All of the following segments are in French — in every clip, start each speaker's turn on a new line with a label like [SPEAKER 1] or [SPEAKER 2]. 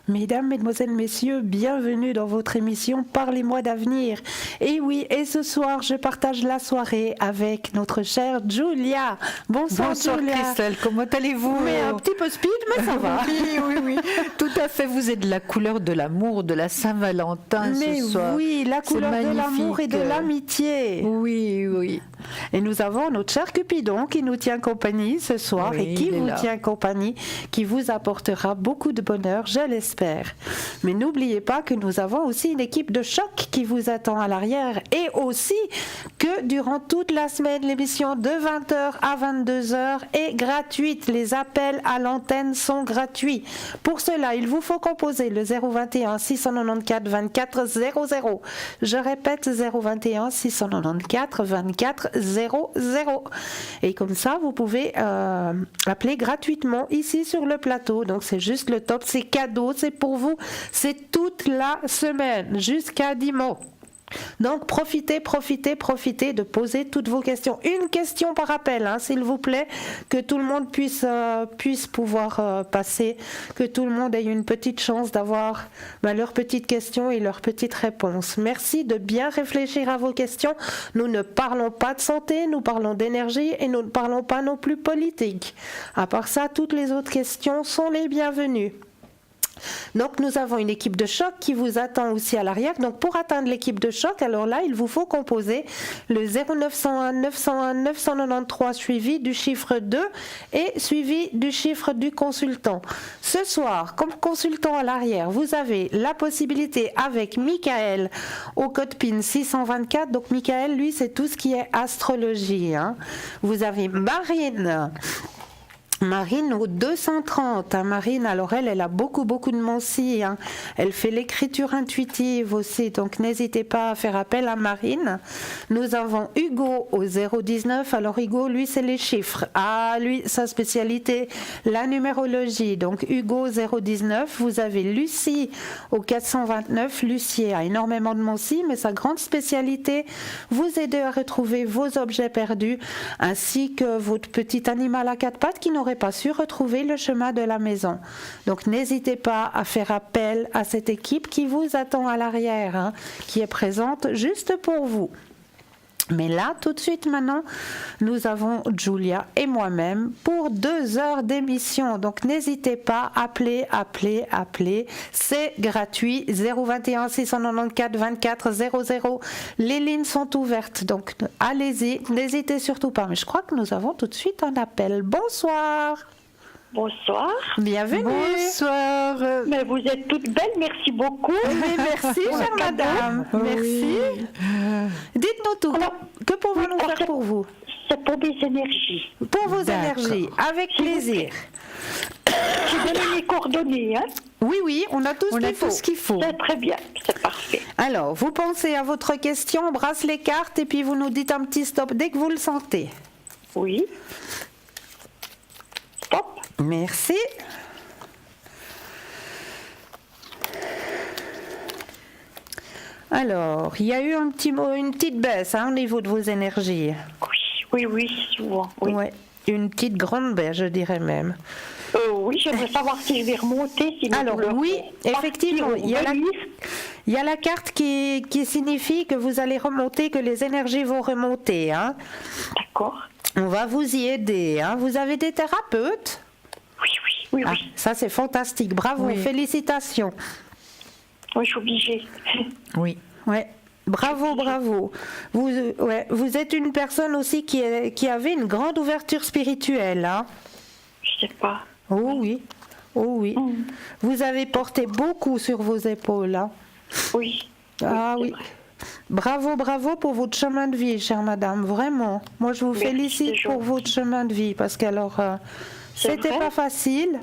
[SPEAKER 1] Mesdames, Mesdemoiselles, Messieurs, bienvenue dans votre émission Parlez-moi d'avenir. Et oui, et ce soir, je partage la soirée avec notre chère Julia. Bonsoir Julia.
[SPEAKER 2] Christelle, comment allez-vous?
[SPEAKER 1] Mais un petit peu speed, mais ça va.
[SPEAKER 2] Oui, tout à fait. Vous êtes de la couleur de l'amour, de la Saint-Valentin
[SPEAKER 1] mais
[SPEAKER 2] ce soir.
[SPEAKER 1] Oui, la couleur de l'amour et de l'amitié.
[SPEAKER 2] Oui.
[SPEAKER 1] Et nous avons notre cher Cupidon qui nous tient compagnie ce soir et qui vous tient compagnie, qui vous apportera beaucoup de bonheur, je l'espère. Mais n'oubliez pas que nous avons aussi une équipe de choc qui vous attend à l'arrière et aussi que durant toute la semaine, l'émission de 20h à 22h est gratuite. Les appels à l'antenne sont gratuits. Pour cela, il vous faut composer le 021 694 24 00. Je répète 021 694 24 00. Et comme ça, vous pouvez appeler gratuitement ici sur le plateau. Donc c'est juste le top, c'est cadeau, c'est pour vous, c'est toute la semaine jusqu'à dimanche. Donc profitez de poser toutes vos questions. Une question par appel, s'il vous plaît, que tout le monde puisse pouvoir passer, que tout le monde ait une petite chance d'avoir leurs petites questions et leurs petites réponses. Merci de bien réfléchir à vos questions. Nous ne parlons pas de santé, nous parlons d'énergie et nous ne parlons pas non plus politique. À part ça, toutes les autres questions sont les bienvenues. Donc nous avons une équipe de choc qui vous attend aussi à l'arrière. Donc pour atteindre l'équipe de choc, alors là il vous faut composer le 0901 901 993 suivi du chiffre 2 et suivi du chiffre du consultant. Ce soir, comme consultant à l'arrière, vous avez la possibilité avec Michael au code PIN 624. Donc Michael, lui, c'est tout ce qui est astrologie. Vous avez Marine au 230. Marine, alors elle a beaucoup de mensis. Elle fait l'écriture intuitive aussi, donc n'hésitez pas à faire appel à Marine. Nous avons Hugo au 019. Alors Hugo, lui, c'est les chiffres. Lui, sa spécialité, la numérologie. Donc Hugo 019. Vous avez Lucie au 429. Lucie a énormément de mensis, mais sa grande spécialité, vous aider à retrouver vos objets perdus, ainsi que votre petit animal à quatre pattes qui n'aurait pas su retrouver le chemin de la maison. Donc n'hésitez pas à faire appel à cette équipe qui vous attend à l'arrière, qui est présente juste pour vous. Mais là, tout de suite maintenant, nous avons Julia et moi-même pour 2 heures d'émission. Donc n'hésitez pas, appelez. C'est gratuit, 021 694 24 00. Les lignes sont ouvertes, donc allez-y, n'hésitez surtout pas. Mais je crois que nous avons tout de suite un appel. Bonsoir.
[SPEAKER 3] Bonsoir.
[SPEAKER 1] Bienvenue.
[SPEAKER 2] Bonsoir.
[SPEAKER 3] Mais vous êtes toutes belles, merci beaucoup.
[SPEAKER 1] Mais merci, chère madame. Merci. Dites-nous tout.
[SPEAKER 3] Alors,
[SPEAKER 1] que pouvons-nous faire pour vous?
[SPEAKER 3] C'est pour mes énergies.
[SPEAKER 1] Pour vos énergies, avec plaisir.
[SPEAKER 3] J'ai donné mes coordonnées,
[SPEAKER 1] Oui, on a tout ce qu'il faut.
[SPEAKER 3] C'est très bien, c'est parfait.
[SPEAKER 1] Alors, vous pensez à votre question, on brasse les cartes et puis vous nous dites un petit stop dès que vous le sentez.
[SPEAKER 3] Oui. Stop.
[SPEAKER 1] Merci.
[SPEAKER 3] Alors,
[SPEAKER 1] Alors, il y a eu une petite baisse au niveau de vos énergies.
[SPEAKER 3] Oui, souvent. Oui.
[SPEAKER 1] Ouais, une petite grande baisse, je dirais même.
[SPEAKER 3] Oui, j'aimerais savoir si je vais remonter. Si
[SPEAKER 1] alors oui, effectivement, il y a la carte qui signifie que vous allez remonter, que les énergies vont remonter.
[SPEAKER 3] D'accord.
[SPEAKER 1] On va vous y aider. Vous avez des thérapeutes?
[SPEAKER 3] Oui.
[SPEAKER 1] Ça, c'est fantastique. Bravo, félicitations.
[SPEAKER 3] Oui, je suis obligée.
[SPEAKER 1] Oui. Ouais. Bravo. Vous êtes une personne aussi qui avait une grande ouverture spirituelle.
[SPEAKER 3] Je sais pas.
[SPEAKER 1] Oh oui. Vous avez porté beaucoup sur vos épaules.
[SPEAKER 3] Oui.
[SPEAKER 1] Oui. Bravo pour votre chemin de vie, chère madame. Vraiment. Moi, je vous félicite pour votre chemin de vie parce qu'alors, c'était pas facile.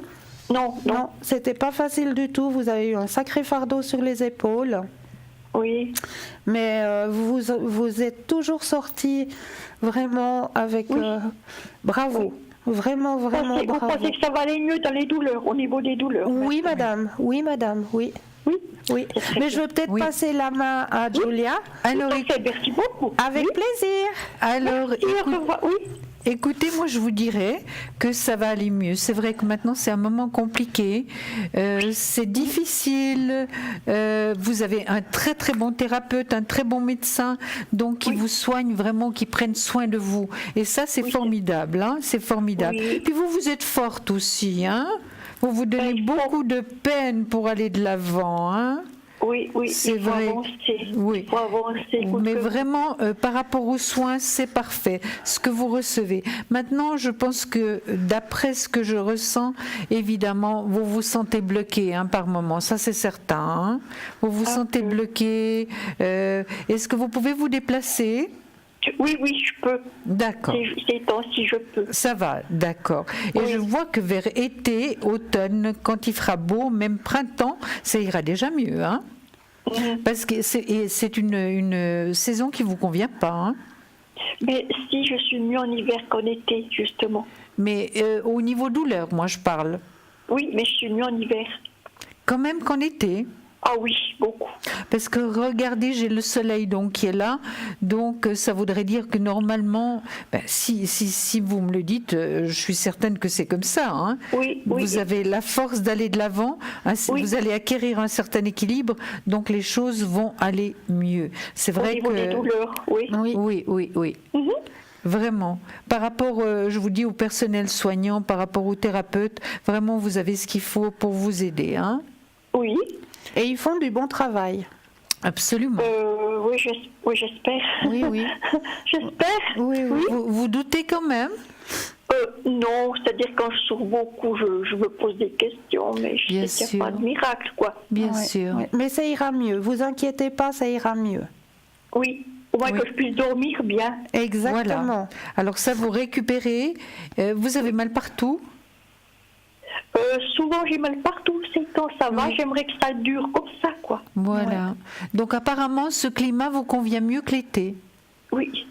[SPEAKER 3] Non,
[SPEAKER 1] c'était pas facile du tout. Vous avez eu un sacré fardeau sur les épaules.
[SPEAKER 3] Oui.
[SPEAKER 1] Mais vous êtes toujours sortie vraiment avec... bravo.
[SPEAKER 3] Oui.
[SPEAKER 1] Vraiment, bravo.
[SPEAKER 3] Vous pensez que ça va aller mieux dans les douleurs, au niveau des douleurs?
[SPEAKER 1] Oui, madame. Oui. Mais je vais peut-être passer la main à Julia.
[SPEAKER 3] Alors, merci beaucoup.
[SPEAKER 1] Avec plaisir.
[SPEAKER 2] Alors, Écoutez, moi je vous dirais que ça va aller mieux. C'est vrai que maintenant c'est un moment compliqué, c'est difficile. Vous avez un très très bon thérapeute, un très bon médecin, donc qui vous soigne vraiment, qui prennent soin de vous. Et ça c'est formidable, hein, c'est formidable.
[SPEAKER 3] Oui.
[SPEAKER 2] Puis vous êtes forte aussi, hein. Vous vous donnez beaucoup de peine pour aller de l'avant, hein.
[SPEAKER 3] Oui,
[SPEAKER 2] C'est
[SPEAKER 3] il faut
[SPEAKER 2] vrai.
[SPEAKER 3] avancer.
[SPEAKER 2] Oui.
[SPEAKER 3] Il faut avancer.
[SPEAKER 2] Mais vraiment, par rapport aux soins, c'est parfait, ce que vous recevez. Maintenant, je pense que, d'après ce que je ressens, évidemment, vous vous sentez bloqué hein, par moment, ça c'est certain. Hein. Vous vous sentez bloqué. Est-ce que vous pouvez vous déplacer ?
[SPEAKER 3] Oui, je peux.
[SPEAKER 2] D'accord.
[SPEAKER 3] Ces temps-ci, je peux.
[SPEAKER 2] Ça va, d'accord. Et je vois que vers été, automne, quand il fera beau, même printemps, ça ira déjà mieux. Hein. Parce que c'est une saison qui ne vous convient pas. Hein.
[SPEAKER 3] Mais si, je suis mieux en hiver qu'en été, justement.
[SPEAKER 2] Mais au niveau douleur, moi je parle.
[SPEAKER 3] Oui, mais je suis mieux en hiver.
[SPEAKER 2] Quand même qu'en été.
[SPEAKER 3] Ah oui, beaucoup.
[SPEAKER 2] Parce que regardez, j'ai le soleil donc qui est là, donc ça voudrait dire que normalement, si vous me le dites, je suis certaine que c'est comme ça. Hein.
[SPEAKER 3] Oui.
[SPEAKER 2] Vous avez la force d'aller de l'avant, hein, vous allez acquérir un certain équilibre, donc les choses vont aller mieux. C'est vrai
[SPEAKER 3] au niveau des douleurs, oui.
[SPEAKER 2] Oui. Vraiment. Par rapport, je vous dis, au personnel soignant, par rapport aux thérapeutes, vraiment vous avez ce qu'il faut pour vous aider. Hein.
[SPEAKER 3] Oui.
[SPEAKER 1] Et ils font du bon travail.
[SPEAKER 2] Absolument.
[SPEAKER 3] Oui, j'espère.
[SPEAKER 1] Oui.
[SPEAKER 3] J'espère.
[SPEAKER 1] Oui.
[SPEAKER 2] Vous doutez quand même?
[SPEAKER 3] Non, c'est-à-dire quand je souffre beaucoup, je me pose des questions, mais je sais qu'il n'y a pas de miracle, quoi.
[SPEAKER 2] Bien sûr.
[SPEAKER 1] Ouais. Mais ça ira mieux. Vous inquiétez pas, ça ira mieux.
[SPEAKER 3] Oui, au moins que je puisse dormir bien.
[SPEAKER 1] Exactement.
[SPEAKER 2] Voilà. Alors ça, vous récupérez. Vous avez mal partout?
[SPEAKER 3] Souvent, j'ai mal partout. C'est quand ça va, j'aimerais que ça dure comme ça, quoi.
[SPEAKER 2] Voilà.
[SPEAKER 1] Ouais.
[SPEAKER 2] Donc apparemment, ce climat vous convient mieux que l'été.
[SPEAKER 3] Oui.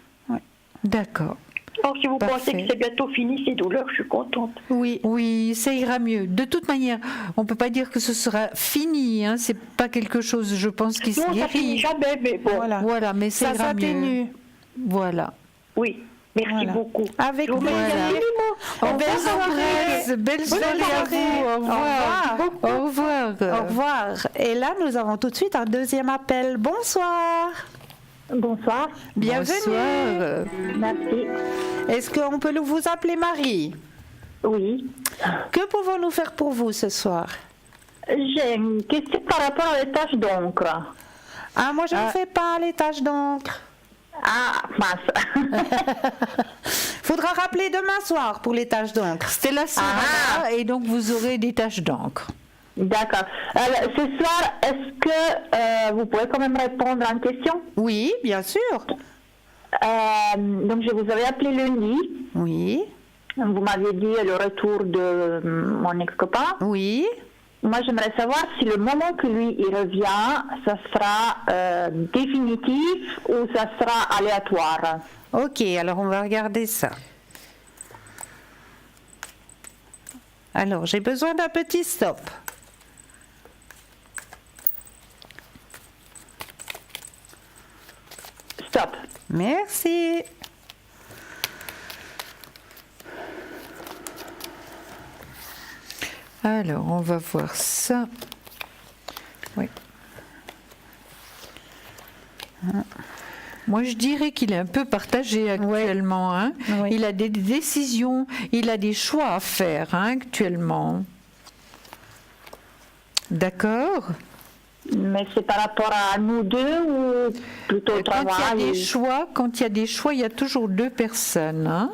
[SPEAKER 2] D'accord.
[SPEAKER 3] Alors, si vous
[SPEAKER 2] Parfait.
[SPEAKER 3] pensez que c'est bientôt fini, ces douleurs, je suis contente.
[SPEAKER 2] Oui, ça ira mieux. De toute manière, on peut pas dire que ce sera fini. Hein. C'est pas quelque chose, je pense, qui se
[SPEAKER 3] Non, ça finit
[SPEAKER 2] guérit.
[SPEAKER 3] jamais, mais bon.
[SPEAKER 2] Voilà, mais ça ira mieux.
[SPEAKER 1] s'atténue.
[SPEAKER 2] Voilà.
[SPEAKER 3] Oui, merci beaucoup.
[SPEAKER 1] Avec
[SPEAKER 3] Je vous
[SPEAKER 1] plaisir.
[SPEAKER 3] remercie infiniment.
[SPEAKER 2] Belle soirée à vous. Au revoir. Au revoir.
[SPEAKER 1] Au revoir. Et là, nous avons tout de suite un deuxième appel. Bonsoir.
[SPEAKER 3] Bonsoir.
[SPEAKER 1] Bienvenue.
[SPEAKER 2] Bonsoir.
[SPEAKER 3] Merci.
[SPEAKER 1] Est-ce qu'on peut vous appeler Marie?
[SPEAKER 3] Oui.
[SPEAKER 1] Que pouvons-nous faire pour vous ce soir?
[SPEAKER 3] J'ai une question par rapport à les taches d'encre.
[SPEAKER 1] Ah, moi, je ne fais pas les taches d'encre.
[SPEAKER 3] Ah, mince.
[SPEAKER 1] Faudra rappeler demain soir pour les taches d'encre.
[SPEAKER 2] C'était la soirée et donc vous aurez des taches d'encre.
[SPEAKER 3] D'accord. Alors, ce soir, est-ce que vous pouvez quand même répondre à une question?
[SPEAKER 1] Oui, bien sûr.
[SPEAKER 3] Donc, je vous avais appelé lundi.
[SPEAKER 1] Oui,
[SPEAKER 3] Vous m'aviez dit le retour de mon ex-copain.
[SPEAKER 1] oui.
[SPEAKER 3] Moi, j'aimerais savoir si le moment que lui il revient, ça sera définitif ou ça sera aléatoire.
[SPEAKER 1] Ok, alors on va regarder ça. Alors, j'ai besoin d'un petit stop.
[SPEAKER 3] Stop.
[SPEAKER 1] Merci.
[SPEAKER 2] Alors, on va voir ça. Oui. Moi, je dirais qu'il est un peu partagé actuellement. Hein.
[SPEAKER 1] Oui.
[SPEAKER 2] Il a des décisions, il a des choix à faire hein, actuellement. D'accord.
[SPEAKER 3] Mais c'est par rapport à nous deux ou plutôt au travail?
[SPEAKER 2] Quand il y a des choix, il y a toujours deux personnes. Hein.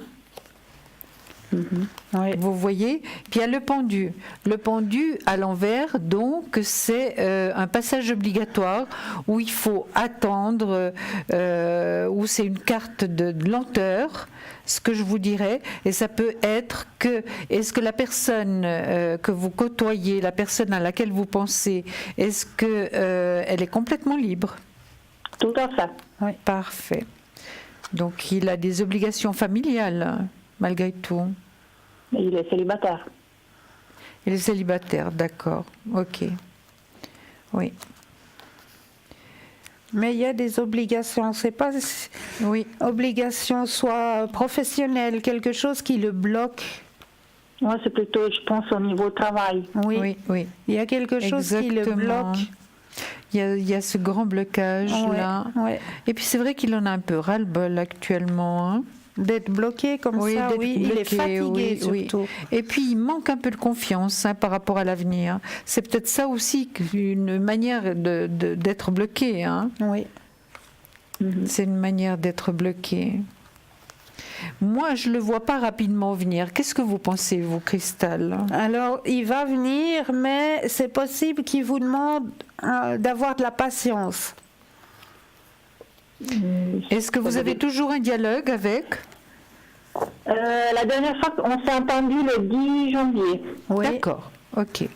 [SPEAKER 1] Oui.
[SPEAKER 2] Vous voyez? Puis il y a le pendu. Le pendu à l'envers, donc, c'est un passage obligatoire où il faut attendre, où c'est une carte de lenteur, ce que je vous dirais. Et ça peut être que, est-ce que la personne que vous côtoyez, la personne à laquelle vous pensez, est-ce qu'elle est complètement libre?
[SPEAKER 3] Tout à fait.
[SPEAKER 1] Oui.
[SPEAKER 2] Parfait. Donc il a des obligations familiales, malgré tout.
[SPEAKER 3] Il est célibataire.
[SPEAKER 2] Il est célibataire, d'accord. Ok. Oui.
[SPEAKER 1] Mais il y a des obligations, c'est pas obligations soit professionnelles, quelque chose qui le bloque.
[SPEAKER 3] Moi, c'est plutôt, je pense, au niveau travail.
[SPEAKER 1] Oui. Il y a quelque chose qui le bloque.
[SPEAKER 2] Il y a ce grand blocage là.
[SPEAKER 1] Ouais.
[SPEAKER 2] Et puis c'est vrai qu'il en a un peu ras-le-bol actuellement. Hein.
[SPEAKER 1] D'être bloqué comme ça, il est fatigué surtout.
[SPEAKER 2] Et puis il manque un peu de confiance par rapport à l'avenir. C'est peut-être ça aussi une manière d'être bloqué. Hein.
[SPEAKER 1] Oui.
[SPEAKER 2] C'est une manière d'être bloqué. Moi, je ne le vois pas rapidement venir. Qu'est-ce que vous pensez, vous, Cristal?
[SPEAKER 1] Alors, il va venir, mais c'est possible qu'il vous demande d'avoir de la patience.
[SPEAKER 2] Est-ce que vous avez toujours un dialogue avec?
[SPEAKER 3] La dernière fois, on s'est entendu le 10 janvier.
[SPEAKER 2] Oui. D'accord, ok. Et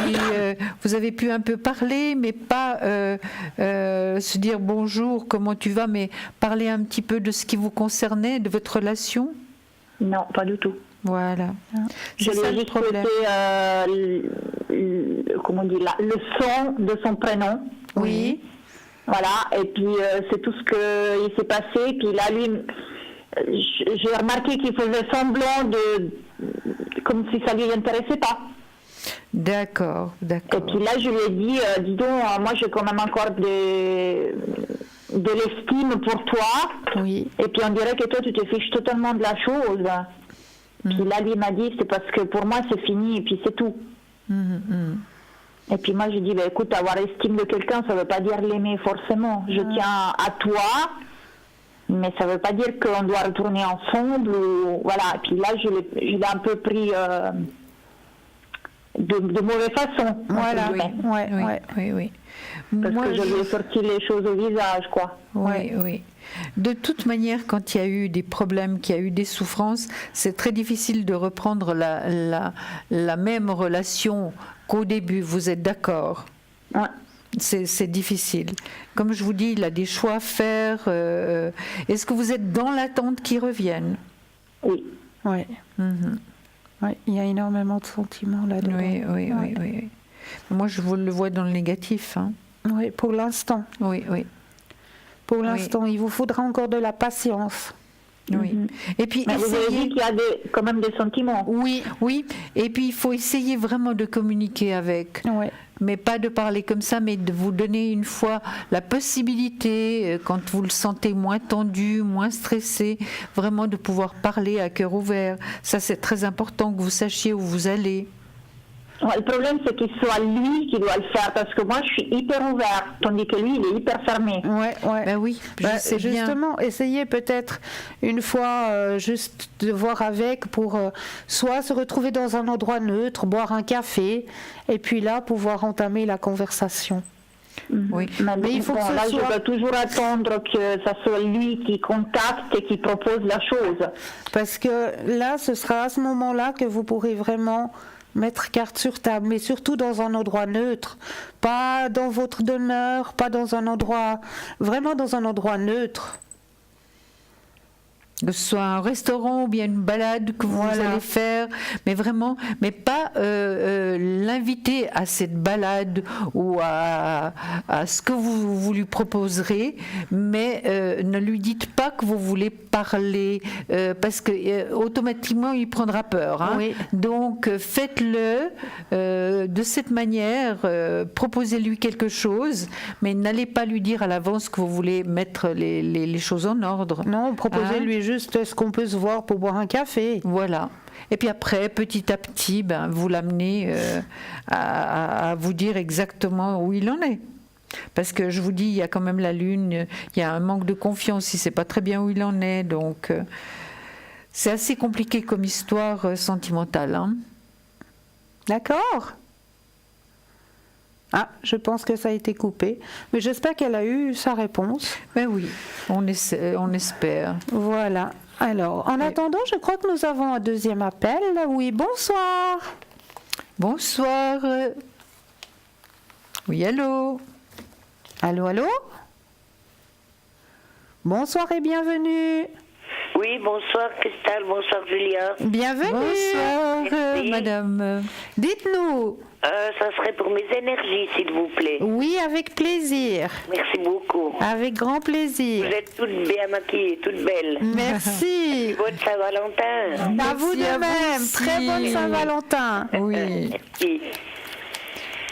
[SPEAKER 2] puis, vous avez pu un peu parler, mais pas se dire bonjour, comment tu vas, mais parler un petit peu de ce qui vous concernait, de votre relation?
[SPEAKER 3] Non, pas du tout.
[SPEAKER 2] Voilà.
[SPEAKER 3] Je lui ai juste souhaité le son de son prénom.
[SPEAKER 1] Oui.
[SPEAKER 3] Voilà, et puis c'est tout ce qu'il s'est passé. Puis là, lui, j'ai remarqué qu'il faisait semblant comme si ça lui intéressait pas.
[SPEAKER 2] D'accord.
[SPEAKER 3] Et puis là, je lui ai dit, dis donc, moi j'ai quand même encore de l'estime pour toi.
[SPEAKER 1] Oui.
[SPEAKER 3] Et puis on dirait que toi, tu te fiches totalement de la chose. Puis là, lui m'a dit, c'est parce que pour moi, c'est fini, et puis c'est tout. Et puis moi, j'ai dit, écoute, avoir l'estime de quelqu'un, ça ne veut pas dire l'aimer forcément. Je tiens à toi, mais ça ne veut pas dire qu'on doit retourner ensemble. Voilà. Et puis là, je l'ai un peu pris de mauvaise façon.
[SPEAKER 1] Voilà.
[SPEAKER 2] Oui.
[SPEAKER 3] Parce que je lui ai sorti les choses au visage, quoi.
[SPEAKER 2] Oui. De toute manière, quand il y a eu des problèmes, qu'il y a eu des souffrances, c'est très difficile de reprendre la même relation qu'au début. Vous êtes d'accord?
[SPEAKER 3] Ouais.
[SPEAKER 2] C'est difficile. Comme je vous dis, il a des choix à faire. Est-ce que vous êtes dans l'attente qu'il revienne?
[SPEAKER 3] Oui.
[SPEAKER 1] Oui. Oui, il y a énormément de sentiments là-dedans.
[SPEAKER 2] Oui. Moi, je le vois dans le négatif. Hein.
[SPEAKER 1] Oui, pour l'instant.
[SPEAKER 2] Oui.
[SPEAKER 1] Pour l'instant, il vous faudra encore de la patience.
[SPEAKER 2] Oui. Et puis,
[SPEAKER 3] mais vous avez dit qu'il y a quand même des sentiments.
[SPEAKER 2] Oui. Et puis, il faut essayer vraiment de communiquer avec.
[SPEAKER 1] Oui.
[SPEAKER 2] Mais pas de parler comme ça, mais de vous donner une fois la possibilité, quand vous le sentez moins tendu, moins stressé, vraiment de pouvoir parler à cœur ouvert. Ça, c'est très important que vous sachiez où vous allez.
[SPEAKER 3] Ouais, le problème, c'est qu'il soit lui qui doit le faire, parce que moi, je suis hyper ouverte, tandis que lui, il est hyper fermé.
[SPEAKER 2] Ben oui, je sais bien.
[SPEAKER 1] Justement, essayez peut-être une fois juste de voir avec pour soit se retrouver dans un endroit neutre, boire un café, et puis là, pouvoir entamer la conversation.
[SPEAKER 2] Oui.
[SPEAKER 3] Mais il faut que là, je dois toujours attendre que ça soit lui qui contacte et qui propose la chose.
[SPEAKER 1] Parce que là, ce sera à ce moment-là que vous pourrez vraiment mettre carte sur table, mais surtout dans un endroit neutre, pas dans votre demeure, pas dans un endroit, vraiment dans un endroit neutre.
[SPEAKER 2] Que ce soit un restaurant ou bien une balade que vous allez faire, mais vraiment, mais pas l'inviter à cette balade ou à ce que vous lui proposerez, mais ne lui dites pas que vous voulez parler, parce que automatiquement il prendra peur. Hein.
[SPEAKER 1] Oui.
[SPEAKER 2] Donc faites-le de cette manière, proposez-lui quelque chose, mais n'allez pas lui dire à l'avance que vous voulez mettre les choses en ordre.
[SPEAKER 1] Non, proposez-lui juste est-ce qu'on peut se voir pour boire un café.
[SPEAKER 2] Voilà. Et puis après, petit à petit, vous l'amenez à vous dire exactement où il en est. Parce que je vous dis, il y a quand même la lune, il y a un manque de confiance, il ne sait pas très bien où il en est. Donc, c'est assez compliqué comme histoire sentimentale. Hein.
[SPEAKER 1] D'accord. Ah, je pense que ça a été coupé. Mais j'espère qu'elle a eu sa réponse.
[SPEAKER 2] Ben oui, on espère.
[SPEAKER 1] Voilà. Alors, en attendant, je crois que nous avons un deuxième appel. Oui, bonsoir.
[SPEAKER 2] Bonsoir. Oui, allô.
[SPEAKER 1] Allô. Bonsoir et bienvenue.
[SPEAKER 4] Oui, bonsoir Christelle, bonsoir Julia.
[SPEAKER 1] Bienvenue.
[SPEAKER 2] Bonsoir, madame.
[SPEAKER 1] Dites-nous.
[SPEAKER 4] Ça serait pour mes énergies, s'il vous plaît.
[SPEAKER 1] Oui, avec plaisir.
[SPEAKER 4] Merci beaucoup.
[SPEAKER 1] Avec grand
[SPEAKER 4] Vous
[SPEAKER 1] plaisir.
[SPEAKER 4] êtes toutes bien maquillées, toutes belles.
[SPEAKER 1] Merci.
[SPEAKER 4] Bonne Saint-Valentin.
[SPEAKER 1] À vous de
[SPEAKER 2] à vous
[SPEAKER 1] même.
[SPEAKER 2] aussi.
[SPEAKER 1] Très bonne Saint-Valentin.
[SPEAKER 2] Oui.
[SPEAKER 4] Merci.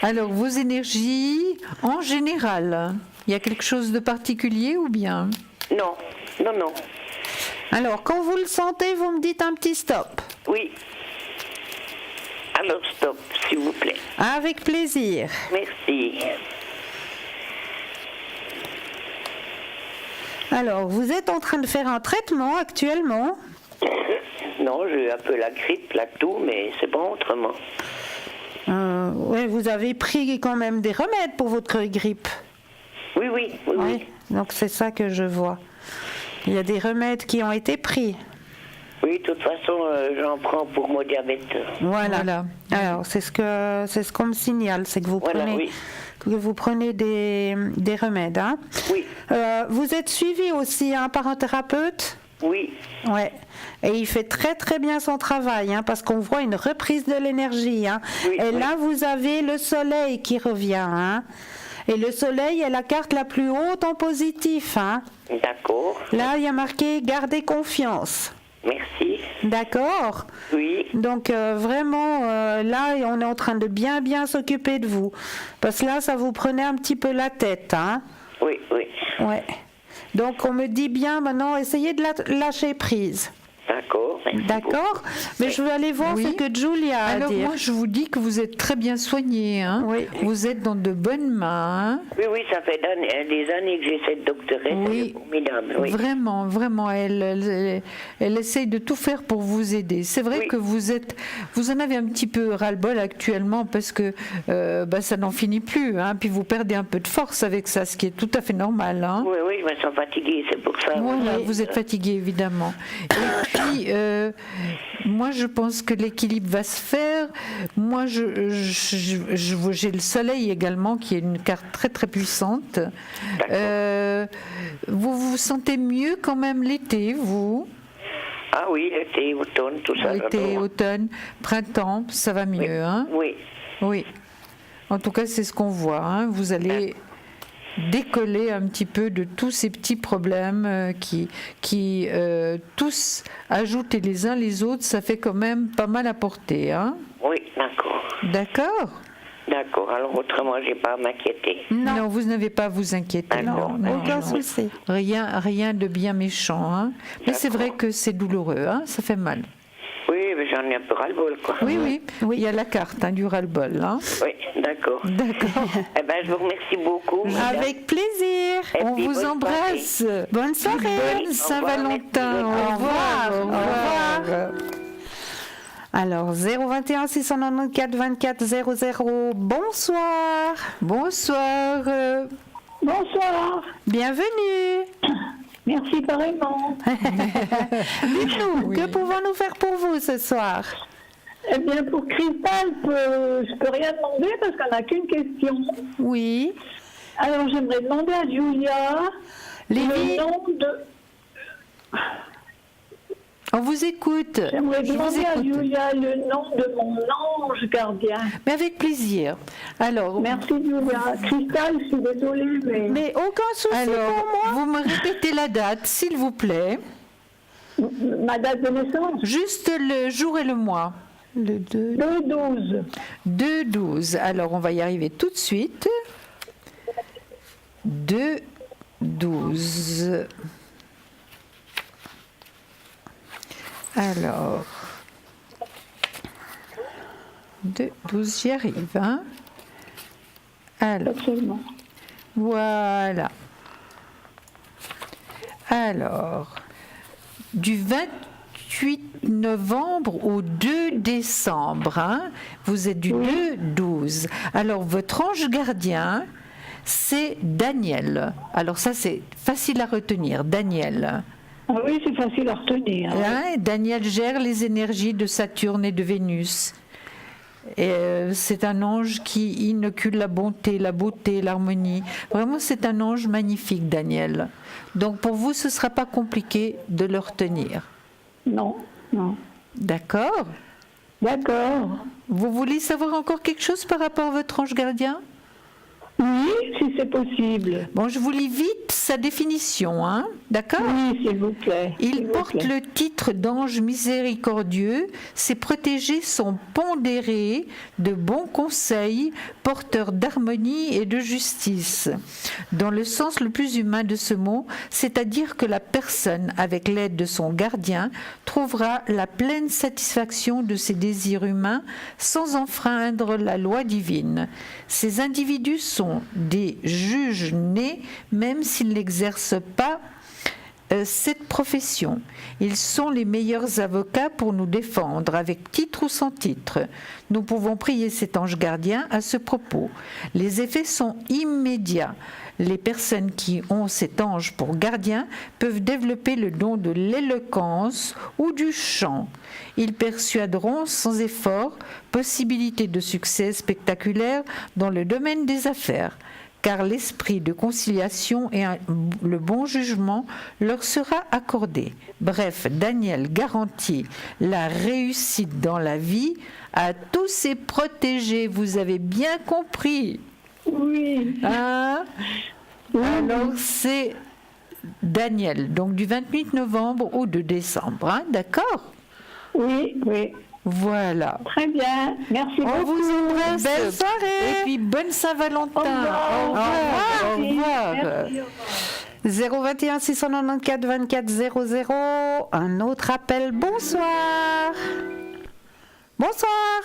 [SPEAKER 2] Alors, vos énergies, en général, il y a quelque chose de particulier ou bien?
[SPEAKER 4] Non, non, non.
[SPEAKER 1] Alors, quand vous le sentez, vous me dites un petit stop.
[SPEAKER 4] Oui. Alors stop, s'il vous plaît.
[SPEAKER 1] Avec plaisir.
[SPEAKER 4] Merci.
[SPEAKER 1] Alors, vous êtes en train de faire un traitement actuellement.
[SPEAKER 4] Non, j'ai un peu la grippe, la toux, mais c'est bon autrement.
[SPEAKER 1] Ouais, vous avez pris quand même des remèdes pour votre grippe.
[SPEAKER 4] Oui, oui, oui, oui.
[SPEAKER 1] Oui. Donc, c'est ça que je vois. Il y a des remèdes qui ont été pris.
[SPEAKER 4] Oui, de toute façon, j'en prends pour mon diabète.
[SPEAKER 1] Voilà. Alors, c'est ce qu'on me signale, c'est que vous
[SPEAKER 4] Voilà,
[SPEAKER 1] prenez,
[SPEAKER 4] oui.
[SPEAKER 1] que vous prenez des remèdes. Hein.
[SPEAKER 4] Oui,
[SPEAKER 1] Vous êtes suivi aussi hein, par un thérapeute.
[SPEAKER 4] oui,
[SPEAKER 1] Ouais. Et il fait très très bien son travail, hein, parce qu'on voit une reprise de l'énergie. Hein.
[SPEAKER 4] Oui,
[SPEAKER 1] Et
[SPEAKER 4] oui.
[SPEAKER 1] là, vous avez le soleil qui revient. Hein. Et le soleil est la carte la plus haute en positif. Hein.
[SPEAKER 4] d'accord.
[SPEAKER 1] Là, il y a marqué garder confiance.
[SPEAKER 4] Merci.
[SPEAKER 1] D'accord.
[SPEAKER 4] Oui,
[SPEAKER 1] Donc vraiment, là, on est en train de bien s'occuper de vous. Parce que là, ça vous prenait un petit peu la tête. Hein.
[SPEAKER 4] oui, oui.
[SPEAKER 1] Ouais. Donc on me dit bien maintenant, essayez de lâcher prise.
[SPEAKER 4] D'accord. merci
[SPEAKER 1] D'accord. Mais je veux aller voir
[SPEAKER 2] Oui.
[SPEAKER 1] ce que Julia a à
[SPEAKER 2] Alors,
[SPEAKER 1] dire.
[SPEAKER 2] moi, je vous dis que vous êtes très bien soignée. Hein.
[SPEAKER 1] Oui.
[SPEAKER 2] Vous êtes dans de bonnes mains.
[SPEAKER 4] beaucoup. Oui, oui, ça fait des années que j'ai cette doctoresse.
[SPEAKER 2] Oui.
[SPEAKER 4] Elle est formidable, oui.
[SPEAKER 2] Vraiment, vraiment, elle essaye de tout faire pour vous aider. C'est vrai
[SPEAKER 4] Oui.
[SPEAKER 2] que vous en avez un petit peu ras-le-bol actuellement parce que ça n'en finit plus. Hein, puis vous perdez un peu de force avec ça, ce qui est tout à fait normal. Hein.
[SPEAKER 4] Oui, oui, je me sens fatiguée, c'est pour ça.
[SPEAKER 2] Voilà, vous êtes fatigué évidemment. Et puis, moi je pense que l'équilibre va se faire. Moi, j'ai le soleil également, qui est une carte très très puissante. Vous vous sentez mieux quand même l'été, vous?
[SPEAKER 4] Ah oui, l'été, automne, tout ça.
[SPEAKER 2] L'été,
[SPEAKER 4] j'adore.
[SPEAKER 2] automne, printemps, ça va mieux, hein?
[SPEAKER 4] Oui,
[SPEAKER 2] Oui. En tout cas, c'est ce qu'on voit. Hein. Vous allez décoller un petit peu de tous ces petits problèmes qui tous ajoutés les uns les autres, ça fait quand même pas mal à porter. Hein.
[SPEAKER 4] oui, d'accord.
[SPEAKER 2] D'accord?
[SPEAKER 4] D'accord, alors autrement, j'ai pas à m'inquiéter.
[SPEAKER 2] Non, vous n'avez pas à vous inquiéter.
[SPEAKER 4] D'accord.
[SPEAKER 1] Aucun souci.
[SPEAKER 2] Rien de bien méchant. Hein. Mais c'est vrai que c'est douloureux, hein. Ça fait mal.
[SPEAKER 4] Oui, mais j'en ai un peu ras-le-bol, quoi.
[SPEAKER 2] Oui. Il y a la carte du ras-le-bol. Hein.
[SPEAKER 4] Oui, d'accord.
[SPEAKER 2] D'accord.
[SPEAKER 4] Eh ben, je vous remercie beaucoup. madame.
[SPEAKER 1] Avec plaisir.
[SPEAKER 4] Et
[SPEAKER 2] On
[SPEAKER 4] puis,
[SPEAKER 2] vous
[SPEAKER 4] bonne
[SPEAKER 2] embrasse.
[SPEAKER 1] Bonne soirée.
[SPEAKER 2] Bonne Saint-Valentin.
[SPEAKER 4] Au
[SPEAKER 2] Au revoir.
[SPEAKER 1] Au revoir. Alors 021 694 24 00. Bonsoir.
[SPEAKER 2] Bonsoir.
[SPEAKER 3] Bonsoir.
[SPEAKER 1] Bienvenue.
[SPEAKER 3] Merci pareillement.
[SPEAKER 1] Dites-nous, que pouvons-nous faire pour vous ce soir?
[SPEAKER 3] Eh bien, pour Cristal, je peux rien demander parce qu'on n'a qu'une question.
[SPEAKER 1] Oui.
[SPEAKER 3] Alors, j'aimerais demander à Julia
[SPEAKER 1] Lévi,
[SPEAKER 3] le nom de...
[SPEAKER 2] On vous écoute.
[SPEAKER 3] J'aimerais
[SPEAKER 2] Je vous
[SPEAKER 3] demander à
[SPEAKER 2] écoute.
[SPEAKER 3] Julia le nom de mon ange gardien.
[SPEAKER 2] Mais avec plaisir. Alors,
[SPEAKER 3] Merci Julia. Cristal, je suis désolée,
[SPEAKER 1] mais aucun souci
[SPEAKER 2] alors
[SPEAKER 1] pour moi.
[SPEAKER 2] vous me répétez la date, s'il vous plaît.
[SPEAKER 3] ma date de naissance,
[SPEAKER 2] Juste le jour et le mois.
[SPEAKER 1] Le 2.
[SPEAKER 3] 2-12.
[SPEAKER 2] 2-12. Alors, on va y arriver tout de suite. 2-12. Alors, 2-12, j'y arrive. Hein. Alors,
[SPEAKER 3] Absolument.
[SPEAKER 2] voilà. Alors, du 28 novembre au 2 décembre, hein, vous êtes du 2-12. Alors, votre ange gardien, c'est Daniel. Alors ça, c'est facile à retenir, Daniel.
[SPEAKER 3] Ah oui, c'est facile à retenir.
[SPEAKER 2] Hein, Daniel gère les énergies de Saturne et de Vénus. Et c'est un ange qui inocule la bonté, la beauté, l'harmonie. Vraiment, c'est un ange magnifique, Daniel. Donc pour vous, ce ne sera pas compliqué de le retenir.
[SPEAKER 3] Non, non.
[SPEAKER 2] D'accord.
[SPEAKER 3] D'accord.
[SPEAKER 2] Vous voulez savoir encore quelque chose par rapport à votre ange gardien ?
[SPEAKER 3] Oui, si c'est possible.
[SPEAKER 2] Bon, je vous lis vite sa définition, hein ? D'accord ?
[SPEAKER 3] Oui, s'il vous plaît.
[SPEAKER 2] Il porte le titre d'ange miséricordieux. Ses protégés sont pondérés, de bons conseils, porteurs d'harmonie et de justice. Dans le sens le plus humain de ce mot, c'est-à-dire que la personne, avec l'aide de son gardien, trouvera la pleine satisfaction de ses désirs humains sans enfreindre la loi divine. Ces individus sont des juges nés, même s'ils n'exercent pas cette profession. Ils sont les meilleurs avocats pour nous défendre, avec titre ou sans titre. Nous pouvons prier cet ange gardien à ce propos. Les effets sont immédiats. Les personnes qui ont cet ange pour gardien peuvent développer le don de l'éloquence ou du chant. Ils persuaderont sans effort, possibilité de succès spectaculaire dans le domaine des affaires, car l'esprit de conciliation et le bon jugement leur sera accordé. Bref, Daniel garantit la réussite dans la vie à tous ses protégés. Vous avez bien compris?
[SPEAKER 3] Oui.
[SPEAKER 2] Hein?
[SPEAKER 3] Oui.
[SPEAKER 2] Alors, c'est Daniel, donc du 28 novembre au 2 décembre, hein? D'accord?
[SPEAKER 3] Oui, oui.
[SPEAKER 2] Voilà.
[SPEAKER 3] Très bien. Merci beaucoup.
[SPEAKER 2] On vous embrasse.
[SPEAKER 1] Belle soirée.
[SPEAKER 2] Et puis, bonne Saint-Valentin.
[SPEAKER 3] Au revoir.
[SPEAKER 2] Au revoir. Au revoir.
[SPEAKER 3] Merci, au revoir.
[SPEAKER 1] 021 694 24 00. Un autre appel. Bonsoir. Bonsoir.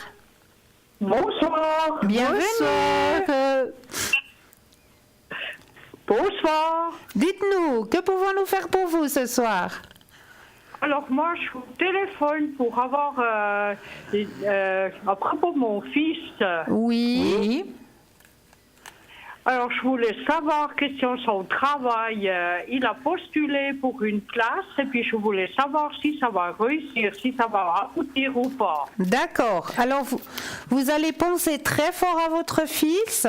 [SPEAKER 3] Bonsoir.
[SPEAKER 1] Bienvenue.
[SPEAKER 3] Bonsoir.
[SPEAKER 1] Dites-nous, que pouvons-nous faire pour vous ce soir?
[SPEAKER 5] Alors moi, je vous téléphone pour avoir, à propos de mon fils,
[SPEAKER 2] Oui.
[SPEAKER 5] alors je voulais savoir, question son travail, il a postulé pour une place et puis je voulais savoir si ça va réussir, si ça va aboutir ou pas.
[SPEAKER 1] D'accord. Alors, vous allez penser très fort à votre fils.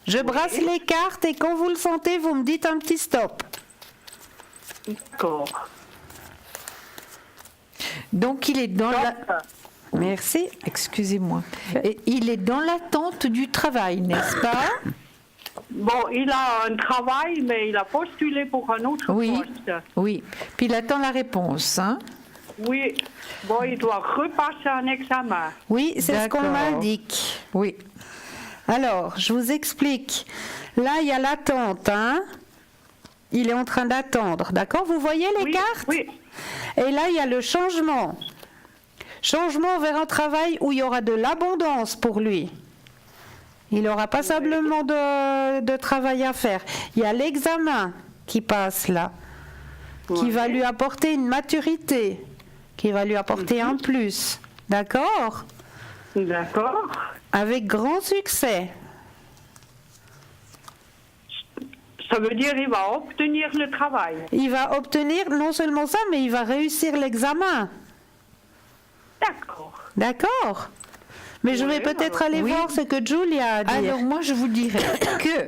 [SPEAKER 1] Je brasse les cartes et quand vous le sentez, vous me dites un petit stop.
[SPEAKER 5] D'accord.
[SPEAKER 2] Donc, il est dans la...
[SPEAKER 1] Merci.
[SPEAKER 2] Excusez-moi. Et il est dans l'attente du travail, n'est-ce pas?
[SPEAKER 5] Bon, il a un travail, mais il a postulé pour un autre
[SPEAKER 2] Oui.
[SPEAKER 5] poste.
[SPEAKER 2] Oui. Puis il attend la réponse, hein?
[SPEAKER 5] Oui. Bon, il doit repasser un examen.
[SPEAKER 1] Oui, c'est ce qu'on
[SPEAKER 2] D'accord.
[SPEAKER 1] m'indique.
[SPEAKER 2] Oui.
[SPEAKER 1] Alors, je vous explique. Là, il y a l'attente, hein? Il est en train d'attendre, d'accord? Vous voyez les
[SPEAKER 5] Oui,
[SPEAKER 1] cartes?
[SPEAKER 5] oui.
[SPEAKER 1] Et là, il y a le changement. Changement vers un travail où il y aura de l'abondance pour lui. Il n'aura pas simplement de travail à faire. Il y a l'examen qui passe là, qui va lui apporter une maturité, qui va lui apporter un plus. D'accord?
[SPEAKER 5] D'accord.
[SPEAKER 1] Avec grand succès.
[SPEAKER 5] Ça veut dire qu'il va obtenir le travail.
[SPEAKER 1] Il va obtenir non seulement ça, mais il va réussir l'examen.
[SPEAKER 5] D'accord.
[SPEAKER 1] D'accord? Mais je vais peut-être aller voir ce que Julia a dit.
[SPEAKER 2] Alors, moi, je vous dirais que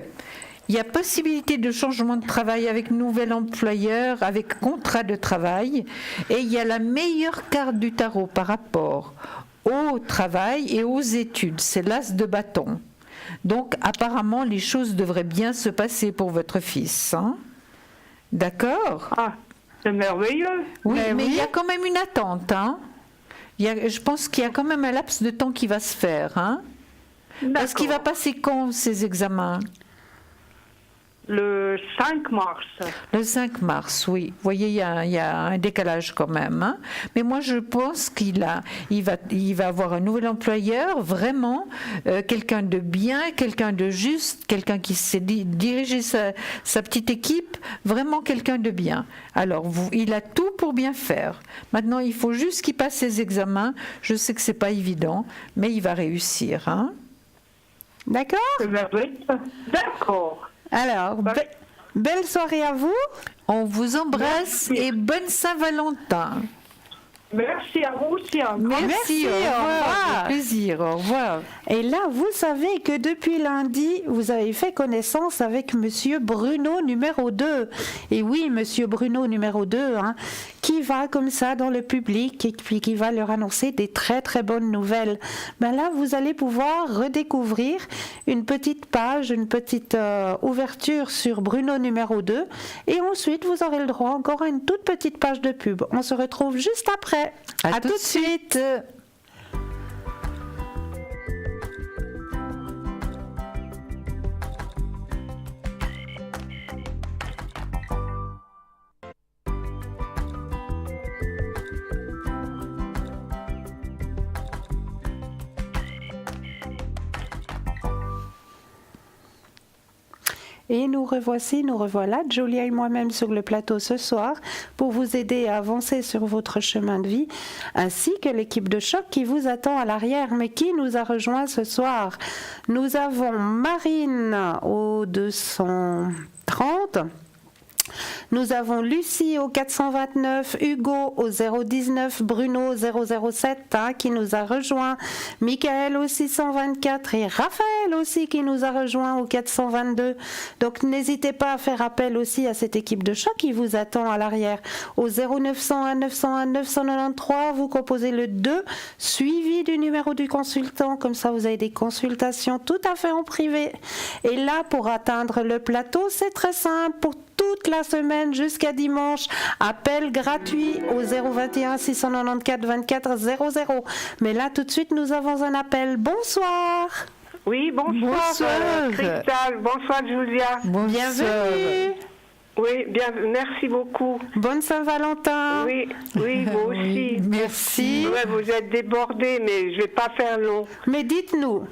[SPEAKER 2] il y a possibilité de changement de travail avec nouvel employeur, avec contrat de travail, et il y a la meilleure carte du tarot par rapport au travail et aux études. C'est l'as de bâton. Donc, apparemment, les choses devraient bien se passer pour votre fils. Hein? D'accord?
[SPEAKER 5] Ah, c'est merveilleux.
[SPEAKER 2] Oui,
[SPEAKER 1] Mais
[SPEAKER 2] mais
[SPEAKER 1] oui.
[SPEAKER 2] il y a quand même une attente. Hein? Je pense qu'il y a quand même un laps de temps qui va se faire. Hein? Parce qu'il va passer quand, ces examens?
[SPEAKER 5] Le 5 mars.
[SPEAKER 2] Le 5 mars, oui. Vous voyez, il y a un décalage quand même. Hein. Mais moi, je pense il va avoir un nouvel employeur, vraiment, quelqu'un de bien, quelqu'un de juste, quelqu'un qui sait diriger sa petite équipe, vraiment quelqu'un de bien. Alors, il a tout pour bien faire. Maintenant, il faut juste qu'il passe ses examens. Je sais que c'est pas évident, mais il va réussir. Hein.
[SPEAKER 1] D'accord?
[SPEAKER 5] C'est merveilleux. D'accord.
[SPEAKER 1] Alors, belle soirée à vous.
[SPEAKER 2] On vous embrasse
[SPEAKER 5] Merci.
[SPEAKER 2] et bonne Saint-Valentin.
[SPEAKER 5] Merci à vous aussi encore.
[SPEAKER 2] Merci, au revoir. Avec plaisir, au revoir.
[SPEAKER 1] Et là, vous savez que depuis lundi, vous avez fait connaissance avec Monsieur Bruno numéro 2. Et oui, Monsieur Bruno numéro 2, qui va comme ça dans le public et puis qui va leur annoncer des très très bonnes nouvelles. Ben là, vous allez pouvoir redécouvrir une petite page, une petite ouverture sur Bruno numéro 2. Et ensuite, vous aurez le droit encore à une toute petite page de pub. On se retrouve juste après. À tout de suite. Et nous revoilà, Julia et moi-même sur le plateau ce soir pour vous aider à avancer sur votre chemin de vie, ainsi que l'équipe de choc qui vous attend à l'arrière. Mais qui nous a rejoint ce soir? Nous avons Marine au 230. Nous avons Lucie au 429, Hugo au 019, Bruno au 007 qui nous a rejoint, Michael au 624 et Raphaël aussi qui nous a rejoint au 422. Donc n'hésitez pas à faire appel aussi à cette équipe de choc qui vous attend à l'arrière. Au 0901 901 993, vous composez le 2 suivi du numéro du consultant. Comme ça, vous avez des consultations tout à fait en privé. Et là, pour atteindre le plateau, c'est très simple. Pour toute la semaine jusqu'à dimanche, appel gratuit au 021 694 24 00. Mais là, tout de suite, nous avons un appel. Bonsoir.
[SPEAKER 6] Oui, bonsoir. Cristal. Bonsoir, Julia.
[SPEAKER 1] Bienvenue.
[SPEAKER 6] Oui, bien, merci beaucoup.
[SPEAKER 1] Bonne Saint-Valentin.
[SPEAKER 6] Oui, vous aussi.
[SPEAKER 1] Oui, merci.
[SPEAKER 6] Ouais, vous êtes débordés, mais je ne vais pas faire long.
[SPEAKER 1] Mais dites-nous.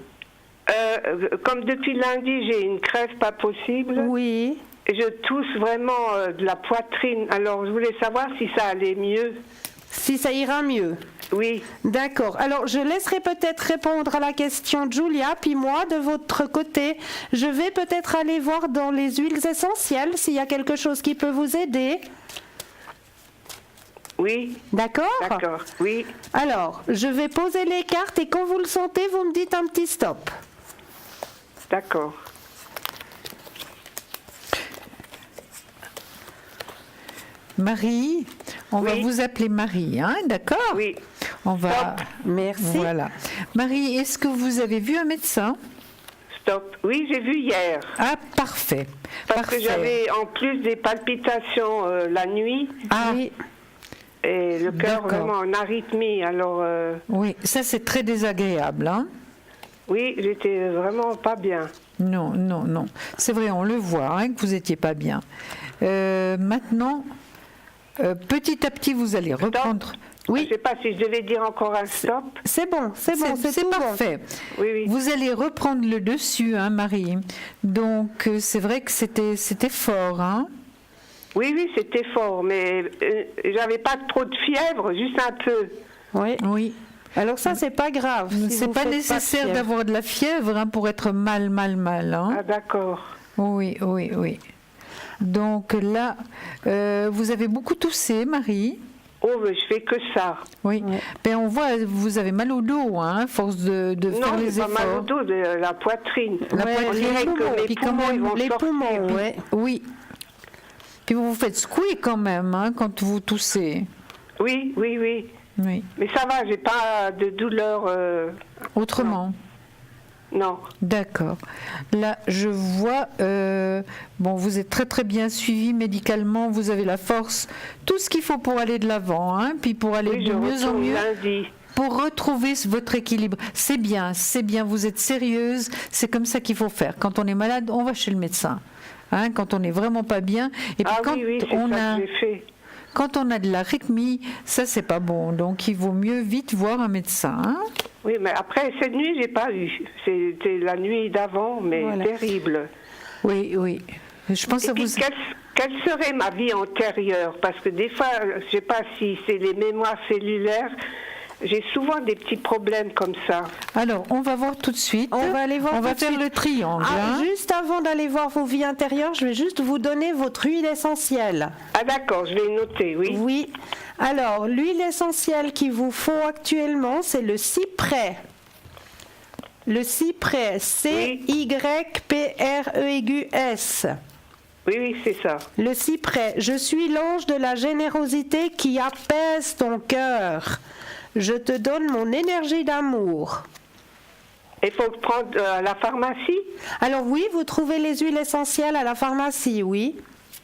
[SPEAKER 6] Comme depuis lundi, j'ai une crève pas possible.
[SPEAKER 1] Oui.
[SPEAKER 6] Je tousse vraiment de la poitrine. Alors, je voulais savoir si ça allait mieux.
[SPEAKER 1] Si ça ira mieux.
[SPEAKER 6] Oui.
[SPEAKER 1] D'accord. Alors, je laisserai peut-être répondre à la question de Julia, puis moi, de votre côté, je vais peut-être aller voir dans les huiles essentielles s'il y a quelque chose qui peut vous aider.
[SPEAKER 6] Oui.
[SPEAKER 1] D'accord ?
[SPEAKER 6] D'accord, oui.
[SPEAKER 1] Alors, je vais poser les cartes et quand vous le sentez, vous me dites un petit stop.
[SPEAKER 6] D'accord.
[SPEAKER 2] Marie, on va vous appeler Marie, d'accord?
[SPEAKER 6] Oui.
[SPEAKER 2] On va.
[SPEAKER 6] Stop.
[SPEAKER 1] Merci.
[SPEAKER 2] Voilà. Marie, est-ce que vous avez vu un médecin?
[SPEAKER 6] Stop. Oui, j'ai vu hier.
[SPEAKER 2] Ah, parfait.
[SPEAKER 6] Parce que j'avais en plus des palpitations la nuit.
[SPEAKER 2] Ah oui.
[SPEAKER 6] Et le cœur vraiment en arythmie. Alors.
[SPEAKER 2] Oui, ça c'est très désagréable,
[SPEAKER 6] Oui, j'étais vraiment pas bien.
[SPEAKER 2] Non. C'est vrai, on le voit que vous n'étiez pas bien. Maintenant, petit à petit, vous allez reprendre.
[SPEAKER 6] Stop.
[SPEAKER 2] Oui.
[SPEAKER 6] Je ne sais pas si je devais dire encore un stop.
[SPEAKER 1] C'est bon, c'est tout
[SPEAKER 2] parfait.
[SPEAKER 6] Bon. Oui.
[SPEAKER 2] Vous allez reprendre le dessus, Marie. Donc, c'est vrai que c'était fort,
[SPEAKER 6] Oui, c'était fort, mais j'avais pas trop de fièvre, juste un peu.
[SPEAKER 2] Oui.
[SPEAKER 1] Alors ça, c'est pas grave. Si
[SPEAKER 2] c'est pas nécessaire d'avoir de la fièvre pour être mal.
[SPEAKER 6] Ah, d'accord.
[SPEAKER 2] Oui. Donc là, vous avez beaucoup toussé, Marie.
[SPEAKER 6] Oh, mais je fais que ça.
[SPEAKER 2] Oui. Ben, on voit, vous avez mal au dos, à force de faire les efforts.
[SPEAKER 6] Non, pas mal au dos, de la poitrine.
[SPEAKER 2] La poitrine,
[SPEAKER 6] on dirait que mes poumons, ils vont sortir.
[SPEAKER 1] Poumons,
[SPEAKER 2] oui. Puis vous vous faites secouer quand même, quand vous toussez.
[SPEAKER 6] Oui. Mais ça va, j'ai pas de douleur.
[SPEAKER 2] Autrement.
[SPEAKER 6] Non.
[SPEAKER 2] D'accord. Là, je vois, vous êtes très très bien suivi médicalement, vous avez la force, tout ce qu'il faut pour aller de l'avant, puis pour aller de mieux en mieux,
[SPEAKER 6] lundi.
[SPEAKER 2] pour retrouver votre équilibre. C'est bien, vous êtes sérieuse, c'est comme ça qu'il faut faire. Quand on est malade, on va chez le médecin. Quand on n'est vraiment pas bien. Et puis quand on a de l'arythmie, ça c'est pas bon. Donc il vaut mieux vite voir un médecin.
[SPEAKER 6] Oui, mais après, cette nuit, j'ai pas eu. C'était la nuit d'avant, mais terrible.
[SPEAKER 2] Oui. Je pense
[SPEAKER 6] Et puis, quelle serait ma vie antérieure? Parce que des fois, je sais pas si c'est les mémoires cellulaires, J'ai souvent des petits problèmes comme ça.
[SPEAKER 2] Alors, on va voir tout de suite.
[SPEAKER 1] On va aller voir
[SPEAKER 2] On va
[SPEAKER 1] tout de
[SPEAKER 2] faire
[SPEAKER 1] suite.
[SPEAKER 2] le triangle.
[SPEAKER 1] Ah,
[SPEAKER 2] hein.
[SPEAKER 1] juste avant d'aller voir vos vies intérieures, je vais juste vous donner votre huile essentielle.
[SPEAKER 6] Ah d'accord, je vais noter, oui.
[SPEAKER 1] Oui. Alors, l'huile essentielle qu'il vous faut actuellement, c'est le cyprès. Le cyprès, C-Y-P-R-E-S.
[SPEAKER 6] Oui, oui, c'est ça.
[SPEAKER 1] Le cyprès, je suis l'ange de la générosité qui apaise ton cœur. Je te donne mon énergie d'amour.
[SPEAKER 6] Il faut le prendre à la pharmacie.
[SPEAKER 1] Alors oui, vous trouvez les huiles essentielles à la pharmacie, oui.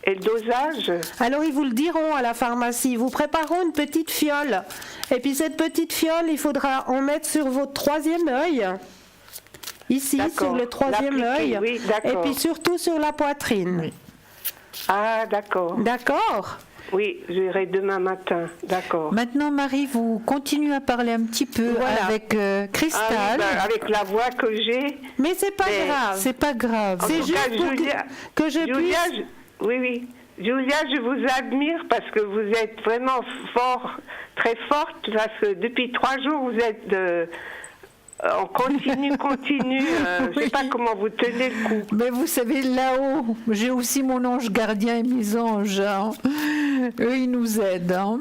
[SPEAKER 6] Et le dosage?
[SPEAKER 1] Alors ils vous le diront à la pharmacie. Vous prépareront une petite fiole. Et puis cette petite fiole, il faudra en mettre sur votre troisième œil. Ici,
[SPEAKER 6] D'accord.
[SPEAKER 1] sur le troisième
[SPEAKER 6] L'appliquer,
[SPEAKER 1] œil.
[SPEAKER 6] oui, d'accord.
[SPEAKER 1] Et puis surtout sur la poitrine.
[SPEAKER 6] Ah d'accord.
[SPEAKER 1] D'accord?
[SPEAKER 6] Oui, j'irai demain matin. D'accord.
[SPEAKER 2] Maintenant, Marie, vous continuez à parler un petit peu
[SPEAKER 1] Voilà.
[SPEAKER 2] avec Cristal.
[SPEAKER 6] Ah oui, ben, avec la voix que j'ai.
[SPEAKER 1] Mais c'est pas
[SPEAKER 6] Mais
[SPEAKER 1] grave.
[SPEAKER 2] C'est pas grave.
[SPEAKER 6] En
[SPEAKER 1] C'est
[SPEAKER 6] tout
[SPEAKER 1] juste
[SPEAKER 6] cas,
[SPEAKER 1] pour
[SPEAKER 6] Julia,
[SPEAKER 1] que je
[SPEAKER 6] Julia,
[SPEAKER 1] puisse...
[SPEAKER 6] oui, oui. Julia, je vous admire parce que vous êtes vraiment très forte, parce que depuis 3 jours, vous êtes en continu. Je sais pas comment vous tenez le coup.
[SPEAKER 2] Mais vous savez, là-haut, j'ai aussi mon ange gardien et mes anges. hein. Eux, ils nous aident. hein.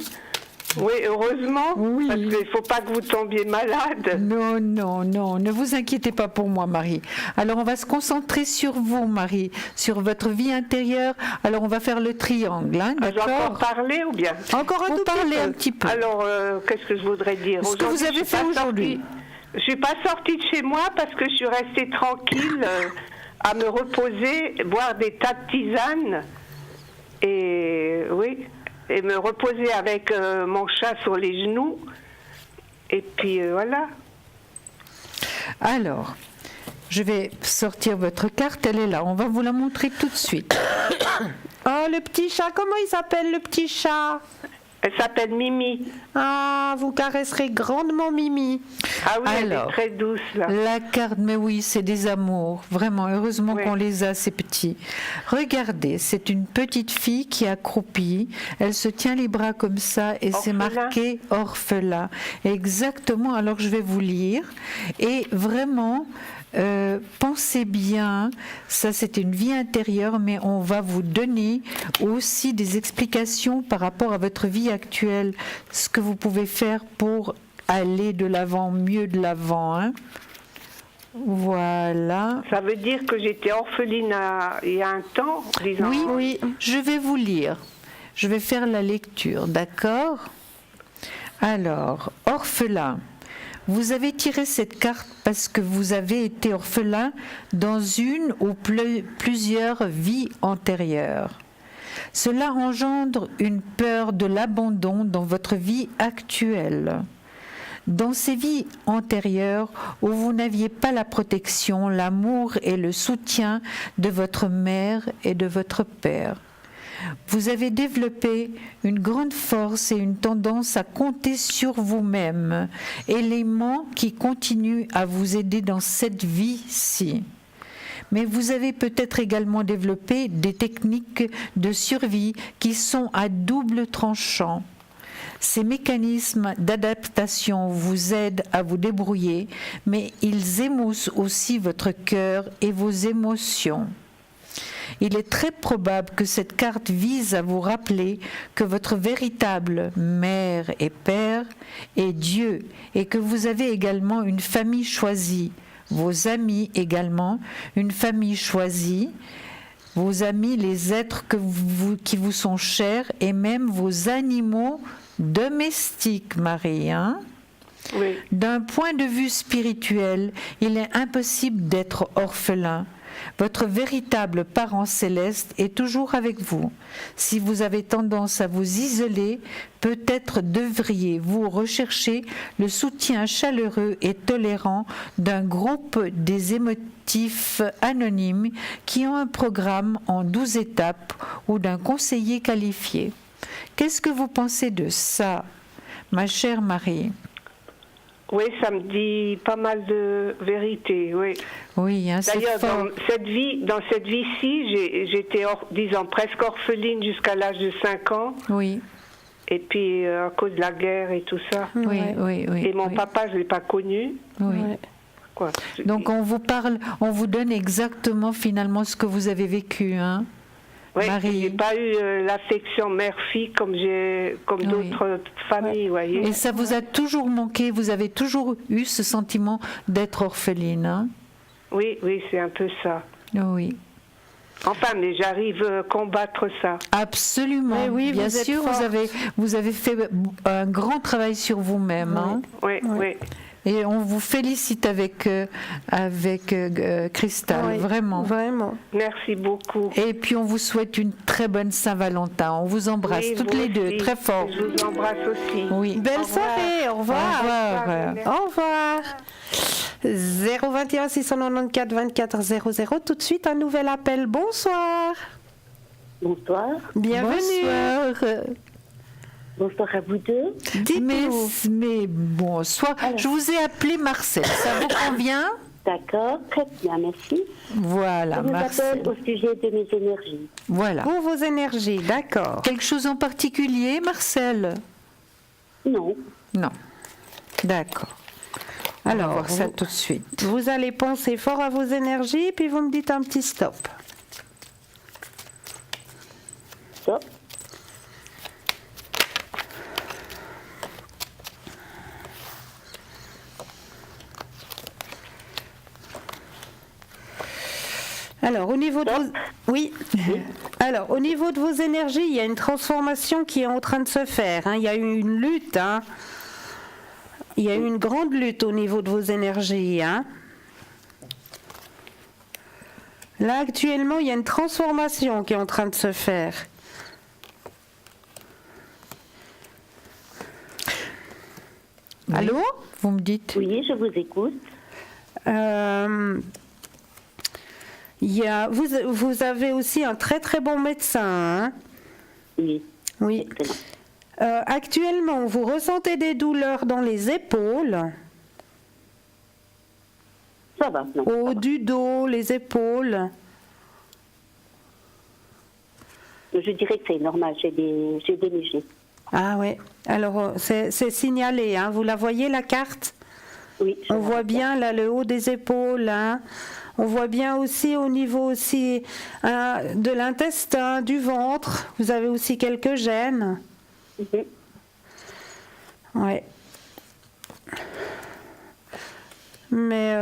[SPEAKER 6] Oui, heureusement,
[SPEAKER 2] Oui.
[SPEAKER 6] parce qu'il ne faut pas que vous tombiez malade.
[SPEAKER 2] Non, non, non, ne vous inquiétez pas pour moi, Marie. Alors, on va se concentrer sur vous, Marie, sur votre vie intérieure. Alors, on va faire le triangle, hein,
[SPEAKER 6] Je dois encore
[SPEAKER 2] d'accord?
[SPEAKER 6] parler ou bien?
[SPEAKER 1] Encore un
[SPEAKER 2] Vous
[SPEAKER 1] tout petit
[SPEAKER 2] parlez
[SPEAKER 1] peu.
[SPEAKER 2] un petit peu.
[SPEAKER 6] Alors, qu'est-ce que je voudrais dire?
[SPEAKER 2] Ce que vous
[SPEAKER 6] Aujourd'hui,
[SPEAKER 2] avez
[SPEAKER 6] je suis
[SPEAKER 2] fait
[SPEAKER 6] pas
[SPEAKER 2] aujourd'hui.
[SPEAKER 6] sortie- Je suis pas sortie de chez moi parce que je suis restée tranquille à me reposer, boire des tas de tisanes et oui, et me reposer avec mon chat sur les genoux. Et puis voilà.
[SPEAKER 2] Alors, je vais sortir votre carte, elle est là. On va vous la montrer tout de suite.
[SPEAKER 1] Oh, le petit chat, comment il s'appelle le petit chat?
[SPEAKER 6] Elle s'appelle Mimi.
[SPEAKER 1] Ah, vous caresserez grandement Mimi.
[SPEAKER 6] Ah oui, elle
[SPEAKER 2] Alors,
[SPEAKER 6] est très douce là.
[SPEAKER 2] La carte, mais oui, c'est des amours. Vraiment, heureusement
[SPEAKER 6] Oui.
[SPEAKER 2] qu'on les a, ces petits. Regardez, c'est une petite fille qui est accroupie. Elle se tient les bras comme ça et c'est
[SPEAKER 6] Orphelin.
[SPEAKER 2] marqué orphelin. Exactement, alors je vais vous lire. Et vraiment, pensez bien, ça c'est une vie intérieure, mais on va vous donner aussi des explications par rapport à votre vie actuelle, ce que vous pouvez faire pour aller de l'avant, mieux de l'avant. hein. Voilà.
[SPEAKER 6] Ça veut dire que j'étais orpheline il y a un temps, disons.
[SPEAKER 2] Oui, oui, je vais vous lire. Je vais faire la lecture, d'accord? Alors, orphelin. Vous avez tiré cette carte parce que vous avez été orphelin dans une ou plusieurs vies antérieures. Cela engendre une peur de l'abandon dans votre vie actuelle. Dans ces vies antérieures où vous n'aviez pas la protection, l'amour et le soutien de votre mère et de votre père. Vous avez développé une grande force et une tendance à compter sur vous-même, élément qui continue à vous aider dans cette vie-ci. Mais vous avez peut-être également développé des techniques de survie qui sont à double tranchant. Ces mécanismes d'adaptation vous aident à vous débrouiller, mais ils émoussent aussi votre cœur et vos émotions. Il est très probable que cette carte vise à vous rappeler que votre véritable mère et père est Dieu et que vous avez également une famille choisie, vos amis également, une famille choisie, vos amis, les êtres qui vous sont chers et même vos animaux domestiques, Marie. hein.
[SPEAKER 6] Oui.
[SPEAKER 2] D'un point de vue spirituel, il est impossible d'être orphelin. Votre véritable parent céleste est toujours avec vous. Si vous avez tendance à vous isoler, peut-être devriez-vous rechercher le soutien chaleureux et tolérant d'un groupe des émotifs anonymes qui ont un programme en 12 étapes ou d'un conseiller qualifié. Qu'est-ce que vous pensez de ça, ma chère Marie ?
[SPEAKER 6] Oui, ça me dit pas mal de vérité, oui.
[SPEAKER 2] Oui, hein, c'est
[SPEAKER 6] D'ailleurs,
[SPEAKER 2] fort.
[SPEAKER 6] dans cette vie-ci, j'étais, disons, presque orpheline jusqu'à l'âge de 5 ans.
[SPEAKER 2] Oui.
[SPEAKER 6] Et puis, à cause de la guerre et tout ça.
[SPEAKER 2] Oui, oui, oui.
[SPEAKER 6] Et mon
[SPEAKER 2] oui.
[SPEAKER 6] papa, je ne l'ai pas connu.
[SPEAKER 2] Oui.
[SPEAKER 1] Ouais.
[SPEAKER 6] Quoi.
[SPEAKER 2] Donc on vous parle, on vous donne exactement finalement ce que vous avez vécu, hein,
[SPEAKER 6] Oui,
[SPEAKER 2] Marie.
[SPEAKER 6] j'ai pas eu l'affection mère-fille comme
[SPEAKER 2] Oui.
[SPEAKER 6] d'autres familles, vous voyez.
[SPEAKER 2] Et ça vous a toujours manqué, vous avez toujours eu ce sentiment d'être orpheline, hein?
[SPEAKER 6] Oui, oui, c'est un peu ça.
[SPEAKER 2] Oui.
[SPEAKER 6] Enfin, mais j'arrive à combattre ça.
[SPEAKER 2] Absolument.
[SPEAKER 1] Mais oui,
[SPEAKER 2] bien
[SPEAKER 1] vous êtes
[SPEAKER 2] sûr,
[SPEAKER 1] forte.
[SPEAKER 2] vous avez fait un grand travail sur vous-même, hein.
[SPEAKER 6] Oui, oui.
[SPEAKER 2] Et on vous félicite avec Cristal,
[SPEAKER 1] Oui,
[SPEAKER 2] vraiment.
[SPEAKER 1] Vraiment.
[SPEAKER 6] Merci beaucoup.
[SPEAKER 2] Et puis on vous souhaite une très bonne Saint-Valentin. On vous embrasse
[SPEAKER 6] Oui,
[SPEAKER 2] toutes
[SPEAKER 6] vous
[SPEAKER 2] les deux,
[SPEAKER 6] aussi.
[SPEAKER 2] très fort.
[SPEAKER 6] Je vous embrasse aussi.
[SPEAKER 2] Oui.
[SPEAKER 1] Belle soirée, au revoir.
[SPEAKER 2] Au revoir.
[SPEAKER 1] Au revoir. 021 694 24 00. Tout de suite, un nouvel appel. Bonsoir.
[SPEAKER 7] Bonsoir.
[SPEAKER 1] Bienvenue.
[SPEAKER 2] Bonsoir.
[SPEAKER 7] Bonsoir à vous deux.
[SPEAKER 1] Dites-nous.
[SPEAKER 2] Mais bonsoir. Je vous ai appelé Marcel. Ça vous convient?
[SPEAKER 7] D'accord, très bien, merci.
[SPEAKER 2] Voilà,
[SPEAKER 7] Je vous
[SPEAKER 2] Marcel.
[SPEAKER 7] appelle au sujet de mes énergies.
[SPEAKER 2] Voilà.
[SPEAKER 1] Pour vos énergies, d'accord.
[SPEAKER 2] Quelque chose en particulier, Marcel?
[SPEAKER 7] Non.
[SPEAKER 2] Non. D'accord. On va voir ça tout de suite.
[SPEAKER 1] Vous allez penser fort à vos énergies, puis vous me dites un petit stop.
[SPEAKER 7] Stop.
[SPEAKER 1] Alors, au niveau de vos... Oui. Alors, au niveau de vos énergies, il y a une transformation qui est en train de se faire, hein. Il y a eu une lutte, hein. Il y a eu une grande lutte au niveau de vos énergies, hein. Là, actuellement, il y a une transformation qui est en train de se faire. Allô?
[SPEAKER 2] Vous me dites?
[SPEAKER 7] Oui, je vous écoute.
[SPEAKER 1] Vous avez aussi un très très bon médecin, hein?
[SPEAKER 7] Oui.
[SPEAKER 1] Oui.
[SPEAKER 7] Excellent.
[SPEAKER 1] Actuellement, vous ressentez des douleurs dans les épaules,
[SPEAKER 7] Ça va, non.
[SPEAKER 1] au du dos, les épaules.
[SPEAKER 7] Je dirais que c'est normal, j'ai des légions.
[SPEAKER 1] Ah oui. Alors, c'est signalé, hein? Vous la voyez, la carte?
[SPEAKER 7] Oui. je
[SPEAKER 1] On
[SPEAKER 7] vois
[SPEAKER 1] voit bien là le haut des épaules, hein? On voit bien aussi au niveau aussi de l'intestin, du ventre. Vous avez aussi quelques gènes.
[SPEAKER 7] Mhm.
[SPEAKER 1] Ouais. Mais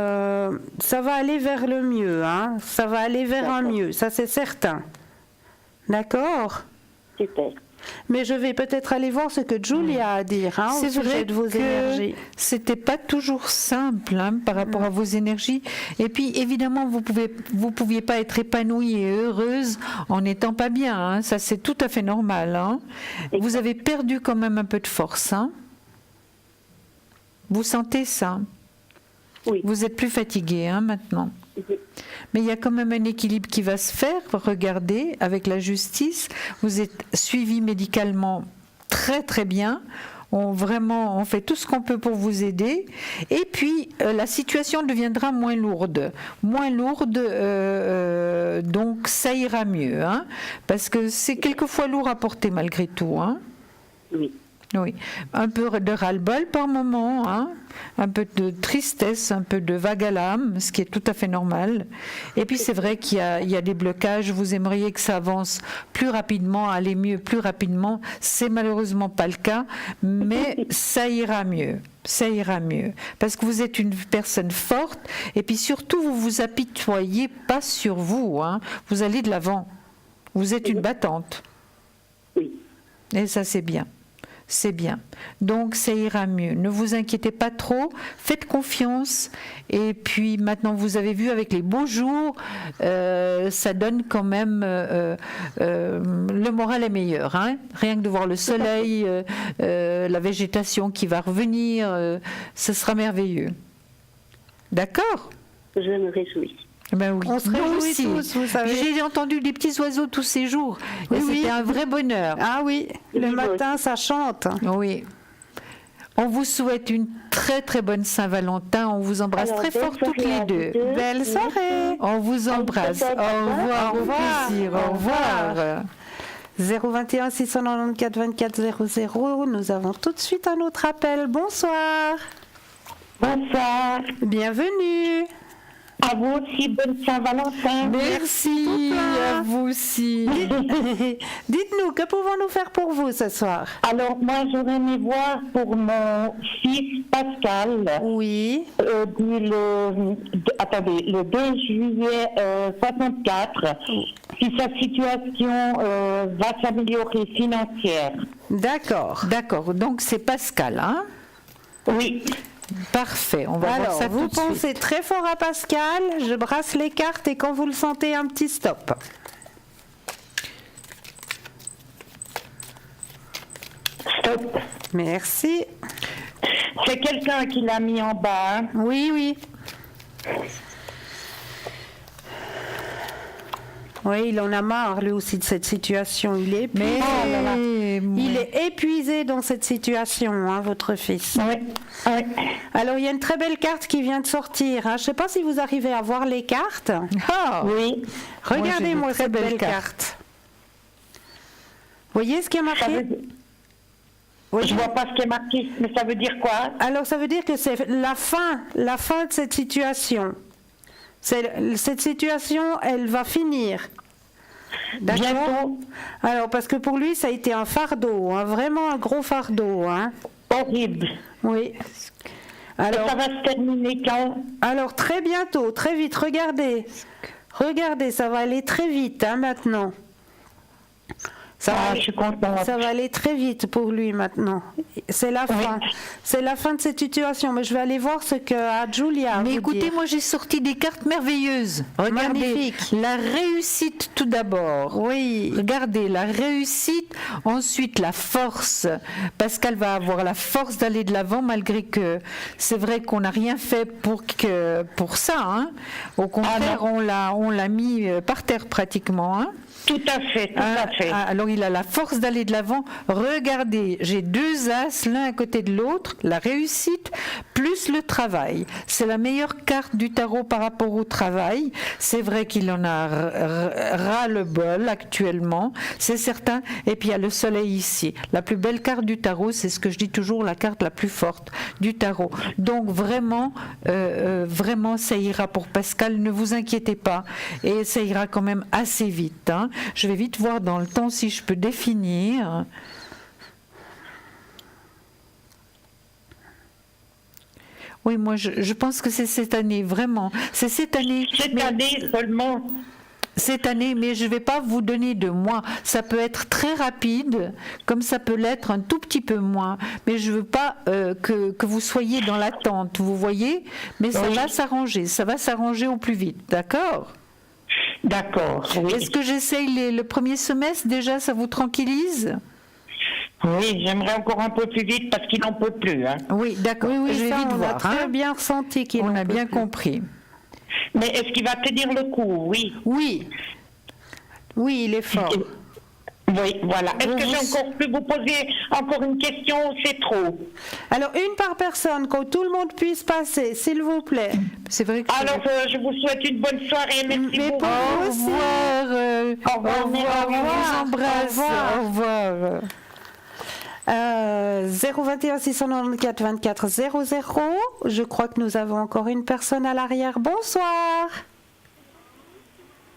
[SPEAKER 1] ça va aller vers le mieux, hein? Ça va aller vers un mieux, ça c'est certain. D'accord?
[SPEAKER 7] Super.
[SPEAKER 1] Mais je vais peut-être aller voir ce que Julia a à dire, hein, au
[SPEAKER 2] C'est
[SPEAKER 1] sujet
[SPEAKER 2] vrai
[SPEAKER 1] de vos
[SPEAKER 2] que
[SPEAKER 1] énergies.
[SPEAKER 2] c'était pas toujours simple, hein, par rapport à vos énergies. Et puis évidemment, vous pouviez pas être épanouie et heureuse en n'étant pas bien, hein. Ça c'est tout à fait normal, hein. Vous avez perdu quand même un peu de force, hein. Vous sentez ça?
[SPEAKER 7] Oui.
[SPEAKER 2] Vous êtes plus fatigué, hein, maintenant.
[SPEAKER 7] Mhm.
[SPEAKER 2] Mais il y a quand même un équilibre qui va se faire. Regardez, avec la justice, vous êtes suivi médicalement très très bien. On fait tout ce qu'on peut pour vous aider. Et puis, la situation deviendra moins lourde. Donc ça ira mieux, hein, parce que c'est quelquefois lourd à porter malgré tout, hein.
[SPEAKER 7] Oui.
[SPEAKER 2] Oui, un peu de ras-le-bol par moment, hein, un peu de tristesse, un peu de vague à l'âme, ce qui est tout à fait normal. Et puis c'est vrai qu'il y a des blocages, vous aimeriez que ça avance plus rapidement, aller mieux plus rapidement. C'est malheureusement pas le cas, mais ça ira mieux. Ça ira mieux. Parce que vous êtes une personne forte, et puis surtout vous vous apitoyez pas sur vous, hein. Vous allez de l'avant. Vous êtes une battante.
[SPEAKER 7] Oui.
[SPEAKER 2] Et ça c'est bien. C'est bien. Donc ça ira mieux. Ne vous inquiétez pas trop. Faites confiance. Et puis maintenant, vous avez vu avec les beaux jours, ça donne quand même le moral est meilleur, hein. Rien que de voir le soleil, la végétation qui va revenir, ce sera merveilleux. D'accord?
[SPEAKER 7] Je me réjouis.
[SPEAKER 2] Ben oui.
[SPEAKER 1] On se
[SPEAKER 2] Nous
[SPEAKER 1] réjouit
[SPEAKER 2] aussi.
[SPEAKER 1] tous, vous savez.
[SPEAKER 2] J'ai entendu des petits oiseaux tous ces jours.
[SPEAKER 1] Oui,
[SPEAKER 2] Et
[SPEAKER 1] oui.
[SPEAKER 2] c'était un vrai bonheur.
[SPEAKER 1] Ah oui, le
[SPEAKER 7] Oui,
[SPEAKER 1] matin, ça chante.
[SPEAKER 2] Oui. On vous souhaite une très très bonne Saint-Valentin. On vous embrasse
[SPEAKER 7] Alors,
[SPEAKER 2] très
[SPEAKER 7] belle
[SPEAKER 2] fort toutes
[SPEAKER 7] soirée
[SPEAKER 2] les
[SPEAKER 7] à
[SPEAKER 2] deux.
[SPEAKER 7] vous deux.
[SPEAKER 1] Belle soirée.
[SPEAKER 2] On vous embrasse.
[SPEAKER 7] Au
[SPEAKER 2] Au revoir,
[SPEAKER 1] Au
[SPEAKER 2] au
[SPEAKER 1] revoir.
[SPEAKER 2] plaisir.
[SPEAKER 1] Au
[SPEAKER 2] Au revoir.
[SPEAKER 1] 021 694 24 00. Nous avons tout de suite un autre appel. Bonsoir.
[SPEAKER 8] Bonsoir.
[SPEAKER 1] Bienvenue.
[SPEAKER 8] À vous aussi, bonne Saint-Valentin.
[SPEAKER 2] Merci à vous aussi.
[SPEAKER 1] Dites-nous, que pouvons-nous faire pour vous ce soir?
[SPEAKER 8] Alors, moi, j'aurais aimé voir pour mon fils Pascal.
[SPEAKER 1] Oui.
[SPEAKER 8] Le 2 juillet 64, si sa situation va s'améliorer financière.
[SPEAKER 1] D'accord.
[SPEAKER 2] D'accord, donc c'est Pascal, hein?
[SPEAKER 8] Oui.
[SPEAKER 2] Parfait, on va voir
[SPEAKER 1] Alors,
[SPEAKER 2] ça
[SPEAKER 1] vous
[SPEAKER 2] tout de suite.
[SPEAKER 1] pensez très fort à Pascal, je brasse les cartes et quand vous le sentez, un petit stop.
[SPEAKER 8] Stop.
[SPEAKER 1] Merci.
[SPEAKER 8] C'est quelqu'un qui l'a mis en bas.
[SPEAKER 1] Oui, oui. Oui, il en a marre lui aussi de cette situation. Il est épuisé, il est épuisé dans cette situation, hein, votre fils.
[SPEAKER 8] Oui. Oui.
[SPEAKER 1] Alors, il y a une très belle carte qui vient de sortir. Hein. Je ne sais pas si vous arrivez à voir les cartes.
[SPEAKER 2] Ah,
[SPEAKER 8] Oui.
[SPEAKER 1] Regardez-moi cette belle carte. Vous voyez ce qui est marqué?
[SPEAKER 8] Je ne vois pas ce qui est marqué, mais ça veut dire quoi?
[SPEAKER 1] Alors, ça veut dire que c'est la fin de cette situation. Cette situation, elle va finir. D'accord. Alors, parce que pour lui, ça a été un fardeau, hein, vraiment un gros fardeau. Hein.
[SPEAKER 8] Horrible.
[SPEAKER 1] Oui. Alors,
[SPEAKER 8] ça va se terminer quand?
[SPEAKER 1] Alors, très bientôt, très vite. Regardez, ça va aller très vite hein, maintenant.
[SPEAKER 8] Je suis contente.
[SPEAKER 1] Ça va aller très vite pour lui maintenant. C'est la fin. C'est la fin de cette situation. Mais je vais aller voir ce qu'a Julia.
[SPEAKER 2] mais écoutez, moi j'ai sorti des cartes merveilleuses. Regardez,
[SPEAKER 1] Magnifique.
[SPEAKER 2] la réussite tout d'abord.
[SPEAKER 1] Oui.
[SPEAKER 2] Regardez, la réussite, ensuite la force. Pascal va avoir la force d'aller de l'avant malgré que c'est vrai qu'on n'a rien fait pour ça. Hein. Au contraire, on l'a mis par terre pratiquement. Hein.
[SPEAKER 8] Tout à fait, tout à fait.
[SPEAKER 2] Alors il a la force d'aller de l'avant. Regardez, j'ai deux as l'un à côté de l'autre, la réussite plus le travail. C'est la meilleure carte du tarot par rapport au travail. C'est vrai qu'il en a ras-le-bol actuellement, c'est certain. Et puis il y a le soleil ici. La plus belle carte du tarot, c'est ce que je dis toujours, la carte la plus forte du tarot. Donc vraiment, vraiment ça ira pour Pascal, ne vous inquiétez pas. Et ça ira quand même assez vite. Hein. Je vais vite voir dans le temps si je peux définir. Oui, moi je pense que c'est cette année, vraiment. C'est cette année.
[SPEAKER 8] Cette année seulement.
[SPEAKER 2] Cette année, mais je ne vais pas vous donner de mois. Ça peut être très rapide, comme ça peut l'être un tout petit peu moins. Mais je ne veux pas que vous soyez dans l'attente, vous voyez. Mais ça va s'arranger au plus vite, d'accord ?
[SPEAKER 8] D'accord. Oui.
[SPEAKER 2] Est-ce que j'essaye le premier semestre déjà, ça vous tranquillise?
[SPEAKER 8] Oui, j'aimerais encore un peu plus vite parce qu'il n'en peut plus. Hein.
[SPEAKER 2] Oui, d'accord.
[SPEAKER 1] Oui,
[SPEAKER 2] je vais vite voir.
[SPEAKER 1] On a très bien ressenti qu'il
[SPEAKER 2] On
[SPEAKER 1] en
[SPEAKER 2] a
[SPEAKER 1] peut
[SPEAKER 2] bien
[SPEAKER 1] plus.
[SPEAKER 2] compris.
[SPEAKER 8] Mais est-ce qu'il va tenir le coup? Oui.
[SPEAKER 1] Oui. Oui, il est fort.
[SPEAKER 8] Oui, voilà. Est-ce que j'ai encore pu vous poser encore une question ou c'est trop?
[SPEAKER 1] Alors, une par personne, que tout le monde puisse passer, s'il vous plaît.
[SPEAKER 2] C'est vrai que
[SPEAKER 8] alors, je vous souhaite une bonne soirée. Merci beaucoup.
[SPEAKER 2] Au revoir.
[SPEAKER 8] Au revoir.
[SPEAKER 2] Au revoir. On vous embrasse. Au revoir.
[SPEAKER 1] 021 694 24 00. Je crois que nous avons encore une personne à l'arrière. Bonsoir.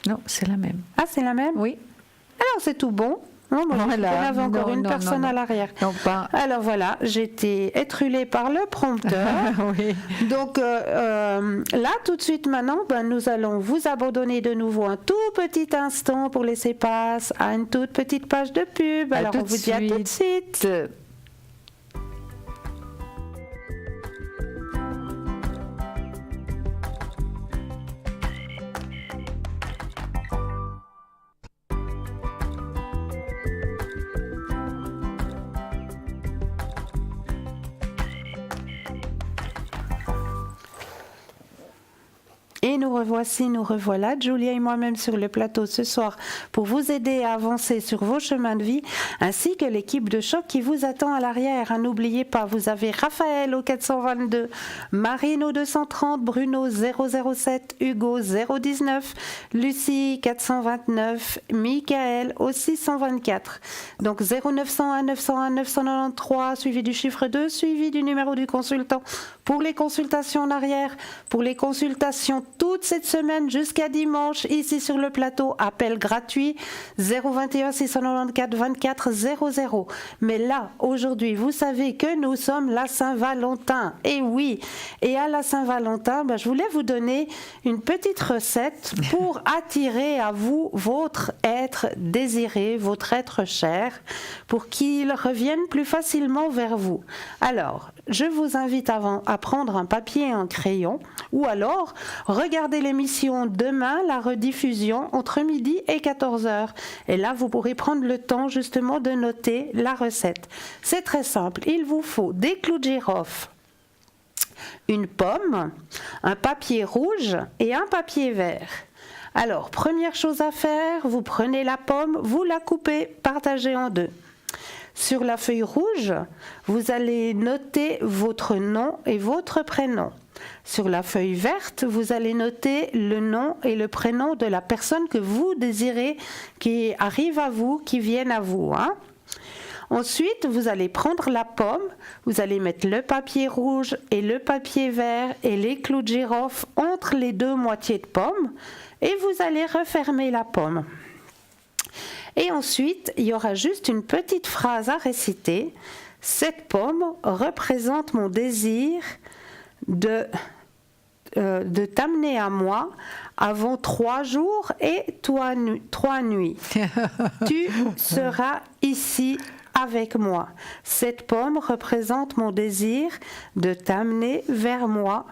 [SPEAKER 2] Non, c'est la même.
[SPEAKER 1] Ah, c'est la même?
[SPEAKER 2] Oui.
[SPEAKER 1] Alors, c'est tout bon. Non, moi,
[SPEAKER 2] Voilà.
[SPEAKER 1] on avait encore une personne à l'arrière.
[SPEAKER 2] Non, pas.
[SPEAKER 1] Alors voilà, j'ai été étrulée par le prompteur.
[SPEAKER 2] Oui.
[SPEAKER 1] Donc là, tout de suite maintenant, nous allons vous abandonner de nouveau un tout petit instant pour laisser place à une toute petite page de pub. Alors on vous dit à tout de suite. Et nous revoici, nous revoilà, Julia et moi-même sur le plateau ce soir pour vous aider à avancer sur vos chemins de vie, ainsi que l'équipe de choc qui vous attend à l'arrière. N'oubliez pas, vous avez Raphaël au 422, Marine au 230, Bruno 007, Hugo 019, Lucie 429, Michael au 624. Donc 0901 901 993, suivi du chiffre 2, suivi du numéro du consultant pour les consultations en arrière, pour les consultations toute cette semaine jusqu'à dimanche, ici sur le plateau, appel gratuit 021 694 24 00. Mais là, aujourd'hui, vous savez que nous sommes la Saint-Valentin. Et oui, et à la Saint-Valentin, je voulais vous donner une petite recette pour attirer à vous votre être désiré, votre être cher, pour qu'il revienne plus facilement vers vous. Alors, je vous invite à prendre un papier et un crayon, ou alors regardez l'émission demain, la rediffusion entre midi et 14h. Et là, vous pourrez prendre le temps justement de noter la recette. C'est très simple. Il vous faut des clous de girofle, une pomme, un papier rouge et un papier vert. Alors, première chose à faire, vous prenez la pomme, vous la coupez, partagez en deux. Sur la feuille rouge, vous allez noter votre nom et votre prénom. Sur la feuille verte, vous allez noter le nom et le prénom de la personne que vous désirez qui arrive à vous, qui vienne à vous. Ensuite, vous allez prendre la pomme, vous allez mettre le papier rouge et le papier vert et les clous de girofle entre les deux moitiés de pomme et vous allez refermer la pomme. Et ensuite, il y aura juste une petite phrase à réciter. Cette pomme représente mon désir de t'amener à moi avant 3 jours et 3 nuits. Tu seras ici avec moi. Cette pomme représente mon désir de t'amener vers moi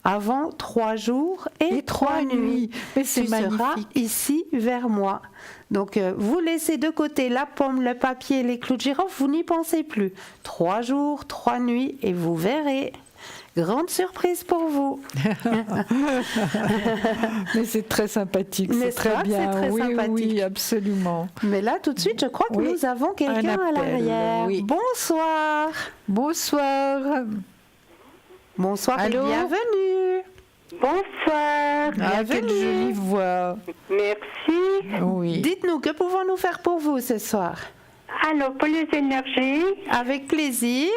[SPEAKER 1] avant 3 jours et 3 nuits.
[SPEAKER 2] Mais c'est
[SPEAKER 1] tu
[SPEAKER 2] magnifique.
[SPEAKER 1] seras ici vers moi. Donc, vous laissez de côté la pomme, le papier, les clous de girofle, vous n'y pensez plus. 3 jours, 3 nuits et vous verrez. Grande surprise pour vous.
[SPEAKER 2] Mais c'est très sympathique, c'est très bien.
[SPEAKER 1] C'est très sympathique.
[SPEAKER 2] Oui, absolument.
[SPEAKER 1] Mais là, tout de suite, je crois que nous avons quelqu'un à l'arrière.
[SPEAKER 2] Oui.
[SPEAKER 1] Bonsoir.
[SPEAKER 2] Bonsoir.
[SPEAKER 1] Bonsoir
[SPEAKER 2] Allô?
[SPEAKER 1] et bienvenue.
[SPEAKER 6] Bonsoir.
[SPEAKER 2] Ah, quelle jolie voix.
[SPEAKER 6] Merci.
[SPEAKER 2] Oui.
[SPEAKER 1] Dites-nous, que pouvons-nous faire pour vous ce soir?
[SPEAKER 6] Alors, pour les énergies,
[SPEAKER 1] Avec plaisir.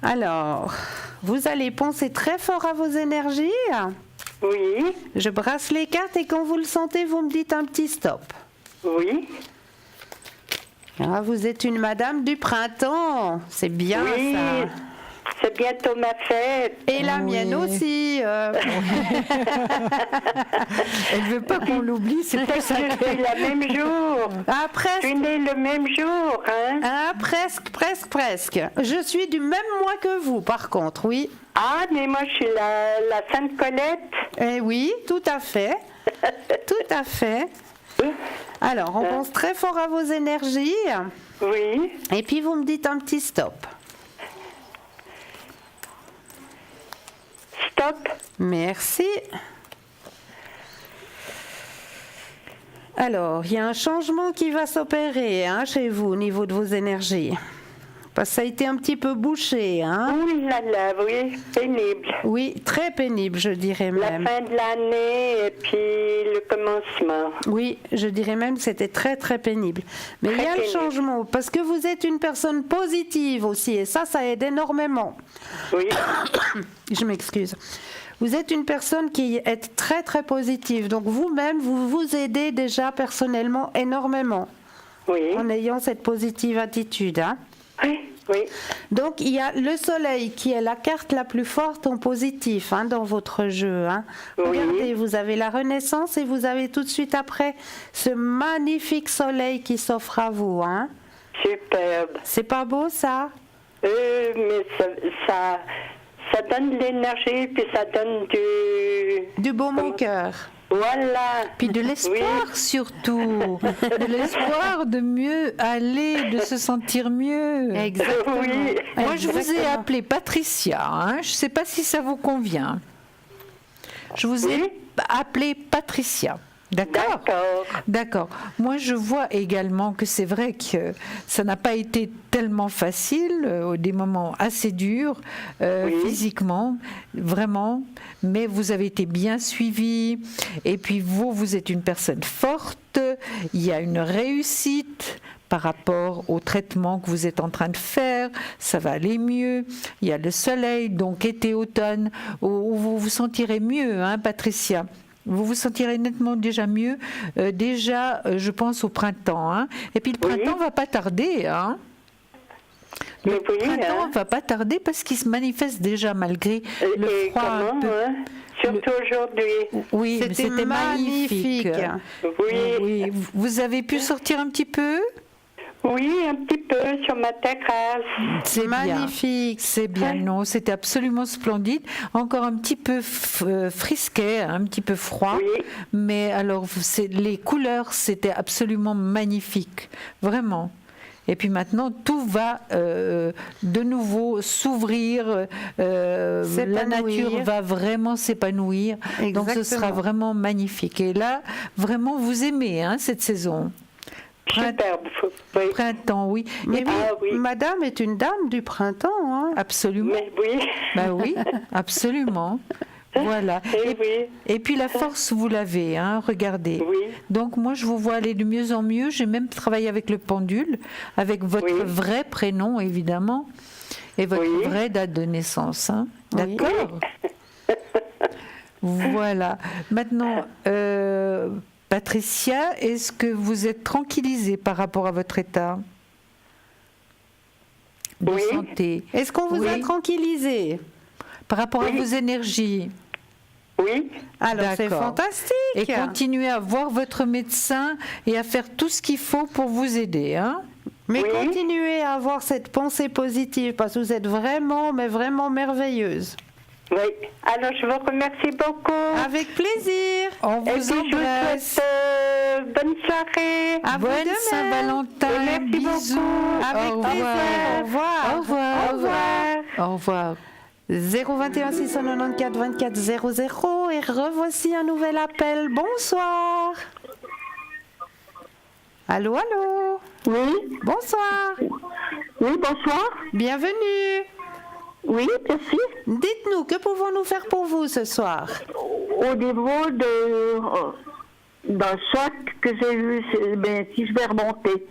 [SPEAKER 1] Alors, vous allez penser très fort à vos énergies.
[SPEAKER 6] oui,
[SPEAKER 1] Je brasse les cartes et quand vous le sentez, vous me dites un petit stop.
[SPEAKER 6] oui,
[SPEAKER 1] Ah, vous êtes une madame du printemps. C'est bien
[SPEAKER 6] oui.
[SPEAKER 1] ça.
[SPEAKER 6] C'est bientôt ma fête.
[SPEAKER 1] Et la mienne aussi.
[SPEAKER 2] Elle veut pas qu'on l'oublie, c'est pas ça.
[SPEAKER 6] Je suis la même jour.
[SPEAKER 1] Ah,
[SPEAKER 6] Je
[SPEAKER 1] presque.
[SPEAKER 6] suis née le même jour, hein.
[SPEAKER 1] Ah, presque. Je suis du même mois que vous, par contre, oui.
[SPEAKER 6] Ah, mais moi, je suis la Sainte Colette.
[SPEAKER 1] Eh oui, tout à fait. Tout à fait. Alors, on pense très fort à vos énergies.
[SPEAKER 6] Oui,
[SPEAKER 1] Et puis, vous me dites un petit stop.
[SPEAKER 6] stop.
[SPEAKER 1] Merci. Alors, il y a un changement qui va s'opérer chez vous au niveau de vos énergies. Parce que ça a été un petit peu bouché.
[SPEAKER 6] Ouh là là, oui, pénible.
[SPEAKER 1] Oui, très pénible, je dirais
[SPEAKER 6] La
[SPEAKER 1] même.
[SPEAKER 6] fin de l'année et puis le commencement.
[SPEAKER 1] Oui, je dirais même que c'était très très pénible. Mais il y a
[SPEAKER 6] Très
[SPEAKER 1] le
[SPEAKER 6] pénible.
[SPEAKER 1] changement, parce que vous êtes une personne positive aussi, et ça aide énormément.
[SPEAKER 6] Oui,
[SPEAKER 1] Je m'excuse. Vous êtes une personne qui est très très positive, donc vous-même, vous vous aidez déjà personnellement énormément
[SPEAKER 6] oui,
[SPEAKER 1] en ayant cette positive attitude.
[SPEAKER 6] oui, oui.
[SPEAKER 1] Donc il y a le soleil qui est la carte la plus forte en positif dans votre jeu.
[SPEAKER 6] Oui.
[SPEAKER 1] Regardez, vous avez la renaissance et vous avez tout de suite après ce magnifique soleil qui s'offre à vous.
[SPEAKER 6] Superbe.
[SPEAKER 1] C'est pas beau ça?
[SPEAKER 6] Mais ça donne de l'énergie, puis ça donne
[SPEAKER 1] Du baume au cœur.
[SPEAKER 6] Voilà.
[SPEAKER 2] Puis de l'espoir surtout. De l'espoir de mieux aller, de se sentir mieux.
[SPEAKER 1] Exactement.
[SPEAKER 6] Oui.
[SPEAKER 2] Moi, je vous ai
[SPEAKER 1] Exactement.
[SPEAKER 2] appelé Patricia. Je ne sais pas si ça vous convient. Je vous ai appelé Patricia. D'accord. D'accord. Moi, je vois également que c'est vrai que ça n'a pas été tellement facile, des moments assez durs, physiquement, vraiment, mais vous avez été bien suivi. Et puis vous êtes une personne forte, il y a une réussite par rapport au traitement que vous êtes en train de faire, ça va aller mieux. Il y a le soleil, donc été-automne, où vous vous sentirez mieux, hein, Patricia. Vous vous sentirez nettement déjà mieux, je pense au printemps. Hein. Et puis le printemps va pas tarder. Hein. Le printemps va pas tarder parce qu'il se manifeste déjà malgré le froid. Un peu.
[SPEAKER 6] Surtout aujourd'hui.
[SPEAKER 2] Oui, c'était magnifique. Oui. Vous avez pu sortir un petit peu ?
[SPEAKER 6] Oui, un petit peu sur ma terrasse.
[SPEAKER 2] C'est magnifique. C'est bien, non, c'était absolument splendide. Encore un petit peu frisquet, un petit peu froid. Mais alors, les couleurs, c'était absolument magnifique. Vraiment. Et puis maintenant, tout va de nouveau s'ouvrir. La nature va vraiment s'épanouir. Exactement. Donc ce sera vraiment magnifique. Et là, vraiment, vous aimez cette saison. Printemps, oui.
[SPEAKER 1] Mais madame est une dame du printemps. Hein.
[SPEAKER 2] Absolument.
[SPEAKER 6] Mais oui.
[SPEAKER 2] Ben oui, absolument. Voilà. Et puis la force, vous l'avez, hein, regardez. Donc moi, je vous vois aller de mieux en mieux. J'ai même travaillé avec le pendule, avec votre vrai prénom, évidemment, et votre vraie date de naissance. Hein. D'accord. Voilà. Maintenant, Patricia, est-ce que vous êtes tranquillisée par rapport à votre état de santé?
[SPEAKER 1] Est-ce qu'on vous a tranquillisé
[SPEAKER 2] par rapport à vos énergies?
[SPEAKER 6] Oui.
[SPEAKER 1] Alors c'est fantastique.
[SPEAKER 2] Et continuez à voir votre médecin et à faire tout ce qu'il faut pour vous aider. Hein?
[SPEAKER 1] Mais continuez à avoir cette pensée positive parce que vous êtes vraiment, mais vraiment merveilleuse.
[SPEAKER 6] Oui, alors je vous remercie beaucoup.
[SPEAKER 1] Avec plaisir.
[SPEAKER 2] On vous embrasse.
[SPEAKER 6] Bonne soirée.
[SPEAKER 2] Bonne Saint-Valentin.
[SPEAKER 6] Merci
[SPEAKER 2] Bisous.
[SPEAKER 6] beaucoup.
[SPEAKER 1] Avec plaisir. Au revoir.
[SPEAKER 2] Au revoir.
[SPEAKER 1] Au revoir.
[SPEAKER 2] Au revoir.
[SPEAKER 1] 021 694 24 00 et revoici un nouvel appel. Bonsoir. Allô.
[SPEAKER 3] Oui.
[SPEAKER 1] Bonsoir.
[SPEAKER 3] Oui, bonsoir.
[SPEAKER 1] Bienvenue.
[SPEAKER 3] Oui, merci.
[SPEAKER 1] Dites-nous, que pouvons-nous faire pour vous ce soir?
[SPEAKER 3] Au niveau d'un choc que j'ai eu, si je vais remonter.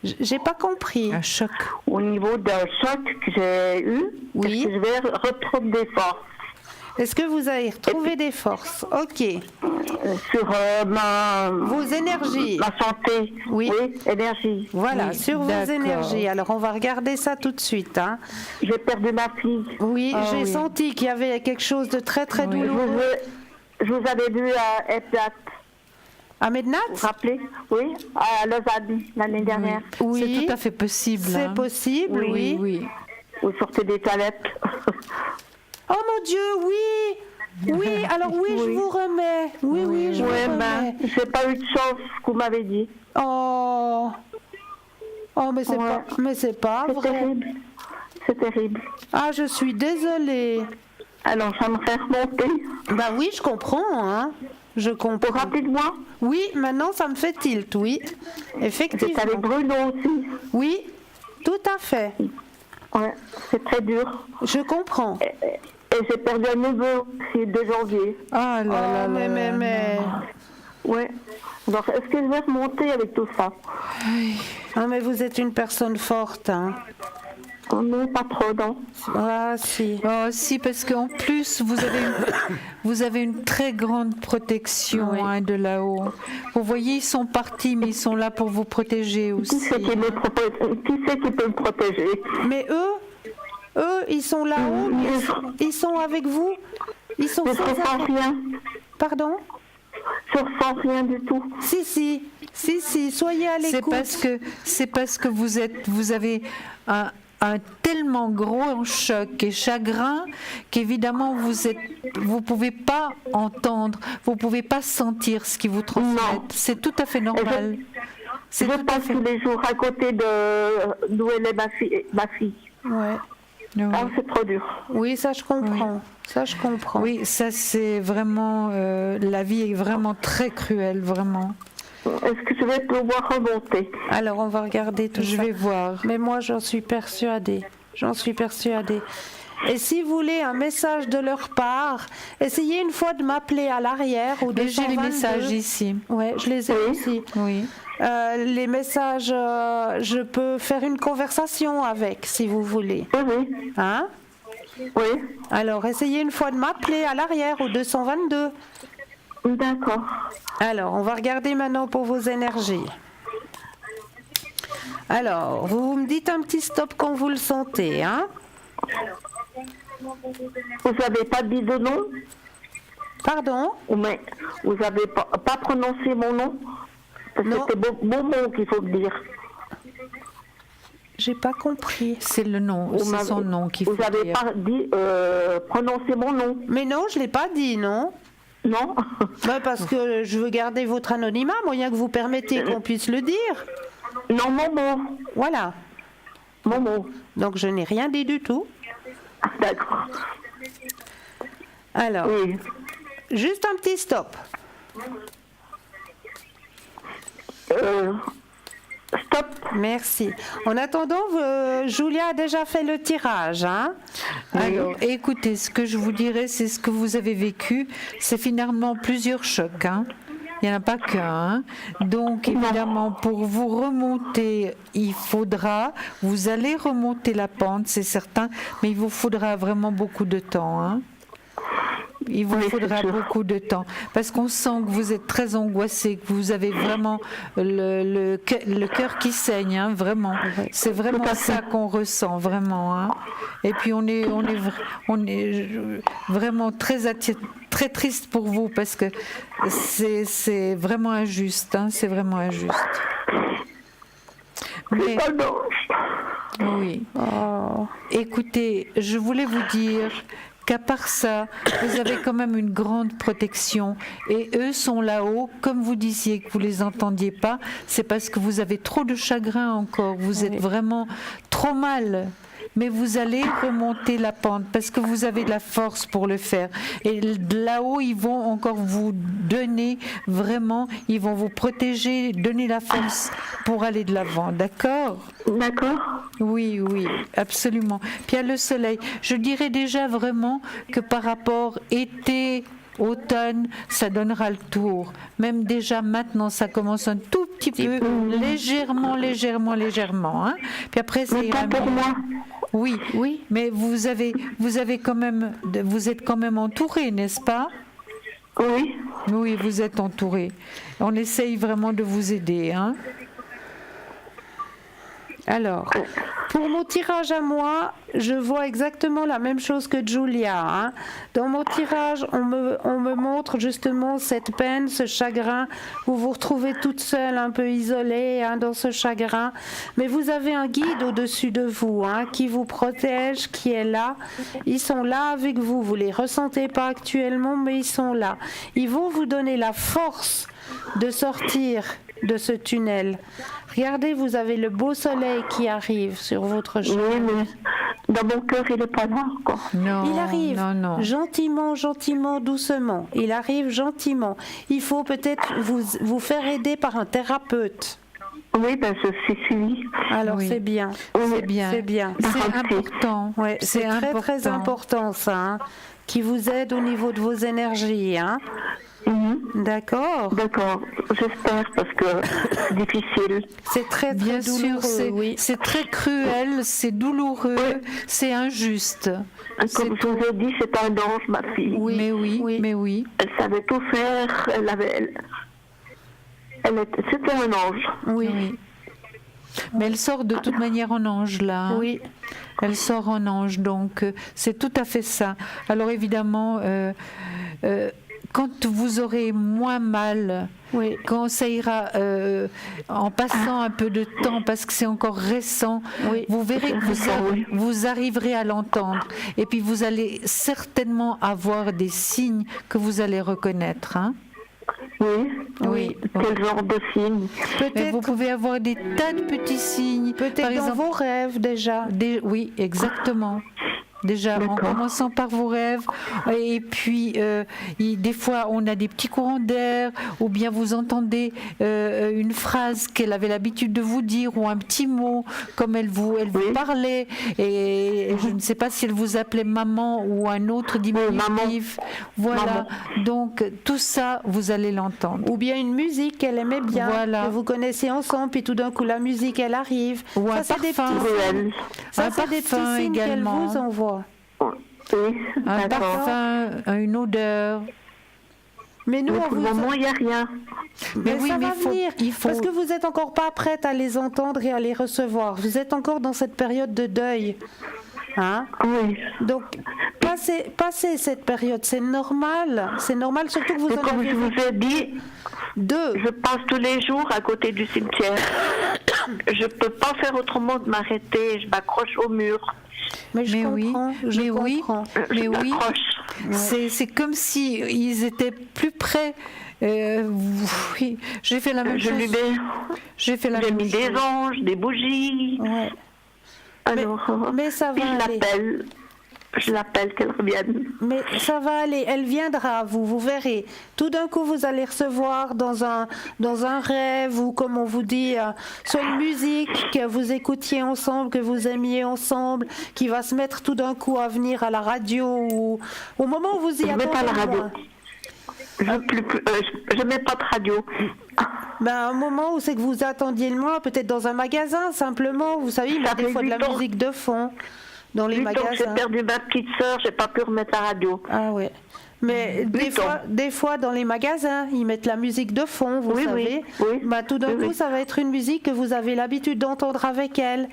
[SPEAKER 1] J'ai pas compris.
[SPEAKER 2] Un choc.
[SPEAKER 3] Au niveau d'un choc que j'ai eu, est-ce que je vais retrouver des forces?
[SPEAKER 1] Est-ce que vous allez retrouver des forces? Ok.
[SPEAKER 3] Sur
[SPEAKER 1] vos énergies.
[SPEAKER 3] Ma santé.
[SPEAKER 1] Oui,
[SPEAKER 3] énergie.
[SPEAKER 1] Voilà,
[SPEAKER 2] oui,
[SPEAKER 1] sur vos énergies. Alors, on va regarder ça tout de suite. Hein.
[SPEAKER 3] J'ai perdu ma fille.
[SPEAKER 1] Oui, j'ai senti qu'il y avait quelque chose de très, très douloureux.
[SPEAKER 3] Je vous avais vu à Eplat.
[SPEAKER 1] À Mednat?
[SPEAKER 3] Vous vous rappelez? Oui, à Lausanne, l'année dernière.
[SPEAKER 2] Oui. C'est tout à fait possible.
[SPEAKER 1] C'est possible, oui.
[SPEAKER 3] Vous sortez des toilettes.
[SPEAKER 1] Oh mon Dieu, oui. Oui, alors je vous remets. Oui, je vous remets.
[SPEAKER 3] J'ai pas eu de chance, vous m'avez dit.
[SPEAKER 1] Oh, mais c'est pas vrai.
[SPEAKER 3] Terrible. C'est terrible.
[SPEAKER 1] Ah, je suis désolée.
[SPEAKER 3] Alors, ça me fait remonter.
[SPEAKER 1] Bah oui, je comprends, hein. Je comprends.
[SPEAKER 3] Vous vous rappelez de moi?
[SPEAKER 1] Oui, maintenant ça me fait tilt, oui. Effectivement.
[SPEAKER 3] C'est avec Bruno aussi.
[SPEAKER 1] Oui, tout à fait.
[SPEAKER 3] Ouais, c'est très dur.
[SPEAKER 1] Je comprends.
[SPEAKER 3] Et j'ai perdu un neveu aussi, 2 janvier.
[SPEAKER 2] Ah là là,
[SPEAKER 1] mais...
[SPEAKER 3] Ouais. Alors, est-ce que je vais remonter avec tout ça?
[SPEAKER 1] Ah, mais vous êtes une personne forte, hein.
[SPEAKER 3] Oh non, pas trop, non.
[SPEAKER 1] Ah, si.
[SPEAKER 2] Oh, si, parce qu'en plus, vous avez une très grande protection de là-haut. Vous voyez, ils sont partis, mais ils sont là pour vous protéger aussi.
[SPEAKER 3] Qui c'est qui peut me protéger?
[SPEAKER 1] Mais eux, ils sont là-haut, ils sont avec vous. Ils sont
[SPEAKER 3] sans rien.
[SPEAKER 1] Pardon?
[SPEAKER 3] Je ressens rien du tout.
[SPEAKER 1] Si, soyez à l'écoute.
[SPEAKER 2] C'est parce que vous avez un tellement gros choc et chagrin qu'évidemment vous pouvez pas entendre, vous pouvez pas sentir ce qui vous transmet. C'est tout à fait normal.
[SPEAKER 3] Je passe tous les jours à côté d'où elle est ma fille.
[SPEAKER 1] Ouais.
[SPEAKER 2] Oui.
[SPEAKER 7] Ah, c'est trop dur.
[SPEAKER 1] Oui, ça je comprends. Ça je comprends.
[SPEAKER 2] Oui, ça c'est vraiment... la vie est vraiment très cruelle, vraiment.
[SPEAKER 7] Est-ce que je vais pouvoir remonter?
[SPEAKER 1] Alors on va regarder tout ça.
[SPEAKER 2] Je vais voir.
[SPEAKER 1] Mais moi j'en suis persuadée. J'en suis persuadée. Et si vous voulez un message de leur part, essayez une fois de m'appeler à l'arrière ou de
[SPEAKER 2] Mais j'ai les
[SPEAKER 1] 122.
[SPEAKER 2] messages ici.
[SPEAKER 1] Oui, je les ai aussi.
[SPEAKER 2] Oui.
[SPEAKER 1] Les messages, je peux faire une conversation avec, si vous voulez.
[SPEAKER 7] Oui.
[SPEAKER 1] Hein?
[SPEAKER 7] Oui.
[SPEAKER 1] Alors, essayez une fois de m'appeler à l'arrière au 222.
[SPEAKER 7] D'accord.
[SPEAKER 1] Alors, on va regarder maintenant pour vos énergies. Alors, vous me dites un petit stop quand vous le sentez, hein?
[SPEAKER 7] Vous n'avez pas dit de nom?
[SPEAKER 1] Pardon?
[SPEAKER 7] Mais vous n'avez pas prononcé mon nom? C'était Beaumont qu'il faut le dire.
[SPEAKER 1] J'ai pas compris.
[SPEAKER 2] C'est le nom, c'est son nom qu'il faut
[SPEAKER 7] Vous n'avez
[SPEAKER 2] dire.
[SPEAKER 7] pas dit prononcer mon nom?
[SPEAKER 1] Mais non, je l'ai pas dit, non?
[SPEAKER 7] Non.
[SPEAKER 1] Bah parce que je veux garder votre anonymat, moyen que vous permettez qu'on puisse le dire.
[SPEAKER 7] Non, Momo.
[SPEAKER 1] Voilà.
[SPEAKER 7] Momo.
[SPEAKER 1] Donc je n'ai rien dit du tout.
[SPEAKER 7] D'accord.
[SPEAKER 1] Alors,
[SPEAKER 7] Oui.
[SPEAKER 1] juste un petit stop.
[SPEAKER 7] Stop.
[SPEAKER 1] Merci. En attendant, Julia a déjà fait le tirage, hein?
[SPEAKER 2] Alors, écoutez, ce que je vous dirais, c'est ce que vous avez vécu. C'est finalement plusieurs chocs, hein. Il n'y en a pas qu'un. Donc, évidemment, pour vous remonter, vous allez remonter la pente, c'est certain, mais il vous faudra vraiment beaucoup de temps, hein. Il vous faudra beaucoup de temps parce qu'on sent que vous êtes très angoissé, que vous avez vraiment le cœur qui saigne, hein, vraiment. C'est vraiment ça qu'on ressent, vraiment. Hein. Et puis on est vraiment très triste pour vous parce que c'est vraiment injuste, hein, c'est vraiment injuste. Mais, oui. Écoutez, je voulais vous dire qu'à part ça, vous avez quand même une grande protection et eux sont là-haut, comme vous disiez que vous les entendiez pas, c'est parce que vous avez trop de chagrin encore, vous êtes vraiment trop mal. Mais vous allez remonter la pente parce que vous avez de la force pour le faire. Et là-haut, ils vont encore vous donner vraiment, ils vont vous protéger, donner la force pour aller de l'avant. D'accord ?
[SPEAKER 7] D'accord.
[SPEAKER 2] Oui, oui, absolument. Puis il y a le soleil. Je dirais déjà vraiment que par rapport été, automne, ça donnera le tour. Même déjà maintenant, ça commence un tout petit peu, légèrement. Hein. Puis après, c'est
[SPEAKER 7] pour moi.
[SPEAKER 2] Oui, oui, mais vous êtes quand même entouré, n'est-ce pas?
[SPEAKER 7] Oui.
[SPEAKER 2] Oui, vous êtes entouré. On essaye vraiment de vous aider, hein.
[SPEAKER 1] Alors, pour mon tirage à moi, je vois exactement la même chose que Julia. Hein. Dans mon tirage, on me montre justement cette peine, ce chagrin. Vous vous retrouvez toute seule, un peu isolée hein, dans ce chagrin. Mais vous avez un guide au-dessus de vous hein, qui vous protège, qui est là. Ils sont là avec vous. Vous ne les ressentez pas actuellement, mais ils sont là. Ils vont vous donner la force de sortir de ce tunnel. Regardez, vous avez le beau soleil qui arrive sur votre chemin.
[SPEAKER 7] Oui, mais dans mon cœur, il n'est pas noir, quoi.
[SPEAKER 2] Non,
[SPEAKER 1] il arrive
[SPEAKER 2] non.
[SPEAKER 1] gentiment, doucement. Il arrive gentiment. Il faut peut-être vous faire aider par un thérapeute.
[SPEAKER 7] Oui, ben je suis suivie.
[SPEAKER 1] Alors
[SPEAKER 2] oui.
[SPEAKER 1] c'est bien.
[SPEAKER 2] C'est bien.
[SPEAKER 1] C'est bien.
[SPEAKER 2] C'est important.
[SPEAKER 1] Ouais, c'est très important ça. Hein, qui vous aide au niveau de vos énergies. Hein. D'accord.
[SPEAKER 7] D'accord, j'espère parce que c'est difficile.
[SPEAKER 1] C'est très
[SPEAKER 2] bien
[SPEAKER 1] douloureux,
[SPEAKER 2] sûr,
[SPEAKER 1] oui.
[SPEAKER 2] c'est très cruel, c'est douloureux, c'est injuste.
[SPEAKER 7] Comme je vous ai dit, c'est un ange, ma fille.
[SPEAKER 2] Oui, mais oui.
[SPEAKER 7] Elle savait tout faire, c'était un ange.
[SPEAKER 1] Oui.
[SPEAKER 2] Mais elle sort de toute manière en ange, là. Hein.
[SPEAKER 1] Oui.
[SPEAKER 2] Elle sort en ange, donc c'est tout à fait ça. Alors évidemment, quand vous aurez moins mal, quand ça ira en passant un peu de temps, parce que c'est encore récent, vous verrez que vous arriverez à l'entendre. Et puis vous allez certainement avoir des signes que vous allez reconnaître. Hein.
[SPEAKER 7] Oui. Quel genre de signes?
[SPEAKER 2] Peut-être vous pouvez avoir des tas de petits signes.
[SPEAKER 1] Peut-être dans vos rêves déjà.
[SPEAKER 2] Oui, exactement. Déjà, en commençant par vos rêves. Et puis, des fois, on a des petits courants d'air, ou bien vous entendez une phrase qu'elle avait l'habitude de vous dire, ou un petit mot, comme elle vous parlait. Et je ne sais pas si elle vous appelait maman ou un autre diminutif. Voilà. Maman. Donc, tout ça, vous allez l'entendre.
[SPEAKER 1] Ou bien une musique qu'elle aimait bien, que vous connaissez ensemble, puis tout d'un coup, la musique, elle arrive.
[SPEAKER 2] Ou un parfum.
[SPEAKER 1] Ça, c'est des petits signes qu'elle vous envoie.
[SPEAKER 7] Oui,
[SPEAKER 2] un parfum, une odeur.
[SPEAKER 1] Mais nous,
[SPEAKER 7] pour le moment, il n'y a rien.
[SPEAKER 1] Mais oui, ça va venir, parce que vous n'êtes encore pas prête à les entendre et à les recevoir. Vous êtes encore dans cette période de deuil. Hein?
[SPEAKER 7] Oui.
[SPEAKER 1] Donc, passez cette période, c'est normal. C'est normal, surtout que vous en
[SPEAKER 7] comme
[SPEAKER 1] avez...
[SPEAKER 7] je vous ai dit, je passe tous les jours à côté du cimetière. Je ne peux pas faire autrement de m'arrêter. Je m'accroche au mur.
[SPEAKER 1] Mais je comprends.
[SPEAKER 2] C'est comme si ils étaient plus près. Oui, j'ai fait la même chose. J'ai
[SPEAKER 7] mis des anges, des bougies.
[SPEAKER 1] Ouais.
[SPEAKER 7] Alors,
[SPEAKER 1] mais ça va aller.
[SPEAKER 7] Je l'appelle qu'elle revienne.
[SPEAKER 1] Mais ça va aller, elle viendra à vous, vous verrez. Tout d'un coup, vous allez recevoir dans un rêve ou comme on vous dit, sur une musique que vous écoutiez ensemble, que vous aimiez ensemble, qui va se mettre tout d'un coup à venir à la radio ou au moment où vous y attendez.
[SPEAKER 7] Je mets pas la radio. Je mets pas de radio.
[SPEAKER 1] Un moment où c'est que vous attendiez le moins, peut-être dans un magasin simplement, vous savez, il y a des fois de la musique de fond. Dans les magasins.
[SPEAKER 7] J'ai perdu ma petite sœur, j'ai pas pu remettre la radio.
[SPEAKER 1] Ah ouais. Mais des fois dans les magasins, ils mettent la musique de fond, vous savez.
[SPEAKER 7] Oui.
[SPEAKER 1] Tout d'un coup, ça va être une musique que vous avez l'habitude d'entendre avec elle,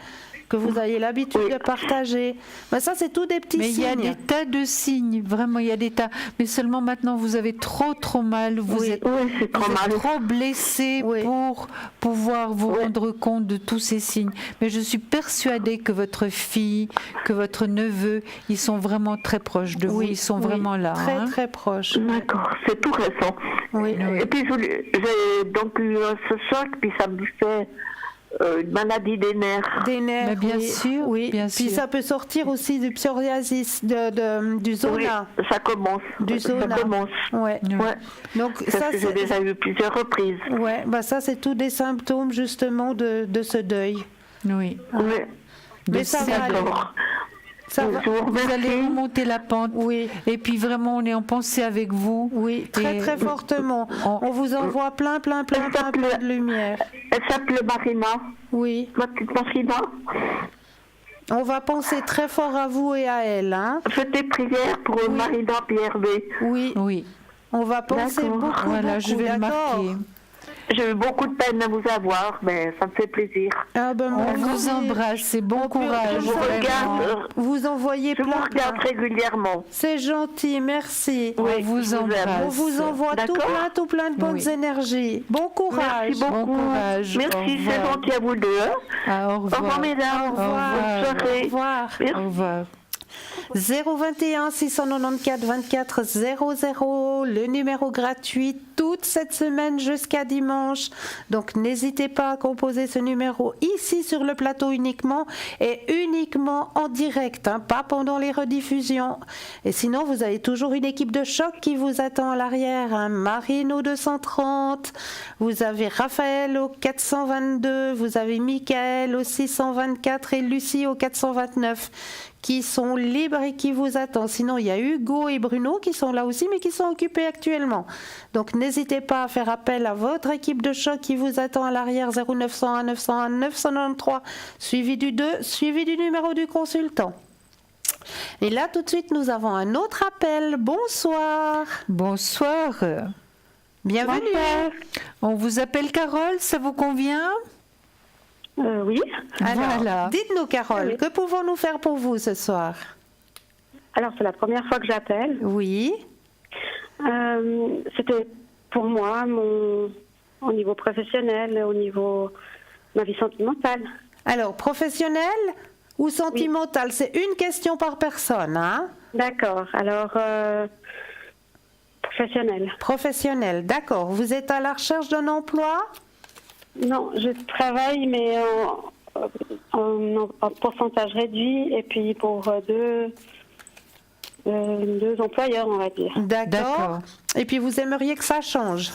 [SPEAKER 1] que vous avez l'habitude de partager. Ça, c'est tout des petits signes.
[SPEAKER 2] Mais il y a des tas de signes, vraiment, il y a des tas. Mais seulement maintenant, vous avez trop mal. Vous êtes trop blessé pour pouvoir vous rendre compte de tous ces signes. Mais je suis persuadée que votre fille, que votre neveu, ils sont vraiment très proches de vous. Ils sont vraiment là.
[SPEAKER 1] Très proches.
[SPEAKER 7] D'accord, c'est tout récent.
[SPEAKER 1] Oui.
[SPEAKER 7] Et puis, j'ai donc eu ce choc, puis ça me fait... une maladie des nerfs.
[SPEAKER 1] Des nerfs,
[SPEAKER 2] mais bien sûr,
[SPEAKER 1] oui.
[SPEAKER 2] Bien
[SPEAKER 1] Puis
[SPEAKER 2] sûr.
[SPEAKER 1] ça peut sortir aussi du psoriasis, du zona.
[SPEAKER 7] Oui, ça commence.
[SPEAKER 1] Du zona.
[SPEAKER 7] Ça commence.
[SPEAKER 1] Ouais. Donc
[SPEAKER 7] ça, que j'ai déjà eu plusieurs reprises.
[SPEAKER 1] Ouais, ça c'est tous des symptômes justement de ce deuil.
[SPEAKER 2] Oui.
[SPEAKER 1] Mais ça va aller.
[SPEAKER 2] Vous allez remonter la pente.
[SPEAKER 1] Oui.
[SPEAKER 2] Et puis vraiment, on est en pensée avec vous.
[SPEAKER 1] Oui, très fortement. On vous envoie plein de lumière.
[SPEAKER 7] Elle s'appelle Marina.
[SPEAKER 1] Oui.
[SPEAKER 7] Ma petite Marina.
[SPEAKER 1] On va penser très fort à vous et à elle.
[SPEAKER 7] Faites des prières pour Marina PRB.
[SPEAKER 1] Oui. On va penser beaucoup.
[SPEAKER 2] Voilà, je vais le marquer.
[SPEAKER 7] J'ai eu beaucoup de peine à vous avoir, mais ça me fait plaisir.
[SPEAKER 2] On vous embrasse et bon courage.
[SPEAKER 7] Je vous regarde.
[SPEAKER 1] Vous envoyez plein.
[SPEAKER 7] Je vous regarde régulièrement.
[SPEAKER 1] C'est gentil, merci.
[SPEAKER 2] On vous embrasse.
[SPEAKER 1] On vous envoie tout plein de bonnes énergies. Bon courage.
[SPEAKER 7] Merci beaucoup.
[SPEAKER 2] Bon courage.
[SPEAKER 7] Merci, c'est gentil à vous deux.
[SPEAKER 2] Au revoir.
[SPEAKER 7] Au revoir, mesdames.
[SPEAKER 1] Au revoir.
[SPEAKER 2] Au revoir.
[SPEAKER 1] 021 694 24 00, le numéro gratuit toute cette semaine jusqu'à dimanche. Donc n'hésitez pas à composer ce numéro ici sur le plateau uniquement et uniquement en direct, pas pendant les rediffusions. Et sinon, vous avez toujours une équipe de choc qui vous attend à l'arrière. Marine au 230, vous avez Raphaël au 422, vous avez Mickaël au 624 et Lucie au 429. Qui sont libres et qui vous attendent. Sinon, il y a Hugo et Bruno qui sont là aussi, mais qui sont occupés actuellement. Donc, n'hésitez pas à faire appel à votre équipe de choc qui vous attend à l'arrière 0901 901 993, suivi du 2, suivi du numéro du consultant. Et là, tout de suite, nous avons un autre appel. Bonsoir.
[SPEAKER 2] Bonsoir.
[SPEAKER 1] Bienvenue.
[SPEAKER 7] Bonsoir.
[SPEAKER 2] On vous appelle Carole, ça vous convient ?
[SPEAKER 7] Oui.
[SPEAKER 1] Alors,
[SPEAKER 2] voilà.
[SPEAKER 1] Dites-nous, Carole, que pouvons-nous faire pour vous ce soir ?
[SPEAKER 9] Alors, c'est la première fois que j'appelle.
[SPEAKER 1] Oui.
[SPEAKER 9] C'était pour moi, au niveau professionnel, au niveau de ma vie sentimentale.
[SPEAKER 1] Alors, professionnel ou sentimental ? C'est une question par personne, hein ?
[SPEAKER 9] D'accord. Alors, professionnel.
[SPEAKER 1] Professionnel, d'accord. Vous êtes à la recherche d'un emploi ?
[SPEAKER 9] Non, je travaille, mais en pourcentage réduit, et puis pour 2 employeurs, on va dire.
[SPEAKER 1] D'accord. Et puis vous aimeriez que ça change?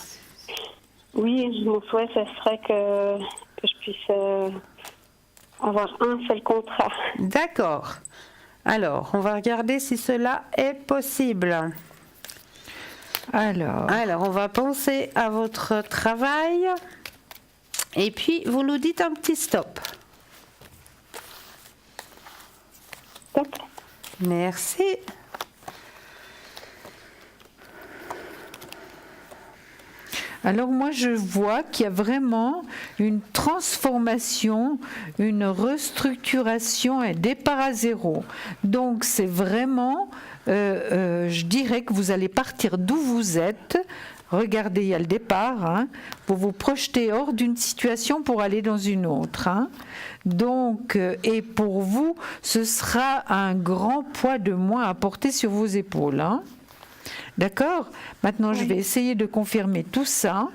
[SPEAKER 9] Oui, mon souhait, ce serait que je puisse avoir un seul contrat.
[SPEAKER 1] D'accord. Alors, on va regarder si cela est possible. Alors, on va penser à votre travail. Et puis, vous nous dites un petit stop.
[SPEAKER 9] Stop.
[SPEAKER 1] Merci.
[SPEAKER 2] Alors moi, je vois qu'il y a vraiment une transformation, une restructuration, un départ à zéro. Donc c'est vraiment, je dirais que vous allez partir d'où vous êtes. Regardez, il y a le départ, hein, pour vous projeter hors d'une situation pour aller dans une autre. Hein. Donc, et pour vous, ce sera un grand poids de moins à porter sur vos épaules. Hein. D'accord? Maintenant, je vais essayer de confirmer tout ça.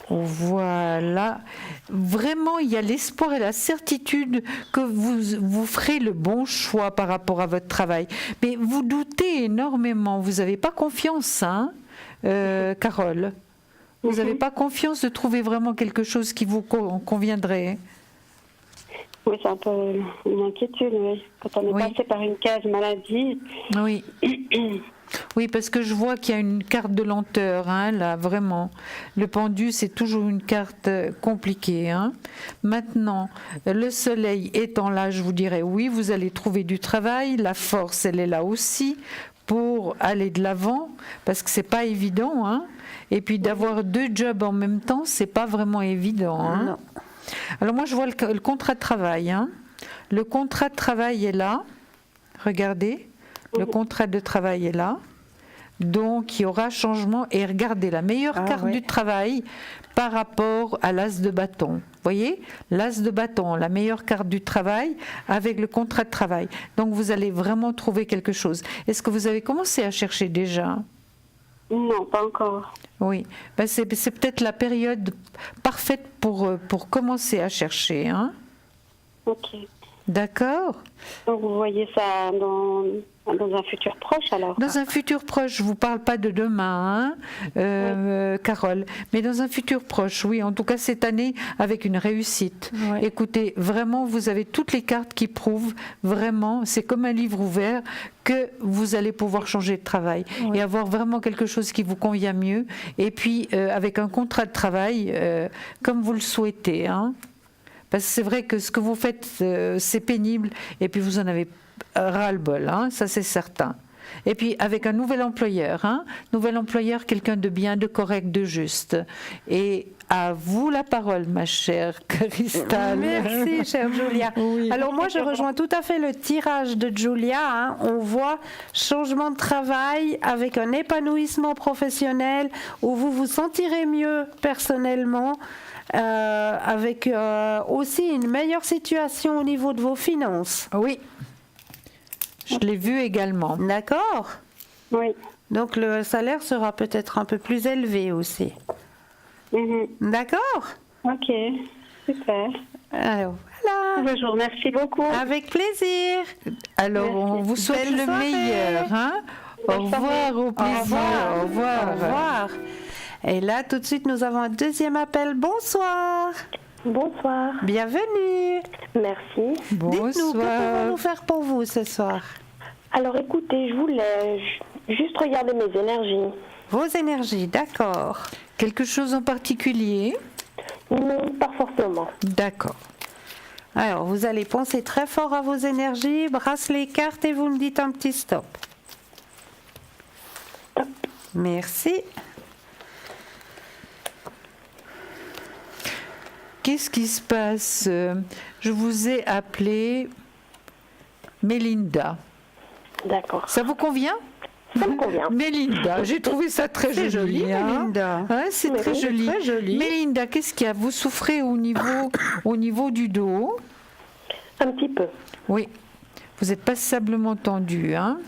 [SPEAKER 2] Voilà. Vraiment, il y a l'espoir et la certitude que vous ferez le bon choix par rapport à votre travail. Mais vous doutez énormément. Vous n'avez pas confiance, hein, Carole? Vous n'avez pas confiance de trouver vraiment quelque chose qui vous conviendrait?
[SPEAKER 9] Oui, c'est un peu une inquiétude, oui. Quand on est passé par une case maladie.
[SPEAKER 2] Oui. Oui, parce que je vois qu'il y a une carte de lenteur, hein, là, vraiment. Le pendu, c'est toujours une carte compliquée. Hein. Maintenant, le soleil étant là, je vous dirais oui, vous allez trouver du travail. La force, elle est là aussi pour aller de l'avant, parce que c'est pas évident. Hein. Et puis d'avoir 2 jobs en même temps, c'est pas vraiment évident. Hein.
[SPEAKER 1] Non.
[SPEAKER 2] Alors moi, je vois le contrat de travail. Hein. Le contrat de travail est là. Regardez. Le contrat de travail est là. Donc, il y aura changement. Et regardez, la meilleure carte du travail par rapport à l'as de bâton. Vous voyez, l'as de bâton, la meilleure carte du travail avec le contrat de travail. Donc, vous allez vraiment trouver quelque chose. Est-ce que vous avez commencé à chercher déjà ?
[SPEAKER 9] Non, pas encore.
[SPEAKER 2] Oui, ben c'est peut-être la période parfaite pour commencer à chercher. Hein.
[SPEAKER 9] Ok.
[SPEAKER 2] D'accord.
[SPEAKER 9] Donc vous voyez ça dans un futur proche alors?
[SPEAKER 2] Dans un futur proche, je ne vous parle pas de demain, hein, Carole, mais dans un futur proche, oui, en tout cas cette année avec une réussite. Oui. Écoutez, vraiment, vous avez toutes les cartes qui prouvent vraiment, c'est comme un livre ouvert, que vous allez pouvoir changer de travail et avoir vraiment quelque chose qui vous convient mieux. Et puis avec un contrat de travail comme vous le souhaitez, hein. Parce que c'est vrai que ce que vous faites, c'est pénible, et puis vous en avez ras-le-bol, hein, ça c'est certain. Et puis avec un nouvel employeur, quelqu'un de bien, de correct, de juste. Et à vous la parole, ma chère Cristal.
[SPEAKER 1] Merci, chère Julia. Oui. Alors moi, je rejoins tout à fait le tirage de Julia. Hein. On voit changement de travail avec un épanouissement professionnel où vous vous sentirez mieux personnellement. Avec aussi une meilleure situation au niveau de vos finances.
[SPEAKER 2] Oui, je l'ai vu également.
[SPEAKER 1] D'accord.
[SPEAKER 9] Oui.
[SPEAKER 1] Donc le salaire sera peut-être un peu plus élevé aussi. D'accord.
[SPEAKER 9] Ok, super.
[SPEAKER 1] Alors voilà.
[SPEAKER 9] Je vous remercie beaucoup.
[SPEAKER 1] Avec plaisir.
[SPEAKER 2] Alors on vous souhaite le meilleur. Hein. Au revoir, au plaisir.
[SPEAKER 1] Au revoir. Au revoir. Et là, tout de suite, nous avons un deuxième appel. Bonsoir.
[SPEAKER 10] Bonsoir.
[SPEAKER 1] Bienvenue.
[SPEAKER 10] Merci.
[SPEAKER 1] Bonsoir. Dites-nous, que pouvons-nous faire pour vous ce soir?
[SPEAKER 10] Alors, écoutez, je voulais juste regarder mes énergies.
[SPEAKER 1] Vos énergies, d'accord.
[SPEAKER 2] Quelque chose en particulier?
[SPEAKER 10] Non, pas forcément.
[SPEAKER 2] D'accord.
[SPEAKER 1] Alors, vous allez penser très fort à vos énergies, brasse les cartes et vous me dites un petit stop.
[SPEAKER 10] Stop.
[SPEAKER 1] Merci.
[SPEAKER 2] Qu'est-ce qui se passe? Je vous ai appelé Mélinda.
[SPEAKER 10] D'accord.
[SPEAKER 2] Ça vous convient?
[SPEAKER 10] Ça me convient.
[SPEAKER 2] Mélinda, j'ai trouvé ça très joli. Hein.
[SPEAKER 1] Mélinda.
[SPEAKER 2] Hein, c'est très joli.
[SPEAKER 1] Très joli.
[SPEAKER 2] Mélinda, qu'est-ce qu'il y a? Vous souffrez au niveau du dos?
[SPEAKER 10] Un petit peu.
[SPEAKER 2] Oui. Vous êtes passablement tendu. Hein.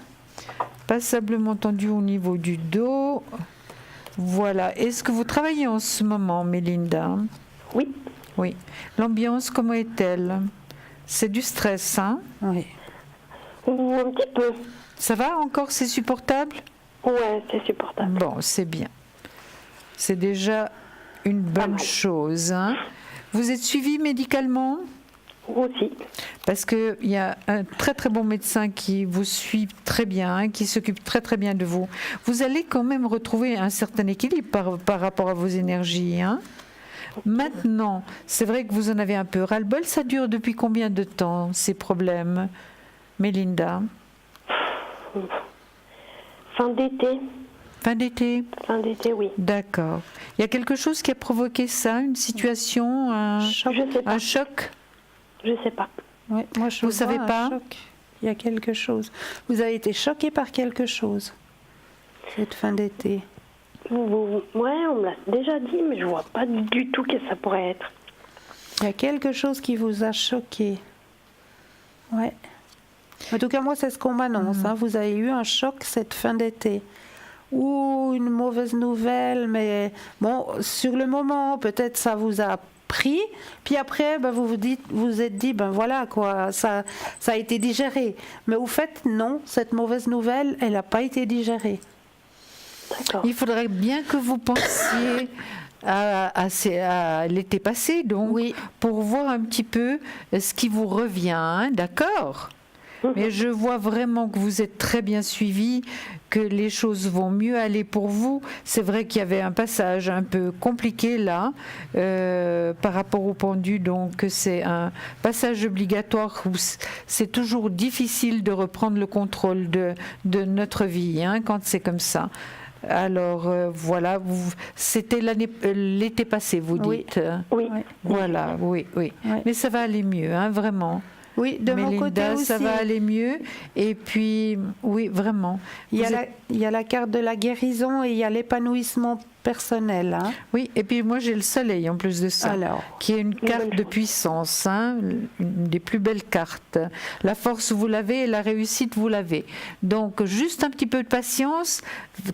[SPEAKER 2] Passablement tendu au niveau du dos. Voilà. Est-ce que vous travaillez en ce moment, Mélinda?
[SPEAKER 10] Oui.
[SPEAKER 2] Oui. L'ambiance, comment est-elle? C'est du stress, hein?
[SPEAKER 1] Oui.
[SPEAKER 9] Ou un petit peu.
[SPEAKER 2] Ça va encore, c'est supportable?
[SPEAKER 9] Ouais, c'est supportable.
[SPEAKER 2] Bon, c'est bien. C'est déjà une bonne chose. Hein. Vous êtes suivi médicalement?
[SPEAKER 9] Aussi.
[SPEAKER 2] Parce qu'il y a un très très bon médecin qui vous suit très bien, hein, qui s'occupe très très bien de vous. Vous allez quand même retrouver un certain équilibre par rapport à vos énergies. Hein. Maintenant, c'est vrai que vous en avez un peu ras-le-bol. Ça dure depuis combien de temps, ces problèmes, Mélinda?
[SPEAKER 9] Fin d'été.
[SPEAKER 2] Fin d'été?
[SPEAKER 9] Fin d'été, oui.
[SPEAKER 2] D'accord. Il y a quelque chose qui a provoqué ça, une situation, un choc?
[SPEAKER 9] Je sais pas.
[SPEAKER 1] Oui, moi je
[SPEAKER 2] Vous savez
[SPEAKER 1] vois un
[SPEAKER 2] pas?
[SPEAKER 1] choc. Il y a quelque chose. Vous avez été choqué par quelque chose cette fin d'été.
[SPEAKER 9] Ouais, on me l'a déjà dit, mais je vois pas du tout que ça pourrait être.
[SPEAKER 1] Il y a quelque chose qui vous a choqué. Ouais. En tout cas, moi, c'est ce qu'on m'annonce. Hein. Vous avez eu un choc cette fin d'été. Ou une mauvaise nouvelle, mais bon, sur le moment, peut-être ça vous a pris. Puis après, ben, vous êtes dit, ben voilà, quoi, ça a été digéré. Mais au fait, non, cette mauvaise nouvelle, elle n'a pas été digérée.
[SPEAKER 2] Il faudrait bien que vous pensiez à l'été passé, donc, pour voir un petit peu ce qui vous revient, hein, d'accord? Mais je vois vraiment que vous êtes très bien suivi, que les choses vont mieux aller pour vous. C'est vrai qu'il y avait un passage un peu compliqué là, par rapport au pendu, donc c'est un passage obligatoire où c'est toujours difficile de reprendre le contrôle de notre vie, hein, quand c'est comme ça. Alors voilà, c'était l'été passé, vous dites.
[SPEAKER 9] Oui.
[SPEAKER 2] Voilà, oui. Mais ça va aller mieux, hein, vraiment.
[SPEAKER 1] Oui, de
[SPEAKER 2] Mélinda,
[SPEAKER 1] mon côté aussi.
[SPEAKER 2] Ça va aller mieux. Et puis, oui, vraiment.
[SPEAKER 1] Il y a la carte de la guérison et il y a l'épanouissement personnel. Hein.
[SPEAKER 2] Oui, et puis moi j'ai le soleil en plus de ça, qui est une carte de puissance, hein, une des plus belles cartes. La force vous l'avez et la réussite vous l'avez. Donc juste un petit peu de patience,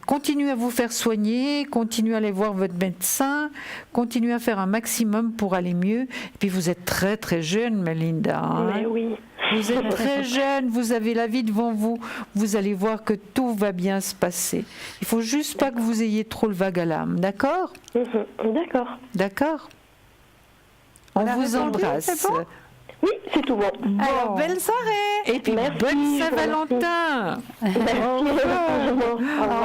[SPEAKER 2] continuez à vous faire soigner, continuez à aller voir votre médecin, continuez à faire un maximum pour aller mieux. Et puis vous êtes très très jeune, Mélinda. Hein.
[SPEAKER 9] Mais oui.
[SPEAKER 2] Vous êtes très jeune, vous avez la vie devant vous, vous allez voir que tout va bien se passer. Il faut juste pas que vous ayez trop le vague à l'âme, d'accord?
[SPEAKER 9] D'accord.
[SPEAKER 2] D'accord. On vous embrasse.
[SPEAKER 1] C'est bon?
[SPEAKER 9] Oui, c'est tout bon.
[SPEAKER 1] Alors, belle soirée.
[SPEAKER 2] Et puis bonne Saint-Valentin.
[SPEAKER 1] Au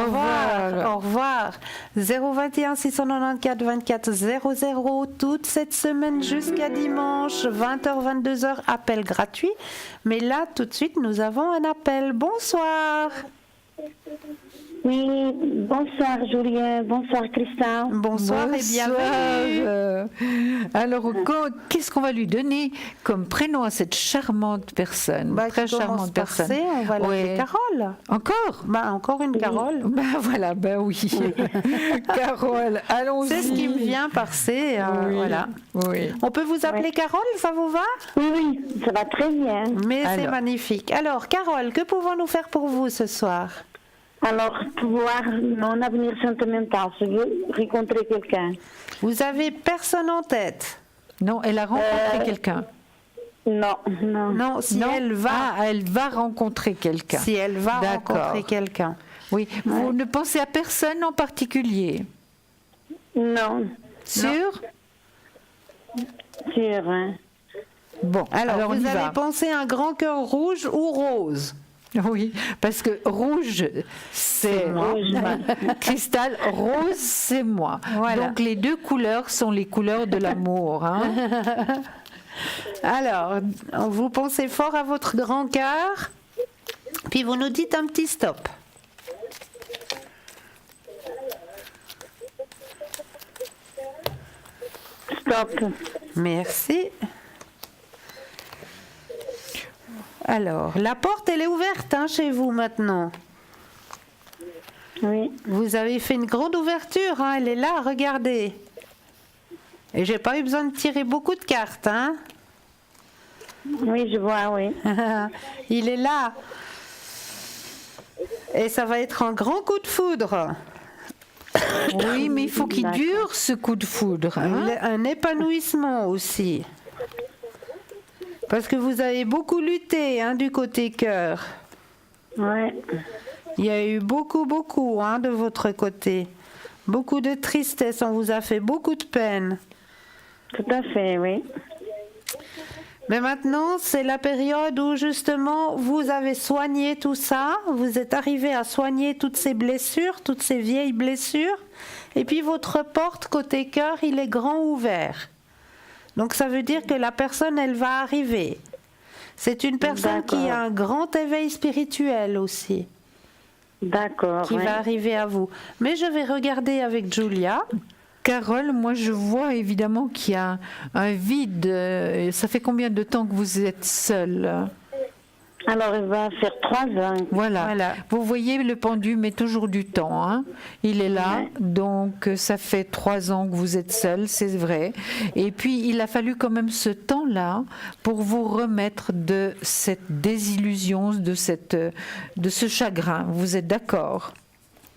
[SPEAKER 1] revoir. Au revoir. 021 694 24 00 toute cette semaine jusqu'à dimanche 20h 22h, appel gratuit. Mais là tout de suite nous avons un appel. Bonsoir.
[SPEAKER 11] Oui, bonsoir Julien, bonsoir Christelle.
[SPEAKER 1] Bonsoir et bienvenue.
[SPEAKER 2] Alors, qu'est-ce qu'on va lui donner comme prénom à cette charmante personne?
[SPEAKER 1] Très charmante personne. On va l'appeler Carole.
[SPEAKER 2] Encore?
[SPEAKER 1] Encore une Carole.
[SPEAKER 2] Voilà, oui. Carole, allons-y.
[SPEAKER 1] C'est ce qui me vient par C. Voilà.
[SPEAKER 2] Oui.
[SPEAKER 1] On peut vous appeler Carole, ça vous va?
[SPEAKER 11] Oui, ça va très bien.
[SPEAKER 1] Mais c'est magnifique. Alors, Carole, que pouvons-nous faire pour vous ce soir?
[SPEAKER 11] Alors, pour voir mon avenir sentimental, je veux rencontrer quelqu'un.
[SPEAKER 1] Vous avez personne en tête?
[SPEAKER 2] Non, elle a rencontré quelqu'un.
[SPEAKER 11] Non.
[SPEAKER 1] Non, elle va
[SPEAKER 2] rencontrer quelqu'un.
[SPEAKER 1] Si elle va rencontrer quelqu'un.
[SPEAKER 2] Oui. Vous ne pensez à personne en particulier?
[SPEAKER 11] Non.
[SPEAKER 2] Sûr?
[SPEAKER 11] Sûr, hein.
[SPEAKER 2] Bon,
[SPEAKER 1] alors vous avez pensé à un grand cœur rouge ou rose?
[SPEAKER 2] Oui, parce que rouge, c'est moi. Cristal, rose, c'est moi. Voilà. Donc les deux couleurs sont les couleurs de l'amour. Hein.
[SPEAKER 1] Alors, vous pensez fort à votre grand cœur, puis vous nous dites un petit stop.
[SPEAKER 11] Stop.
[SPEAKER 1] Merci. Alors, la porte, elle est ouverte chez vous maintenant.
[SPEAKER 11] Oui.
[SPEAKER 1] Vous avez fait une grande ouverture, elle est là, regardez. Et j'ai pas eu besoin de tirer beaucoup de cartes, hein.
[SPEAKER 11] Oui, je vois, oui.
[SPEAKER 1] Il est là. Et ça va être un grand coup de foudre.
[SPEAKER 2] Oui, mais il faut qu'il dure, ce coup de foudre. Hein.
[SPEAKER 1] Un épanouissement aussi. Parce que vous avez beaucoup lutté du côté cœur.
[SPEAKER 11] Ouais.
[SPEAKER 1] Il y a eu beaucoup de votre côté. Beaucoup de tristesse, on vous a fait beaucoup de peine.
[SPEAKER 11] Tout à fait, oui.
[SPEAKER 1] Mais maintenant, c'est la période où justement vous avez soigné tout ça, vous êtes arrivé à soigner toutes ces blessures, toutes ces vieilles blessures, et puis votre porte côté cœur, il est grand ouvert. Donc ça veut dire que la personne, elle va arriver. C'est une personne qui a un grand éveil spirituel aussi.
[SPEAKER 11] D'accord.
[SPEAKER 1] Qui va arriver à vous. Mais je vais regarder avec Julia.
[SPEAKER 2] Carole, moi je vois évidemment qu'il y a un vide. Ça fait combien de temps que vous êtes seule ?
[SPEAKER 11] Alors, il va faire 3 ans.
[SPEAKER 2] Voilà. Vous voyez, le pendu met toujours du temps. Il est là, donc ça fait 3 ans que vous êtes seule, c'est vrai. Et puis, il a fallu quand même ce temps-là pour vous remettre de cette désillusion, de ce chagrin. Vous êtes d'accord ?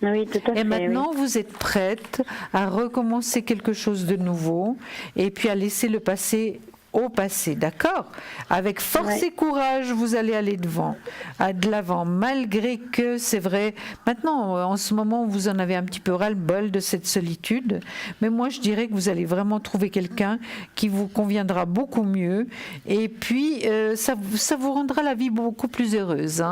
[SPEAKER 11] Oui, tout à fait.
[SPEAKER 2] Et maintenant, vous êtes prête à recommencer quelque chose de nouveau et puis à laisser le passé au passé, d'accord ? Avec force et courage, vous allez aller de l'avant, malgré que c'est vrai, maintenant, en ce moment, vous en avez un petit peu ras-le-bol de cette solitude, mais moi, je dirais que vous allez vraiment trouver quelqu'un qui vous conviendra beaucoup mieux, et puis, ça vous rendra la vie beaucoup plus heureuse,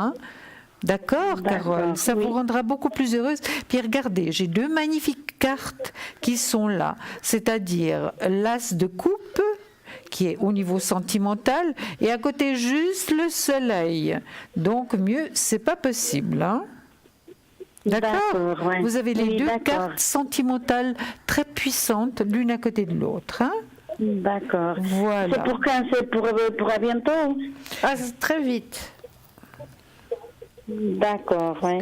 [SPEAKER 2] D'accord, Carole, ça vous rendra beaucoup plus heureuse. Puis regardez, j'ai 2 magnifiques cartes qui sont là, c'est-à-dire l'as de coupe, qui est au niveau sentimental, et à côté juste le soleil. Donc mieux, c'est pas possible. D'accord. Vous avez les 2 cartes sentimentales très puissantes, l'une à côté de l'autre.
[SPEAKER 11] D'accord.
[SPEAKER 2] Voilà.
[SPEAKER 11] C'est pour quand? C'est pour à bientôt?
[SPEAKER 1] C'est très vite.
[SPEAKER 11] D'accord, oui.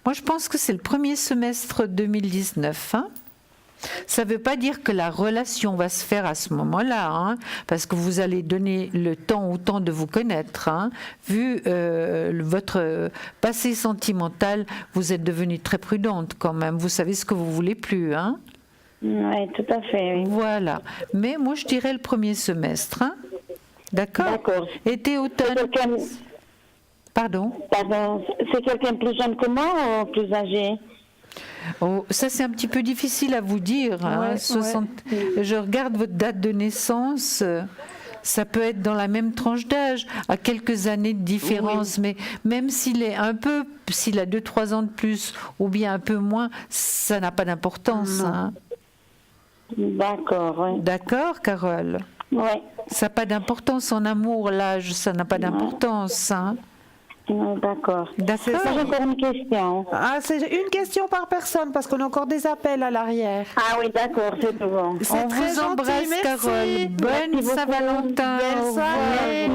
[SPEAKER 2] Moi, je pense que c'est le premier semestre 2019. Ça ne veut pas dire que la relation va se faire à ce moment-là, parce que vous allez donner le temps au temps de vous connaître. Vu votre passé sentimental, vous êtes devenue très prudente quand même. Vous savez ce que vous voulez plus,
[SPEAKER 11] Oui, tout à fait. Oui.
[SPEAKER 2] Voilà. Mais moi, je dirais le premier semestre. D'accord. Été, automne. Pardon.
[SPEAKER 11] C'est quelqu'un plus jeune que moi ou plus âgé?
[SPEAKER 2] Ça, c'est un petit peu difficile à vous dire. 60... Je regarde votre date de naissance. Ça peut être dans la même tranche d'âge, à quelques années de différence, mais même s'il a 2-3 ans de plus ou bien un peu moins, ça n'a pas d'importance.
[SPEAKER 11] D'accord, oui.
[SPEAKER 2] D'accord, Carole?
[SPEAKER 11] Oui.
[SPEAKER 2] Ça n'a pas d'importance en amour, l'âge, ça n'a pas d'importance.
[SPEAKER 11] D'accord. J'ai encore une question.
[SPEAKER 1] C'est une question par personne parce qu'on a encore des appels à l'arrière.
[SPEAKER 11] Ah oui, d'accord, c'est tout bon.
[SPEAKER 2] On vous embrasse, Carole. Bonne Saint-Valentin.
[SPEAKER 1] Belle soirée.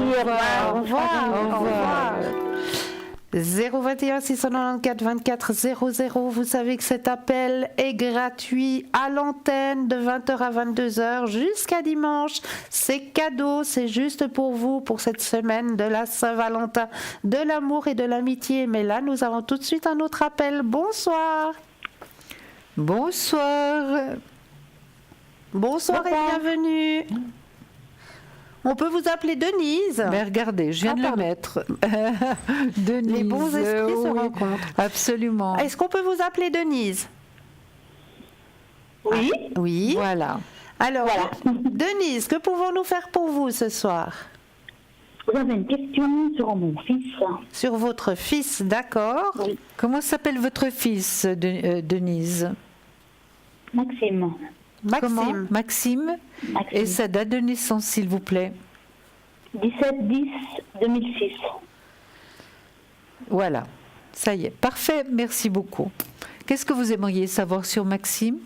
[SPEAKER 1] Au revoir. Au revoir. 021 694 24 00. Vous savez que cet appel est gratuit à l'antenne de 20h à 22h jusqu'à dimanche. C'est cadeau, c'est juste pour vous, pour cette semaine de la Saint-Valentin, de l'amour et de l'amitié. Mais là, nous avons tout de suite un autre appel. Bonsoir.
[SPEAKER 2] Bonsoir.
[SPEAKER 1] Bonsoir et bienvenue. On peut vous appeler Denise.
[SPEAKER 2] Mais regardez, je viens de le mettre. Denise.
[SPEAKER 1] Les bons esprits se rencontrent.
[SPEAKER 2] Absolument.
[SPEAKER 1] Est-ce qu'on peut vous appeler Denise?
[SPEAKER 11] Oui.
[SPEAKER 1] Oui.
[SPEAKER 2] Voilà.
[SPEAKER 1] Alors, Denise, que pouvons-nous faire pour vous ce soir?
[SPEAKER 11] J'avais une question sur mon fils.
[SPEAKER 1] Sur votre fils, d'accord.
[SPEAKER 11] Oui.
[SPEAKER 2] Comment s'appelle votre fils, Denise?
[SPEAKER 11] Maxime.
[SPEAKER 2] Comment? Maxime. Et sa date de naissance, s'il vous plaît?
[SPEAKER 11] 17-10-2006.
[SPEAKER 2] Voilà, ça y est, parfait, merci beaucoup. Qu'est-ce que vous aimeriez savoir sur Maxime?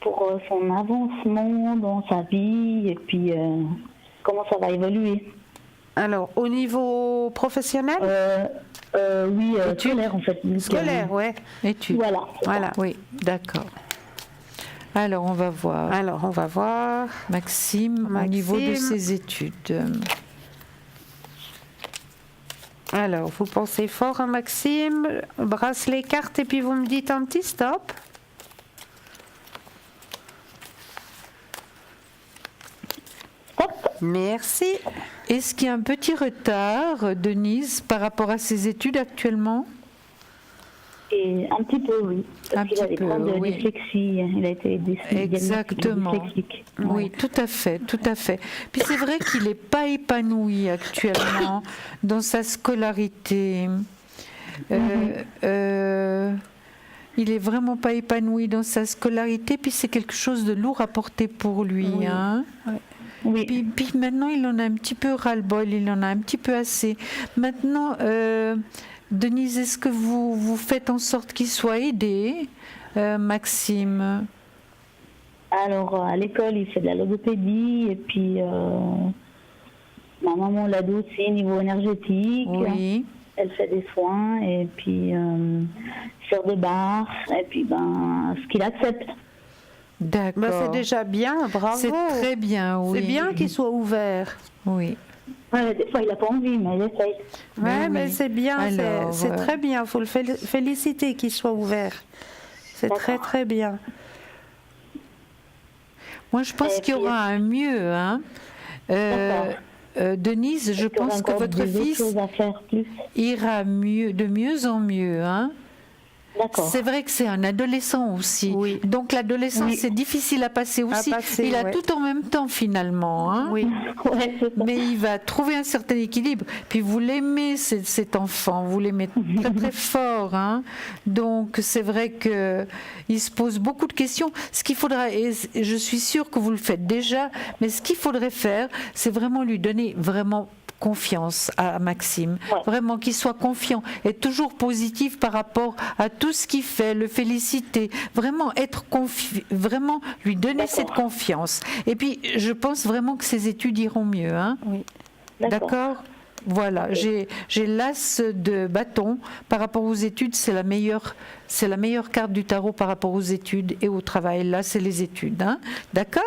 [SPEAKER 11] Pour son avancement dans sa vie et puis comment ça va évoluer.
[SPEAKER 1] Alors, au niveau professionnel?
[SPEAKER 11] Oui, scolaire en fait.
[SPEAKER 1] Scolaire, ouais.
[SPEAKER 2] Études.
[SPEAKER 11] Voilà.
[SPEAKER 2] Oui, d'accord. Alors, on va voir. Maxime, au niveau de ses études.
[SPEAKER 1] Alors, vous pensez fort à Maxime, brasse les cartes et puis vous me dites un petit stop. Merci.
[SPEAKER 2] Est-ce qu'il y a un petit retard, Denise, par rapport à ses études actuellement?
[SPEAKER 11] Et un petit peu, oui. Parce qu'il a des problèmes de dyslexie. Il a été dyslexique.
[SPEAKER 2] Oui, tout à fait, tout à fait. Puis c'est vrai qu'il n'est pas épanoui actuellement dans sa scolarité. Il est vraiment pas épanoui dans sa scolarité. Puis c'est quelque chose de lourd à porter pour lui.
[SPEAKER 11] Oui.
[SPEAKER 2] Hein.
[SPEAKER 11] Oui.
[SPEAKER 2] Puis maintenant, il en a un petit peu ras-le-bol. Il en a un petit peu assez. Maintenant. Denise, est-ce que vous faites en sorte qu'il soit aidé, Maxime?
[SPEAKER 11] Alors, à l'école, il fait de la logopédie, et puis ma maman l'aide aussi niveau énergétique.
[SPEAKER 2] Oui.
[SPEAKER 11] Elle fait des soins, et puis sur des bars, et puis ce qu'il accepte.
[SPEAKER 2] D'accord.
[SPEAKER 1] C'est déjà bien, bravo.
[SPEAKER 2] C'est très bien, oui.
[SPEAKER 1] C'est bien qu'il soit ouvert.
[SPEAKER 2] Oui.
[SPEAKER 11] Ouais, des fois, il n'a pas envie, mais il essaye.
[SPEAKER 1] Mais c'est bien, c'est très bien. Il faut le féliciter qu'il soit ouvert. C'est très, très bien.
[SPEAKER 2] Moi, je pense qu'il y aura un mieux. Hein. Denise, je pense que votre fils ira de mieux en mieux. Hein. C'est vrai que c'est un adolescent aussi. Oui. Donc l'adolescence, c'est difficile à passer aussi. Il a tout en même temps finalement. Hein.
[SPEAKER 1] Oui.
[SPEAKER 2] Mais il va trouver un certain équilibre. Puis vous l'aimez, cet enfant, vous l'aimez très très fort. Hein. Donc c'est vrai qu'il se pose beaucoup de questions. Ce qu'il faudra, et je suis sûre que vous le faites déjà, mais ce qu'il faudrait faire, c'est vraiment lui donner vraiment confiance à Maxime, vraiment qu'il soit confiant et toujours positif par rapport à tout ce qu'il fait, le féliciter, vraiment vraiment lui donner cette confiance. Et puis je pense vraiment que ses études iront mieux. Hein.
[SPEAKER 11] Oui.
[SPEAKER 2] D'accord. Voilà, j'ai l'as de bâton par rapport aux études, c'est la meilleure carte du tarot par rapport aux études et au travail. Là, c'est les études. Hein. D'accord.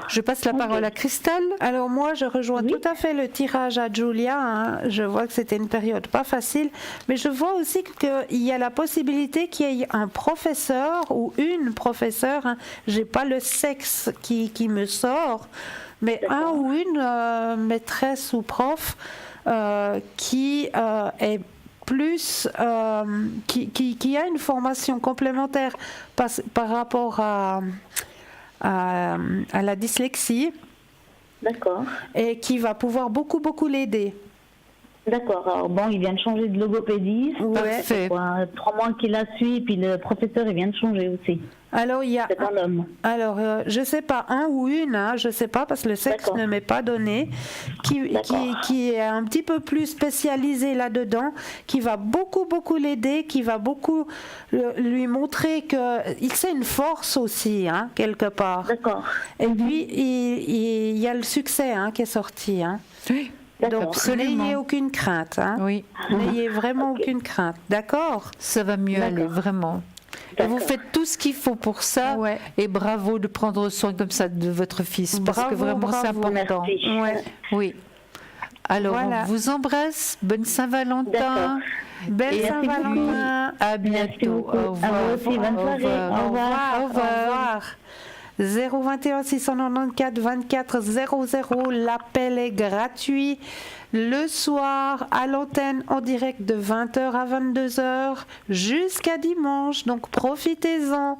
[SPEAKER 2] Je passe la parole à Christelle.
[SPEAKER 1] Alors moi, je rejoins tout à fait le tirage à Julia. Hein. Je vois que c'était une période pas facile, mais je vois aussi qu'il y a la possibilité qu'il y ait un professeur ou une professeure. Hein. J'ai pas le sexe qui me sort, mais un ou une maîtresse ou prof. Qui est plus qui a une formation complémentaire par rapport à la dyslexie.
[SPEAKER 11] D'accord.
[SPEAKER 1] Et qui va pouvoir beaucoup l'aider.
[SPEAKER 11] D'accord. Alors bon, il vient de changer de logopédie.
[SPEAKER 2] Parfait.
[SPEAKER 11] 3 mois qu'il la suit, puis le professeur il vient de changer aussi.
[SPEAKER 1] Alors il y a.
[SPEAKER 11] C'est un homme.
[SPEAKER 1] Alors je sais pas un ou une, hein, je sais pas parce que le sexe ne m'est pas donné, qui est un petit peu plus spécialisé là-dedans, qui va beaucoup l'aider, qui va beaucoup lui montrer que c'est une force aussi, hein, quelque part.
[SPEAKER 11] D'accord.
[SPEAKER 1] Et puis il y a le succès hein, qui est sorti. Hein.
[SPEAKER 2] Oui.
[SPEAKER 1] Donc n'ayez aucune crainte. Hein.
[SPEAKER 2] Oui.
[SPEAKER 1] N'ayez vraiment aucune crainte. D'accord.
[SPEAKER 2] Ça va mieux aller vraiment. Et vous faites tout ce qu'il faut pour ça. Ouais. Et bravo de prendre soin comme ça de votre fils. Parce que vraiment c'est important.
[SPEAKER 1] Ouais.
[SPEAKER 2] Oui. Alors on vous embrasse. Bonne Saint-Valentin.
[SPEAKER 1] Belle Saint-Valentin.
[SPEAKER 2] À bientôt. Au revoir.
[SPEAKER 11] À vous aussi. Bonne soirée.
[SPEAKER 1] Au revoir. Au revoir. 021 694 24 00. L'appel est gratuit. Le soir, à l'antenne, en direct de 20h à 22h jusqu'à dimanche. Donc profitez-en.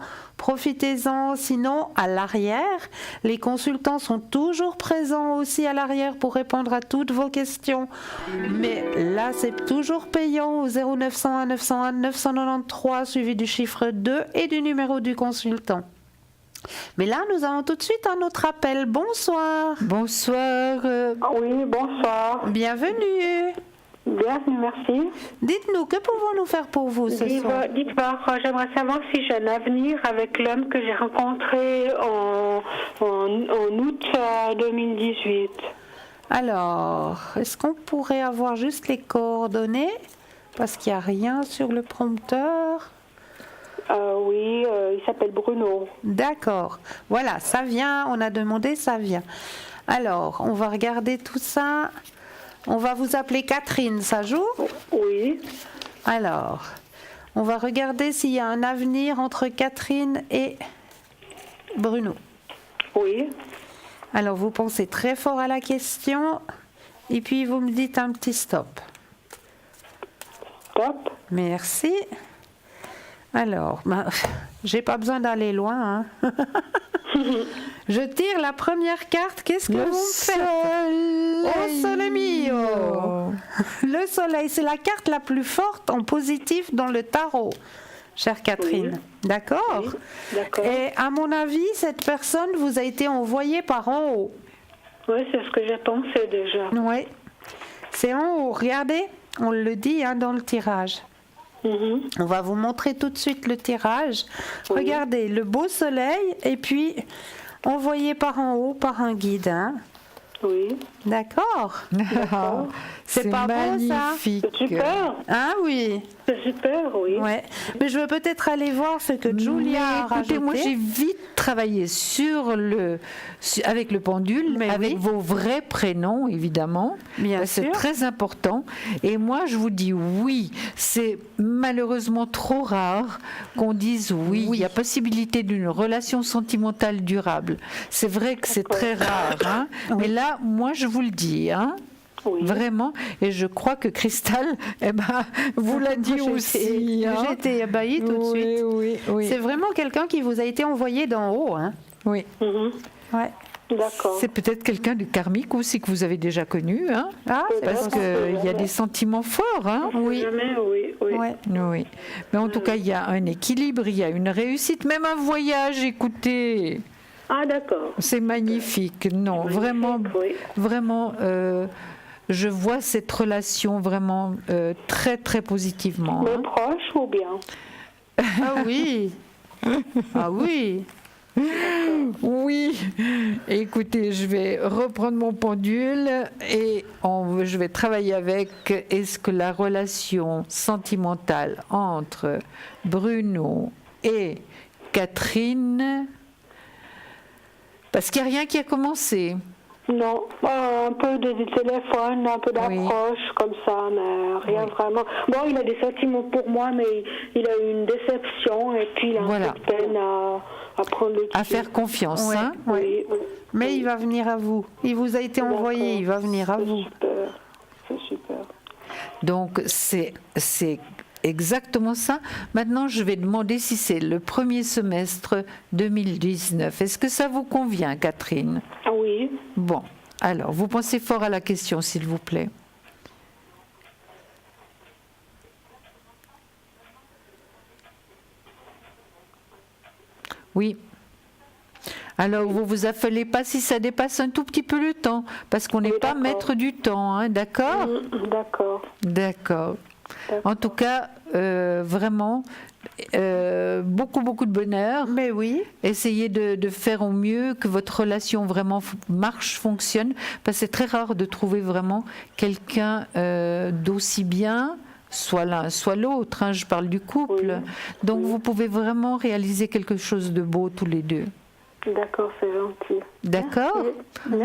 [SPEAKER 1] Sinon, à l'arrière, les consultants sont toujours présents aussi à l'arrière pour répondre à toutes vos questions. Mais là, c'est toujours payant au 0901 901 993 suivi du chiffre 2 et du numéro du consultant. Mais là, nous avons tout de suite un autre appel. Bonsoir.
[SPEAKER 2] Bonsoir.
[SPEAKER 12] Oui, bonsoir.
[SPEAKER 1] Bienvenue.
[SPEAKER 12] Bienvenue, merci.
[SPEAKER 1] Dites-nous, que pouvons-nous faire pour vous ce soir?
[SPEAKER 12] Dites-moi, j'aimerais savoir si j'ai un avenir avec l'homme que j'ai rencontré en août 2018.
[SPEAKER 1] Alors, est-ce qu'on pourrait avoir juste les coordonnées? Parce qu'il n'y a rien sur le prompteur.
[SPEAKER 12] Oui, il s'appelle Bruno.
[SPEAKER 1] D'accord. Voilà, ça vient, on a demandé, ça vient. Alors, on va regarder tout ça. On va vous appeler Catherine, ça joue?
[SPEAKER 12] Oui.
[SPEAKER 1] Alors, on va regarder s'il y a un avenir entre Catherine et Bruno.
[SPEAKER 12] Oui.
[SPEAKER 1] Alors, vous pensez très fort à la question et puis vous me dites un petit stop.
[SPEAKER 9] Stop.
[SPEAKER 1] Merci. Alors, j'ai pas besoin d'aller loin. Hein. Je tire la première carte. Qu'est-ce que vous me faites? Oh, Sole mio! Le soleil, c'est la carte la plus forte en positif dans le tarot, chère Catherine. Oui. D'accord?
[SPEAKER 9] Oui. D'accord.
[SPEAKER 1] Et à mon avis, cette personne vous a été envoyée par en haut.
[SPEAKER 9] Oui, c'est ce que j'ai pensé déjà.
[SPEAKER 1] Oui. C'est en haut. Regardez, on le dit dans le tirage. On va vous montrer tout de suite le tirage. Oui. Regardez, le beau soleil et puis envoyé par en haut par un guide. Hein.
[SPEAKER 9] Oui.
[SPEAKER 1] D'accord. C'est pas
[SPEAKER 2] magnifique.
[SPEAKER 1] Beau ça?
[SPEAKER 9] C'est super.
[SPEAKER 1] Ah oui.
[SPEAKER 9] C'est super, oui.
[SPEAKER 1] Ouais. Mais je veux peut-être aller voir ce que Julia a rajouté.
[SPEAKER 2] Écoutez, moi j'ai vite travaillé avec le pendule, mais avec vos vrais prénoms évidemment.
[SPEAKER 1] Bien sûr.
[SPEAKER 2] C'est très important. Et moi je vous dis oui, c'est malheureusement trop rare qu'on dise oui. Il y a possibilité d'une relation sentimentale durable. C'est vrai que c'est très rare, hein. Mais là, moi je vous le dis, hein. Oui. Vraiment, et je crois que Cristal, vous l'a dit aussi.
[SPEAKER 1] J'ai été ébahie tout de suite.
[SPEAKER 2] Oui.
[SPEAKER 1] C'est vraiment quelqu'un qui vous a été envoyé d'en haut. Hein.
[SPEAKER 2] Oui.
[SPEAKER 1] Ouais.
[SPEAKER 9] D'accord.
[SPEAKER 2] C'est peut-être quelqu'un de karmique aussi que vous avez déjà connu, hein. Parce qu'il y a des sentiments forts. Hein.
[SPEAKER 9] Oui.
[SPEAKER 2] Oui. Mais en tout cas, il y a un équilibre, il y a une réussite, même un voyage, écoutez.
[SPEAKER 9] Ah, d'accord.
[SPEAKER 2] C'est magnifique. Non, vraiment, vraiment. Je vois cette relation vraiment très très positivement.
[SPEAKER 9] Mais proche ou bien?
[SPEAKER 1] Ah oui. Ah oui.
[SPEAKER 2] Oui. Écoutez, je vais reprendre mon pendule et je vais travailler avec. Est-ce que la relation sentimentale entre Bruno et Catherine, parce qu'il n'y a rien qui a commencé.
[SPEAKER 9] Non, un peu de téléphone, un peu d'approche comme ça, mais rien vraiment. Bon, il a des sentiments pour moi, mais il a eu une déception et puis il a un peu de peine à prendre le
[SPEAKER 2] à faire confiance. Hein.
[SPEAKER 1] Oui. Mais il va venir à vous. Il vous a été envoyé, il va venir à vous.
[SPEAKER 9] C'est super.
[SPEAKER 2] Donc c'est exactement ça. Maintenant, je vais demander si c'est le premier semestre 2019. Est-ce que ça vous convient, Catherine?
[SPEAKER 9] Oui.
[SPEAKER 2] Bon, alors, vous pensez fort à la question, s'il vous plaît. Oui. Alors, vous vous affolez pas si ça dépasse un tout petit peu le temps, parce qu'on n'est pas maître du temps, hein, d'accord?
[SPEAKER 9] D'accord.
[SPEAKER 2] D'accord. En tout cas, vraiment, beaucoup de bonheur.
[SPEAKER 1] Mais oui.
[SPEAKER 2] Essayez de faire au mieux, que votre relation vraiment fonctionne, parce que c'est très rare de trouver vraiment quelqu'un d'aussi bien, soit l'un, soit l'autre, hein, je parle du couple. Oui. Donc vous pouvez vraiment réaliser quelque chose de beau tous les deux.
[SPEAKER 9] D'accord, c'est gentil.
[SPEAKER 2] D'accord.
[SPEAKER 1] On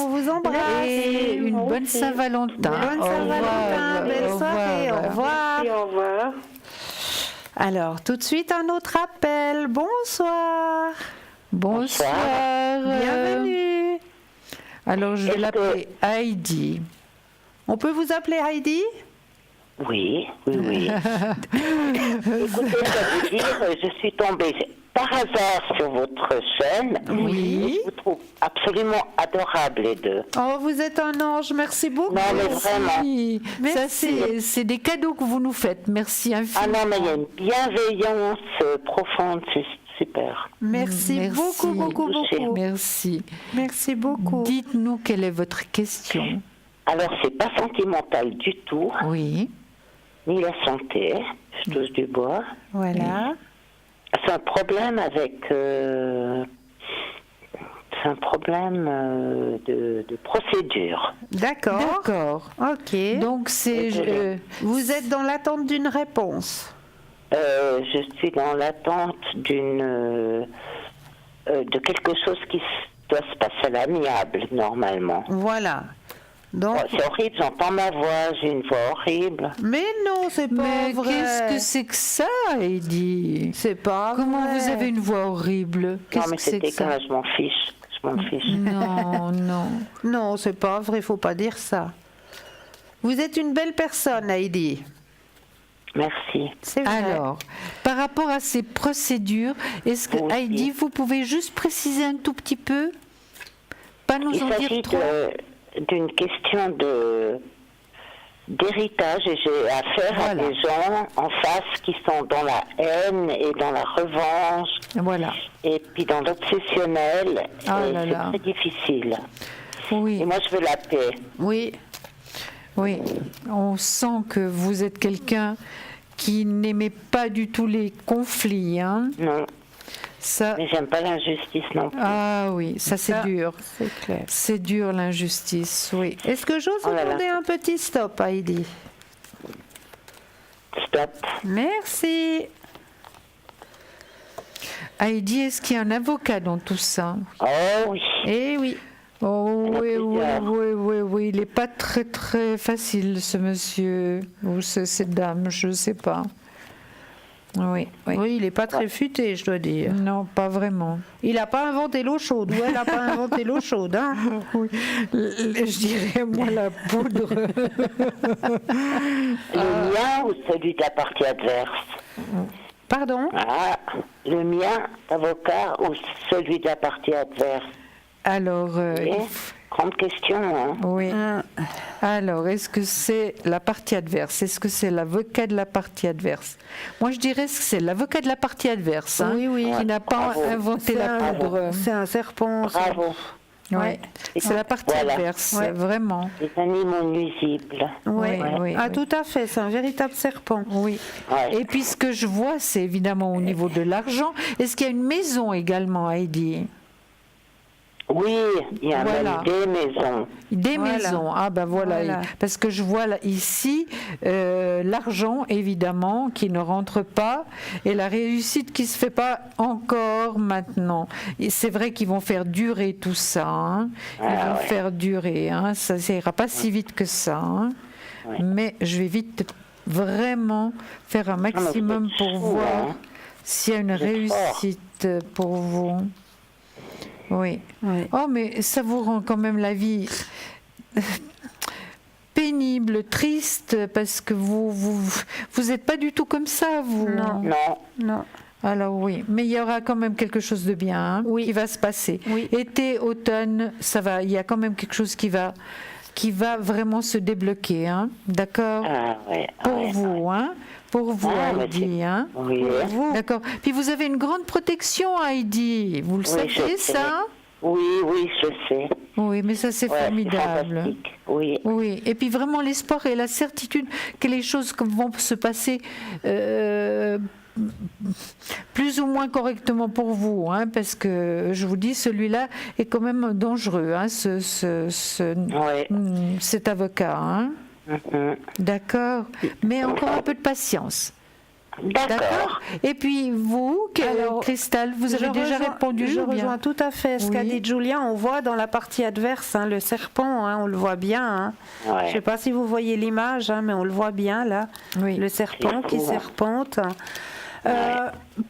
[SPEAKER 1] vous embrasse.
[SPEAKER 2] Et une bonne Saint-Valentin.
[SPEAKER 1] Bonne Saint-Valentin, belle soirée. Au revoir.
[SPEAKER 9] Au revoir.
[SPEAKER 1] Alors, tout de suite, un autre appel. Bonsoir.
[SPEAKER 2] Bonsoir.
[SPEAKER 1] Bienvenue.
[SPEAKER 2] Alors, je vais l'appeler Heidi.
[SPEAKER 1] On peut vous appeler Heidi?
[SPEAKER 13] Oui. Écoutez, je vais vous dire, je suis tombée par hasard sur votre chaîne.
[SPEAKER 2] Oui.
[SPEAKER 13] Je vous trouve absolument adorables les deux.
[SPEAKER 1] Oh, vous êtes un ange, merci beaucoup.
[SPEAKER 13] Non, mais vraiment.
[SPEAKER 2] Merci. Ça, c'est des cadeaux que vous nous faites. Merci infiniment.
[SPEAKER 13] Ah non, mais il y a une bienveillance profonde, c'est super.
[SPEAKER 1] Merci beaucoup.
[SPEAKER 2] Merci.
[SPEAKER 1] Merci beaucoup.
[SPEAKER 2] Dites-nous quelle est votre question.
[SPEAKER 13] Alors, c'est pas sentimental du tout.
[SPEAKER 2] Oui.
[SPEAKER 13] Ni la santé, je touche du bois.
[SPEAKER 1] Voilà.
[SPEAKER 13] C'est un problème avec... c'est un problème de procédure.
[SPEAKER 1] D'accord. Ok.
[SPEAKER 2] Donc,
[SPEAKER 1] vous êtes dans l'attente d'une réponse?
[SPEAKER 13] Je suis dans l'attente de quelque chose qui doit se passer à l'amiable, normalement.
[SPEAKER 1] Voilà. Donc...
[SPEAKER 13] c'est horrible, j'entends ma voix, j'ai une voix horrible.
[SPEAKER 1] Mais non, c'est pas vrai.
[SPEAKER 2] Qu'est-ce que c'est que ça, Heidi?
[SPEAKER 1] C'est pas
[SPEAKER 2] Comment
[SPEAKER 1] vrai.
[SPEAKER 2] Vous avez une voix horrible?
[SPEAKER 13] Non, mais c'est dégueulasse, je m'en fiche. je m'en fiche.
[SPEAKER 2] Non, non.
[SPEAKER 1] Non, c'est pas vrai, faut pas dire ça. Vous êtes une belle personne, Heidi.
[SPEAKER 13] Merci.
[SPEAKER 1] C'est vrai.
[SPEAKER 2] Alors, par rapport à ces procédures, est-ce que
[SPEAKER 13] Oui.
[SPEAKER 2] Heidi, vous pouvez juste préciser un tout petit peu? Pas nous
[SPEAKER 13] Il
[SPEAKER 2] en
[SPEAKER 13] s'agit
[SPEAKER 2] dire trop.
[SPEAKER 13] d'une question d'héritage et j'ai affaire à des gens en face qui sont dans la haine et dans la revanche.
[SPEAKER 2] Voilà.
[SPEAKER 13] Et puis dans l'obsessionnel.
[SPEAKER 2] Ah
[SPEAKER 13] et
[SPEAKER 2] là
[SPEAKER 13] c'est
[SPEAKER 2] là.
[SPEAKER 13] très difficile.
[SPEAKER 2] Oui.
[SPEAKER 13] Et moi, je veux la paix.
[SPEAKER 1] Oui.
[SPEAKER 2] Oui, on sent que vous êtes quelqu'un qui n'aimait pas du tout les conflits. Hein.
[SPEAKER 13] Non.
[SPEAKER 2] Ça...
[SPEAKER 13] Mais j'aime pas l'injustice non plus.
[SPEAKER 2] Ah oui, ça c'est dur.
[SPEAKER 1] C'est clair.
[SPEAKER 2] C'est dur l'injustice, oui.
[SPEAKER 1] Est-ce que j'ose vous demander un petit stop, Heidi?
[SPEAKER 13] Stop.
[SPEAKER 2] Merci. Heidi, est-ce qu'il y a un avocat dans tout ça?
[SPEAKER 13] Oh oui.
[SPEAKER 1] Eh oui.
[SPEAKER 2] Oh oui, il n'est pas très très facile ce monsieur, ou cette dame, je ne sais pas. Oui,
[SPEAKER 1] il n'est pas très futé, je dois dire.
[SPEAKER 2] Non, pas vraiment.
[SPEAKER 1] Il n'a pas inventé l'eau chaude, ou elle n'a pas inventé l'eau chaude. Hein.
[SPEAKER 2] Oui, je dirais moi la poudre.
[SPEAKER 13] Le mien ou celui de la partie adverse?
[SPEAKER 1] Pardon?
[SPEAKER 13] Le mien, avocat, ou celui de la partie adverse?
[SPEAKER 2] Alors,
[SPEAKER 13] grande question. Hein.
[SPEAKER 2] Oui. Alors, est-ce que c'est la partie adverse? Est-ce que c'est l'avocat de la partie adverse? Moi, je dirais que c'est l'avocat de la partie adverse, hein, qui n'a pas inventé la poudre.
[SPEAKER 1] C'est un serpent.
[SPEAKER 13] Bravo.
[SPEAKER 2] Ouais. C'est la partie adverse, vraiment.
[SPEAKER 13] Les animaux nuisibles.
[SPEAKER 1] Oui, tout à fait, c'est un véritable serpent.
[SPEAKER 2] Oui. Et puis, ce que je vois, c'est évidemment au niveau de l'argent. Est-ce qu'il y a une maison également, Heidi?
[SPEAKER 13] Oui, il y a même des maisons.
[SPEAKER 2] Des maisons, ah ben voilà. Parce que je vois là, ici l'argent évidemment qui ne rentre pas et la réussite qui se fait pas encore maintenant. Et c'est vrai qu'ils vont faire durer tout ça, hein. Ils vont faire durer, hein. Ça ira pas si vite que ça, hein. Mais je vais vite vraiment faire un maximum pour voir s'il y a une réussite pour vous. Oui. Oh, mais ça vous rend quand même la vie pénible, triste, parce que vous êtes pas du tout comme ça, vous.
[SPEAKER 1] Non.
[SPEAKER 2] Alors oui, mais il y aura quand même quelque chose de bien qui va se passer. Été, automne, ça va. Il y a quand même quelque chose qui va vraiment se débloquer, hein. D'accord. Pour vous, hein. Pour vous, Heidi, hein.
[SPEAKER 13] Oui.
[SPEAKER 2] D'accord. Puis vous avez une grande protection, Heidi. Vous le savez, ça?
[SPEAKER 13] Oui, je sais.
[SPEAKER 2] Oui, mais ça, c'est formidable.
[SPEAKER 13] Oui.
[SPEAKER 2] Oui. Et puis vraiment l'espoir et la certitude que les choses vont se passer plus ou moins correctement pour vous, hein, parce que je vous dis, celui-là est quand même dangereux, hein, cet avocat. Hein. D'accord. Mais encore un peu de patience. D'accord. Et puis vous, Christelle, vous avez déjà répondu?
[SPEAKER 1] Je rejoins tout à fait ce qu'a dit Julien. On voit dans la partie adverse, hein, le serpent, hein, on le voit bien. Hein. Je ne sais pas si vous voyez l'image, hein, mais on le voit bien là. Le serpent qui serpente.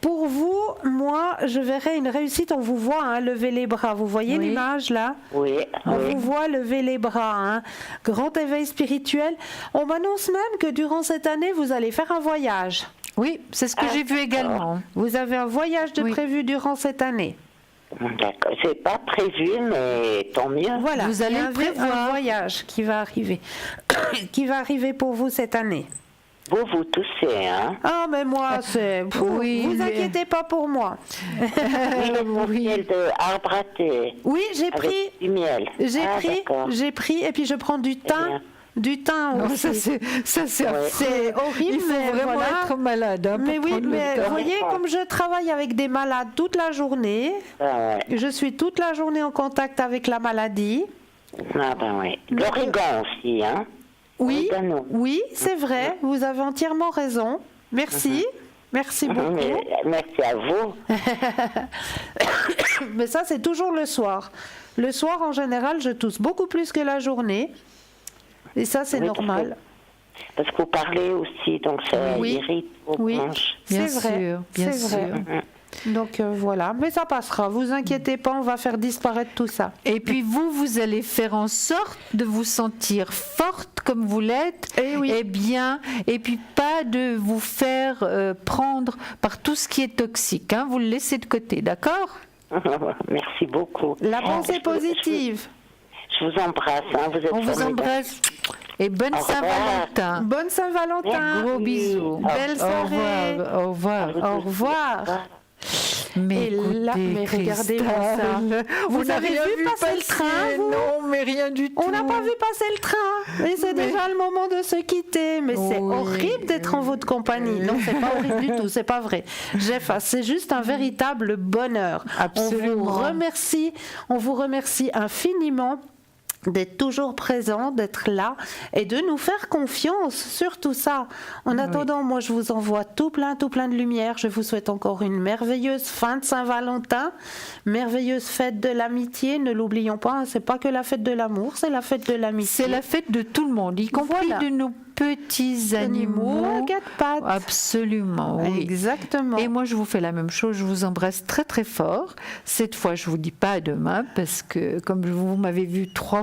[SPEAKER 1] Pour vous, moi, je verrais une réussite. On vous voit hein, lever les bras. Vous voyez l'image là?
[SPEAKER 13] Oui.
[SPEAKER 1] On vous voit lever les bras. Hein. Grand éveil spirituel. On m'annonce même que durant cette année, vous allez faire un voyage.
[SPEAKER 2] Oui, c'est ce que j'ai vu également.
[SPEAKER 1] Vous avez un voyage de prévu durant cette année.
[SPEAKER 13] D'accord, c'est pas prévu, mais tant mieux.
[SPEAKER 1] Voilà,
[SPEAKER 2] vous allez prévoir
[SPEAKER 1] un voyage qui va arriver, qui va arriver pour vous cette année.
[SPEAKER 13] Vous toussez, hein?
[SPEAKER 1] Ah, mais moi, c'est... vous inquiétez pas pour moi.
[SPEAKER 13] Oui, miel de arbre à thé.
[SPEAKER 1] Oui, j'ai pris.
[SPEAKER 13] Du miel.
[SPEAKER 1] J'ai pris, et puis je prends du thym. Du thym aussi.
[SPEAKER 2] Ça c'est
[SPEAKER 1] horrible.
[SPEAKER 2] Il faut vraiment être malade. Hein,
[SPEAKER 1] mais oui, mais vous voyez, comme je travaille avec des malades toute la journée, je suis toute la journée en contact avec la maladie.
[SPEAKER 13] Ah ben oui. L'origan aussi, hein?
[SPEAKER 1] Oui, c'est vrai. Vous avez entièrement raison. Merci. Merci beaucoup.
[SPEAKER 13] Merci à vous.
[SPEAKER 1] Mais ça, c'est toujours le soir. Le soir, en général, je tousse beaucoup plus que la journée. Et ça, c'est normal.
[SPEAKER 13] Parce que vous parlez aussi, donc ça irrite vos bronches.
[SPEAKER 2] Bien sûr.
[SPEAKER 1] Donc voilà, mais ça passera, vous inquiétez pas, on va faire disparaître tout ça.
[SPEAKER 2] Et puis vous allez faire en sorte de vous sentir forte comme vous l'êtes, et bien, et puis pas de vous faire prendre par tout ce qui est toxique, hein, vous le laissez de côté, d'accord?
[SPEAKER 13] Merci beaucoup.
[SPEAKER 1] La pensée positive.
[SPEAKER 13] Je vous embrasse, hein, vous êtes
[SPEAKER 2] On vous embrasse. Et bonne Saint-Valentin.
[SPEAKER 1] Bonne Saint-Valentin.
[SPEAKER 2] Gros bisous.
[SPEAKER 1] Belle soirée.
[SPEAKER 2] Au revoir.
[SPEAKER 1] Au revoir.
[SPEAKER 2] Mais
[SPEAKER 1] mais regardez-moi ça. Vous avez vu passer le train, vous?
[SPEAKER 2] Non, mais rien du tout.
[SPEAKER 1] On n'a pas vu passer le train. Et c'est déjà le moment de se quitter. Mais c'est horrible d'être en votre compagnie. Non, c'est pas horrible du tout. C'est pas vrai. Jeff, c'est juste un véritable bonheur.
[SPEAKER 2] Absolument.
[SPEAKER 1] On vous remercie infiniment d'être toujours présent, d'être là et de nous faire confiance sur tout ça. En attendant, moi je vous envoie tout plein de lumière. Je vous souhaite encore une merveilleuse fin de Saint-Valentin, merveilleuse fête de l'amitié. Ne l'oublions pas, c'est pas que la fête de l'amour, c'est la fête de l'amitié.
[SPEAKER 2] C'est la fête de tout le monde, y compris de nos petits animaux
[SPEAKER 1] à quatre pattes.
[SPEAKER 2] Absolument, oui.
[SPEAKER 1] Exactement.
[SPEAKER 2] Et moi, je vous fais la même chose. Je vous embrasse très, très fort. Cette fois, je vous dis pas à demain parce que, comme vous m'avez vu trois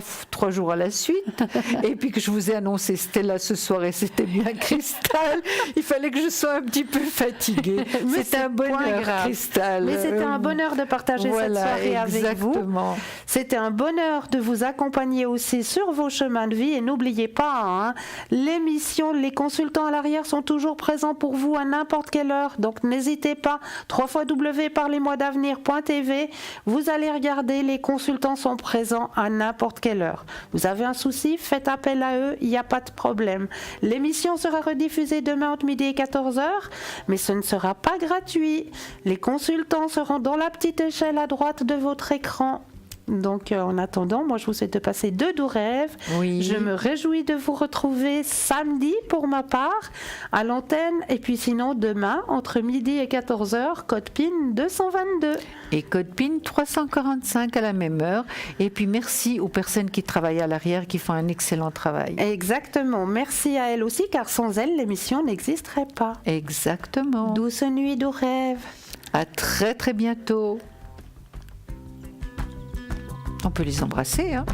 [SPEAKER 2] jours à la suite, et puis que je vous ai annoncé Stella ce soir et c'était bien Cristal, il fallait que je sois un petit peu fatiguée. C'était un bonheur, Cristal.
[SPEAKER 1] Mais c'était un bonheur de partager cette soirée avec vous. C'était un bonheur de vous accompagner aussi sur vos chemins de vie. Et n'oubliez pas, hein, les consultants à l'arrière sont toujours présents pour vous à n'importe quelle heure, donc n'hésitez pas, www.parlez-moi-d'avenir.tv, vous allez regarder, les consultants sont présents à n'importe quelle heure. Vous avez un souci, faites appel à eux, il n'y a pas de problème. L'émission sera rediffusée demain entre midi et 14h, mais ce ne sera pas gratuit. Les consultants seront dans la petite échelle à droite de votre écran. Donc en attendant, moi je vous souhaite de passer de doux rêves.
[SPEAKER 2] Oui.
[SPEAKER 1] Je me réjouis de vous retrouver samedi pour ma part à l'antenne et puis sinon demain entre midi et 14h, code PIN 222.
[SPEAKER 2] Et code PIN 345 à la même heure. Et puis merci aux personnes qui travaillent à l'arrière qui font un excellent travail.
[SPEAKER 1] Exactement, merci à elles aussi car sans elles l'émission n'existerait pas.
[SPEAKER 2] Exactement.
[SPEAKER 1] Douce nuit, doux rêves.
[SPEAKER 2] À très très bientôt. On peut les embrasser, hein.